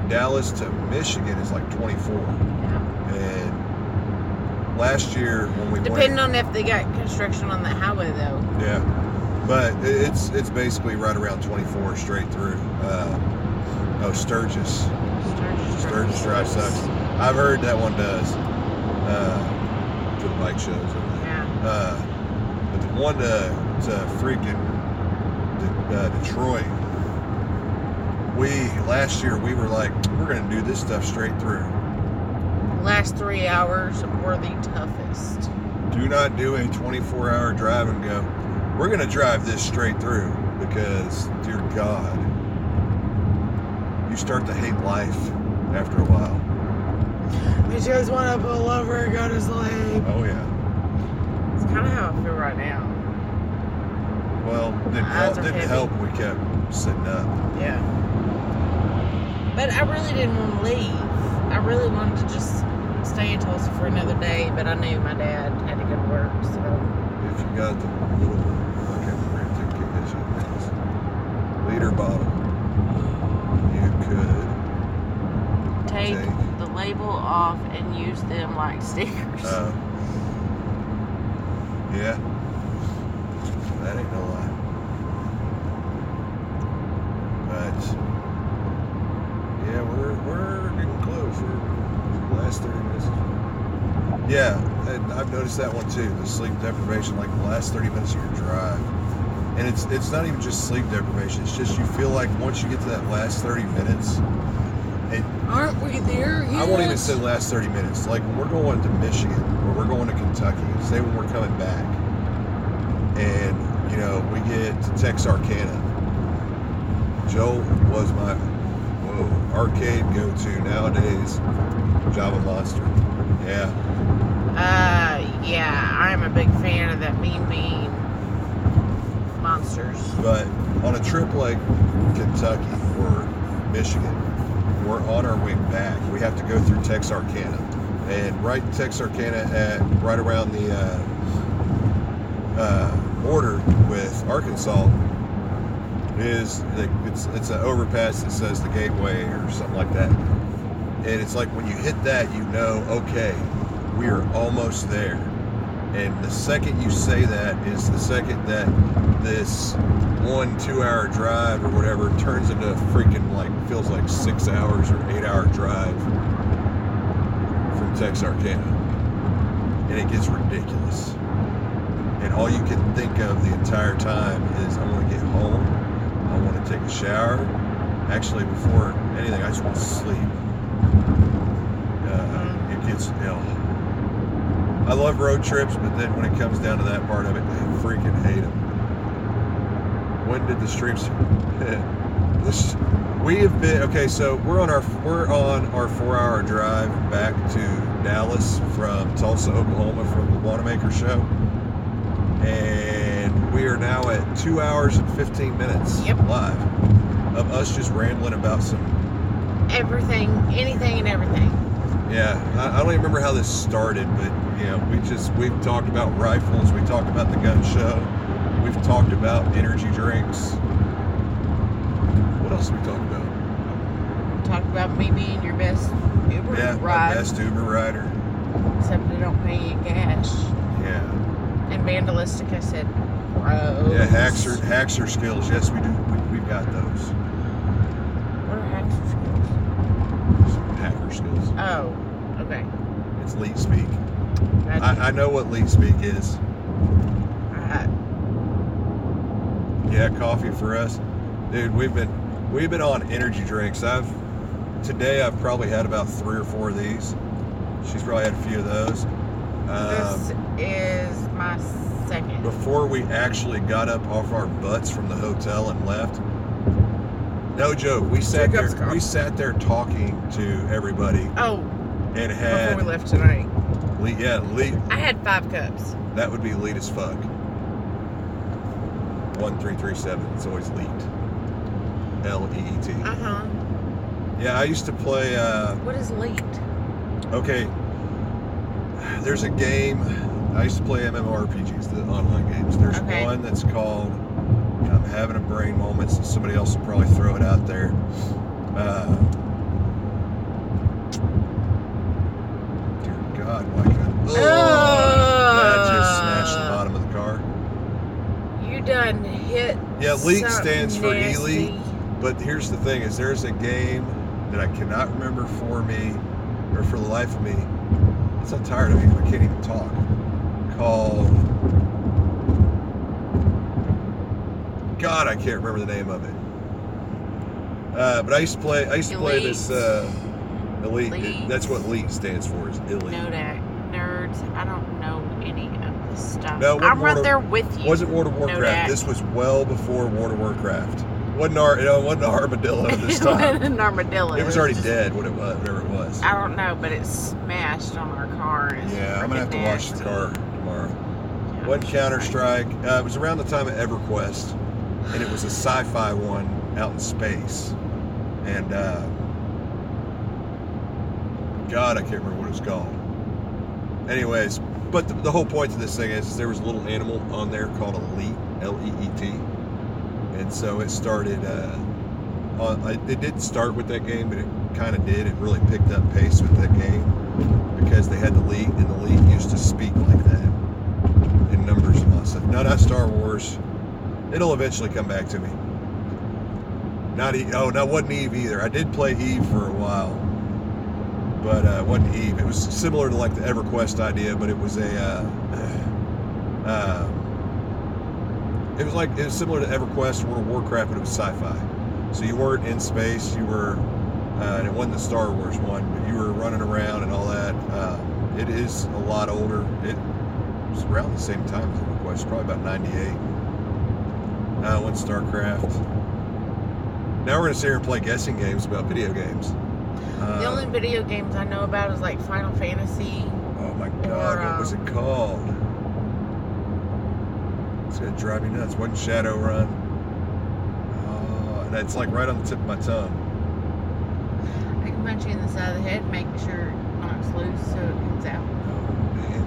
Dallas to Michigan is like 24. Yeah. And last year when we depending on if they got construction on the highway though. Yeah. But it's basically right around 24 straight through. Sturgis Drive sucks. I've heard that one does. For the bike shows. Yeah. But the one to freaking Detroit, last year we were like, we're gonna do this stuff straight through. Last 3 hours were the toughest. Do not do a 24-hour drive and go, we're gonna drive this straight through, because dear God, you start to hate life after a while. You just want to pull over and go to sleep. Oh yeah. It's kind of how I feel right now. Well, didn't help we kept sitting up. Yeah. But I really didn't want to leave. I really wanted to just stay in Tulsa for another day, but I knew my dad had to go to work, so. If you got the little, I can't remember liter bottle, you could take the label off and use them like stickers. Yeah. That ain't no lie. But yeah, we're getting close. We're the last 30 minutes. Yeah, and I've noticed that one too. The sleep deprivation, like the last 30 minutes of your drive. And it's not even just sleep deprivation. It's just you feel like once you get to that last 30 minutes, and aren't we there yet? I won't even say the last 30 minutes. Like when we're going to Michigan or we're going to Kentucky, say when we're coming back, and you know we get to Texarkana. Joe was my arcade go-to nowadays. Java Monster. Yeah. Yeah, I'm a big fan of that Mean Bean Monsters. But on a trip like Kentucky or Michigan, we're on our way back. We have to go through Texarkana, and right in Texarkana, right around the border with Arkansas, it's an overpass that says the Gateway or something like that. And it's like when you hit that, you know, okay, we are almost there. And the second you say that is the second that this 1-2 hour drive or whatever turns into freaking feels like 6 hours or 8 hour drive from Texarkana. and it gets ridiculous. And all you can think of the entire time is, I want to get home, I want to take a shower. Actually, before anything, I just want to sleep. It gets, I love road trips, but then when it comes down to that part of it, I freaking hate them. When did the streams? We have been okay. So we're on our 4-hour drive back to Dallas from Tulsa, Oklahoma, from the Wanamaker show, and we are now at 2 hours and 15 minutes live of us just rambling about everything, anything, and everything. Yeah, I don't even remember how this started, but we've talked about rifles, we talked about the gun show, we've talked about energy drinks. What else did we talk about? We talked about me being your best Uber ride. Yeah, my best Uber rider. Except they don't pay you gas. Yeah. And Vandalistic, I said, gross. Yeah, hackser skills. Yes, we do. We've got those. What are hackser skills? Hacker skills. Oh, okay. It's leet speak. Gotcha. I know what leet speak is. Yeah, coffee for us, dude. We've been on energy drinks. Today I've probably had about 3 or 4 of these. She's probably had a few of those. This is my second. Before we actually got up off our butts from the hotel and left, no joke, we sat there talking to everybody. Oh, and had before we left tonight. Leet. I had 5 cups. That would be leet as fuck. 1337. It's always leet. L-E-E-T. Uh-huh. Yeah, I used to play. What is leet? Okay. There's a game. I used to play MMORPGs, the online games. There's one that's called. I'm having a brain moment, so somebody else will probably throw it out there. Dear God, why can't that just smashed the bottom of the car. You done hit. Yeah, LEET stands for nasty. Elite. But here's the thing: is there's a game that I cannot remember for the life of me. I'm so tired of it. I can't even talk. Called. God, I can't remember the name of it. But I used to play this Elite. That's what Elite stands for. Is Elite. No, nerds. I don't know any of this stuff. No, I'm right there with you. Wasn't World of Warcraft. This was well before World of Warcraft. Wasn't an armadillo this time. It wasn't an armadillo. It was already dead. Whatever it was. I don't know, but it smashed on our car. Yeah, I'm gonna have to wash the car tomorrow. Wasn't Counter-Strike. It was around the time of EverQuest, and it was a sci-fi one out in space. And God, I can't remember what it was called. Anyways, but the whole point of this thing is there was a little animal on there called Elite, L-E-E-T, and so it started. It didn't start with that game, but it kind of did. It really picked up pace with that game because they had the Elite, and the Elite used to speak like that in numbers and all that stuff. Not Star Wars. It'll eventually come back to me. Not Eve. Oh, no, it wasn't Eve either. I did play Eve for a while, but it wasn't Eve. It was similar to like the EverQuest idea, but it was it was similar to EverQuest, World of Warcraft, but it was sci-fi. So you weren't in space. You were, and it wasn't the Star Wars one, but you were running around and all that. It is a lot older. It was around the same time as EverQuest, probably about 98. Went StarCraft. Now we're going to sit here and play guessing games about video games. The only video games I know about is like Final Fantasy. Oh my God, what was it called? It's going to drive me nuts. Wasn't Shadowrun? Oh, that's like right on the tip of my tongue. I can punch you in the side of the head, make sure it knocks loose so it comes out. Oh man,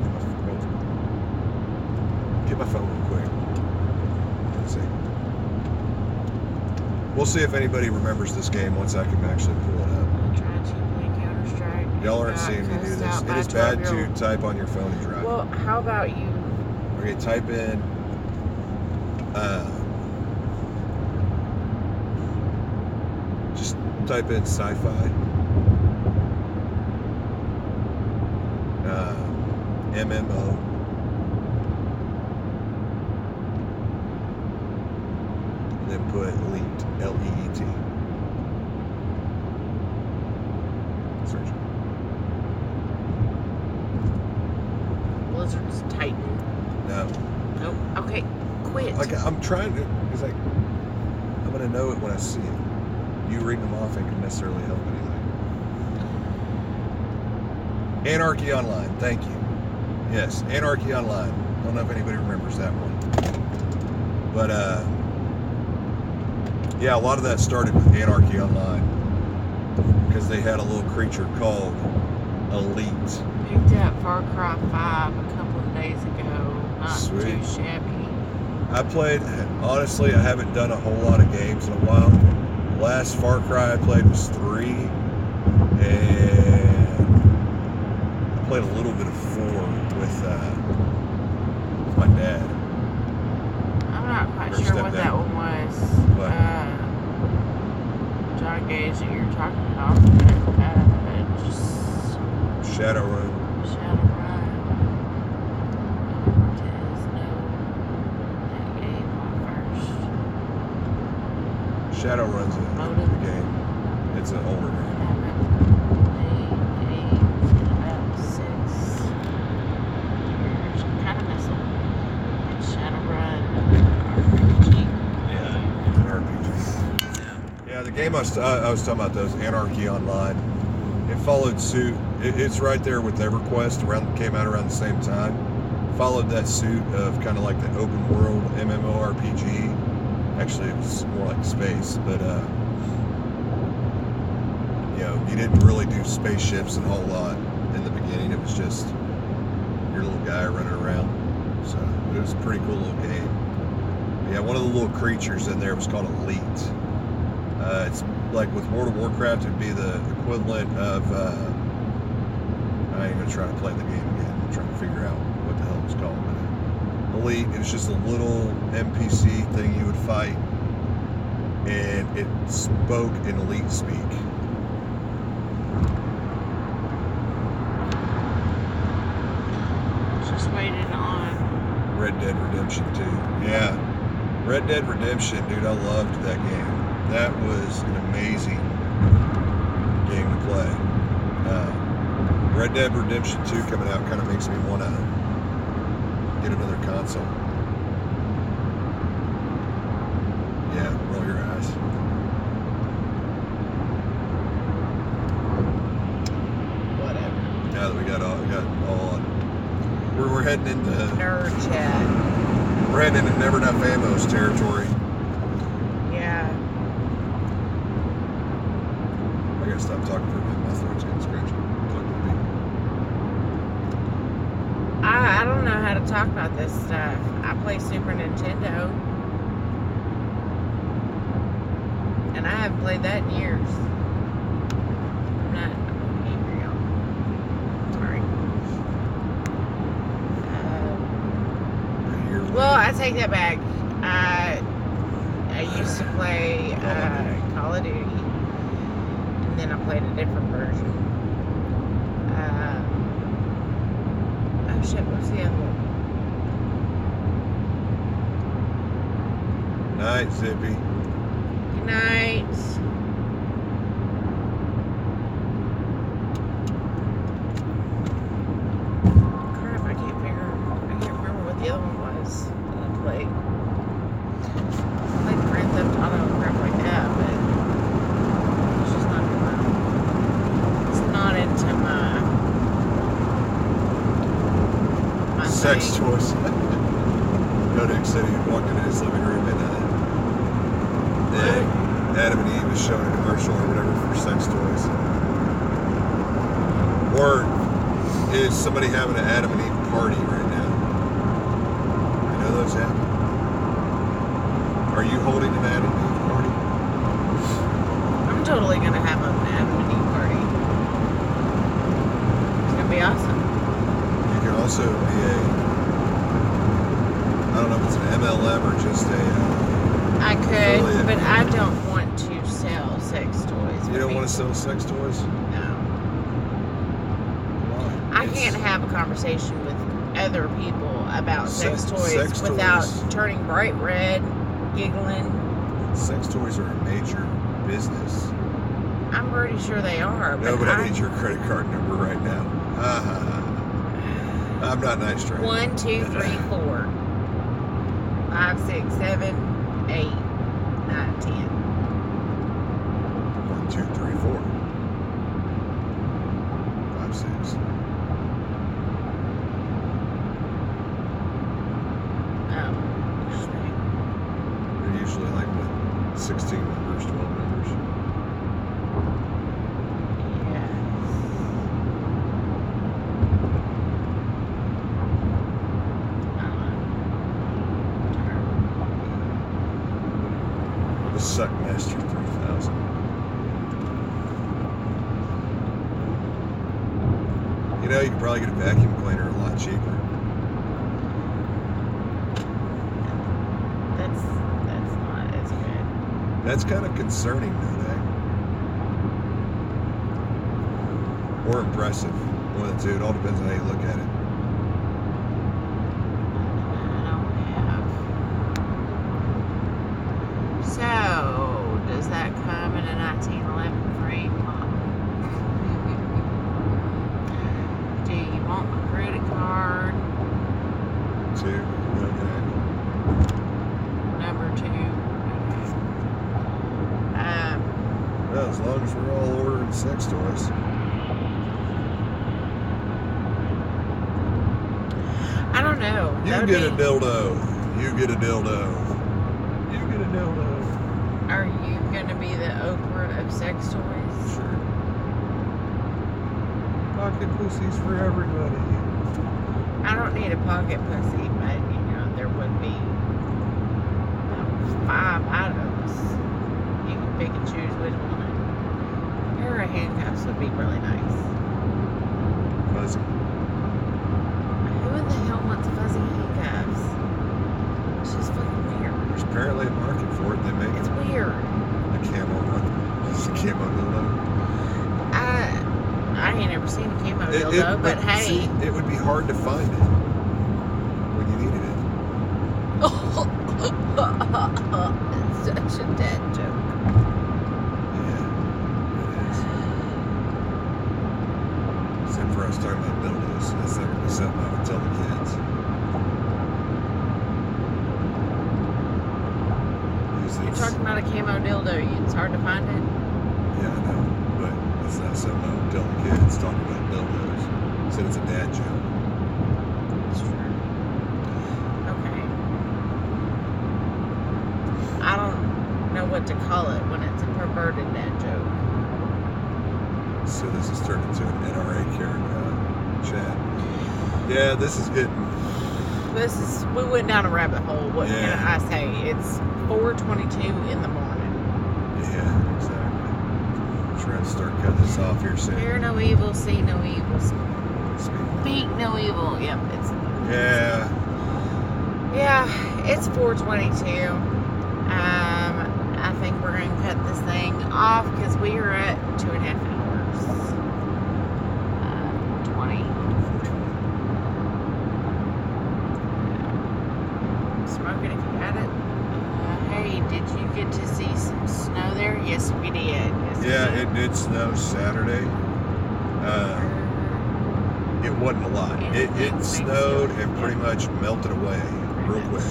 get my phone real quick. Let's see. We'll see if anybody remembers this game once I can actually pull it up. I'm trying to play Counter-Strike. Y'all aren't seeing me do this. It is bad to type on your phone and drive. Well, how about you? Okay, type in just type in sci-fi MMO. And then put Leet, L-E-E-T. Search. Blizzard's Titan. No. Nope. Okay, quit. Like, I'm trying to, it's like, I'm going to know it when I see it. You reading them off ain't going to necessarily help anything. Anarchy Online, thank you. Yes, Anarchy Online. Don't know if anybody remembers that one. But, yeah, a lot of that started with Anarchy Online. Because they had a little creature called Elite. Picked up Far Cry 5 a couple of days ago. Not Sweet. too shabby. I played, honestly, I haven't done a whole lot of games in a while. Last Far Cry I played was 3, and I played a little bit of 4 with my dad. I'm not quite Or sure what stepdad. that one was. What? John Gage that you're talking about. Just Shadowrun. Shadowrun. That game first. Shadowrun's a Motive. game. It's an older game. About 6 years. Kind of missing. Shadowrun RPG. Yeah, an RPG. Yeah, the game I was talking about, those Anarchy Online. It followed suit. It's right there with EverQuest. Came out around the same time. Followed that suit of kind of like the open world MMORPG. Actually, it was more like space, but you know, you didn't really do spaceships a whole lot in the beginning. It was just your little guy running around. So it was a pretty cool little game. Yeah, one of the little creatures in there was called Elite. It's like with World of Warcraft, it'd be the equivalent of. I ain't gonna try to play the game again. I'm trying to figure out what the hell it was called. But Elite, it was just a little NPC thing you would fight, and it spoke in Elite speak. Just waiting on. Red Dead Redemption 2. Yeah, Red Dead Redemption, dude, I loved that game. That was an amazing game to play. Red Dead Redemption 2 coming out kind of makes me want to get another console. Yeah, roll your eyes. Whatever. Now that we got all on. We're heading into Nerd chat. we're heading into Never Enough Ammo's territory. Yeah. I gotta stop talking for a minute. My throat's getting scratchy. Talking to people. I don't know how to talk about this stuff. I play Super Nintendo. And I haven't played that in years. I'm not angry, y'all. Sorry. Well, I take that back. I used to play Call of Duty. And then I played a different version. Oh shit, what's the other one? Night, Zippy. Good night. Crap, I can't remember what the other one was that I played. I played Grand Theft Auto and crap like that, but it's just not into my Sex thing. toys. Kodak said he walked into his living room and Adam and Eve was showing a commercial or whatever for sex toys. Or is somebody having an Adam and Eve party right now? You know those happen? Are you holding an Adam and Eve party? I'm totally gonna have an Adam and Eve party. It's gonna be awesome. You can also be I don't know if it's an MLM or just a I could, affiliate. but I don't want to sell sex toys. You don't want to sell sex toys? No. Why? I can't have a conversation with other people about sex toys sex without toys. turning bright red, giggling. Sex toys are a major business. I'm pretty sure they are. No, but I need your credit card number right now. I'm not nice, Trey. 1, 2, 3, 4, 5, 6, 7, 8, 9, 10. 1, 2, 3, 4, 5, 6. They're usually like what, 16 numbers, 12 numbers. The Suckmaster 3000. You know, you could probably get a vacuum cleaner a lot cheaper. That's not as good. That's kind of concerning, though, eh? Or impressive. One of the two. It all depends on how you look at it. So, does that come in a 1911 frame model? Do you want my credit card? 2. Okay. Number 2. Well, as long as we're all ordering sex toys. I don't know. You get a dildo. You get a dildo. You get a dildo. Are you going to be the Oprah of sex toys? Sure. Pocket pussies for everybody. I don't need a pocket pussy, but, you know, there would be about 5 items. You can pick and choose which one. A pair of handcuffs would be really nice. Fuzzy. Who in the hell wants fuzzy handcuffs? It's just fucking weird. There's apparently a market for it. They make It's weird. a camo one. It's a camo dildo. I ain't never seen a camo dildo, but hey. See, it would be hard to find it when you needed it. It's such a dad joke. Yeah, it is. Except for us talking about dildos. That's not going to be something I would tell the kids. You're talking about a camo dildo. It's hard to find it. Yeah, I know, but it's not something I would tell the kids talking about dildos. Said it's a dad joke. It's true. Okay. I don't know what to call it when it's a perverted dad joke. So this has turned into an NRA chat. Yeah, this is getting. We went down a rabbit hole. What can I say? It's 4:22 in the morning. Yeah, exactly. Trying to start cutting this off here soon. Hear no evil, see no evil, speak no evil. Yep, it's. Yeah. Yeah, it's 4:22. I think we're going to cut this thing off because we are at 2.5 hours. 20. Smoke it if you got it. Hey, did you get to see some snow there? Yes, we did. Yes, Yeah, it did snow Saturday. It wasn't a lot. It snowed and pretty much melted away real quick.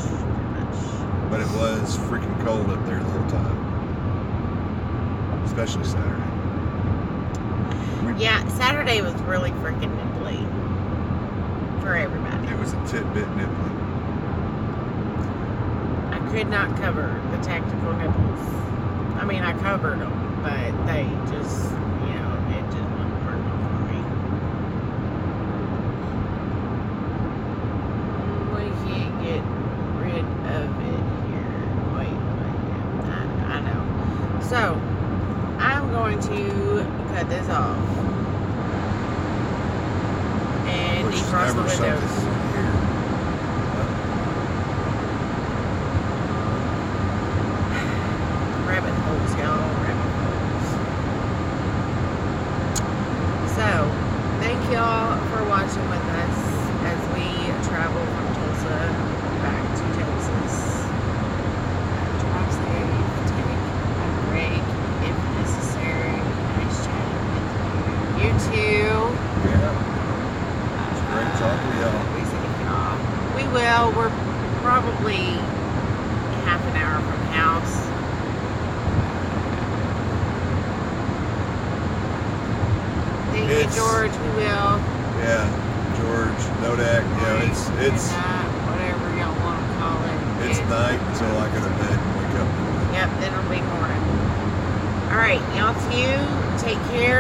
But it was freaking cold up there the whole time. Especially Saturday. Yeah, Saturday was really freaking nipply. For everybody. It was a tidbit nipply. I could not cover the tactical nipples. I mean, I covered them, but they just, you know, it just wasn't working for me. We can't get rid of it here. Wait, I know. So, I'm going to cut this off. And Which is defrost the never something windows. you want to hear. Rabbit holes, y'all. Rabbit holes. So, thank y'all for watching with us as we try Hey, George, we will. Yeah, George, Nodak. Yeah, it's whatever y'all want to call it. It's night until I go to bed and wake up. Yep, then it'll be morning. All right, y'all two, take care.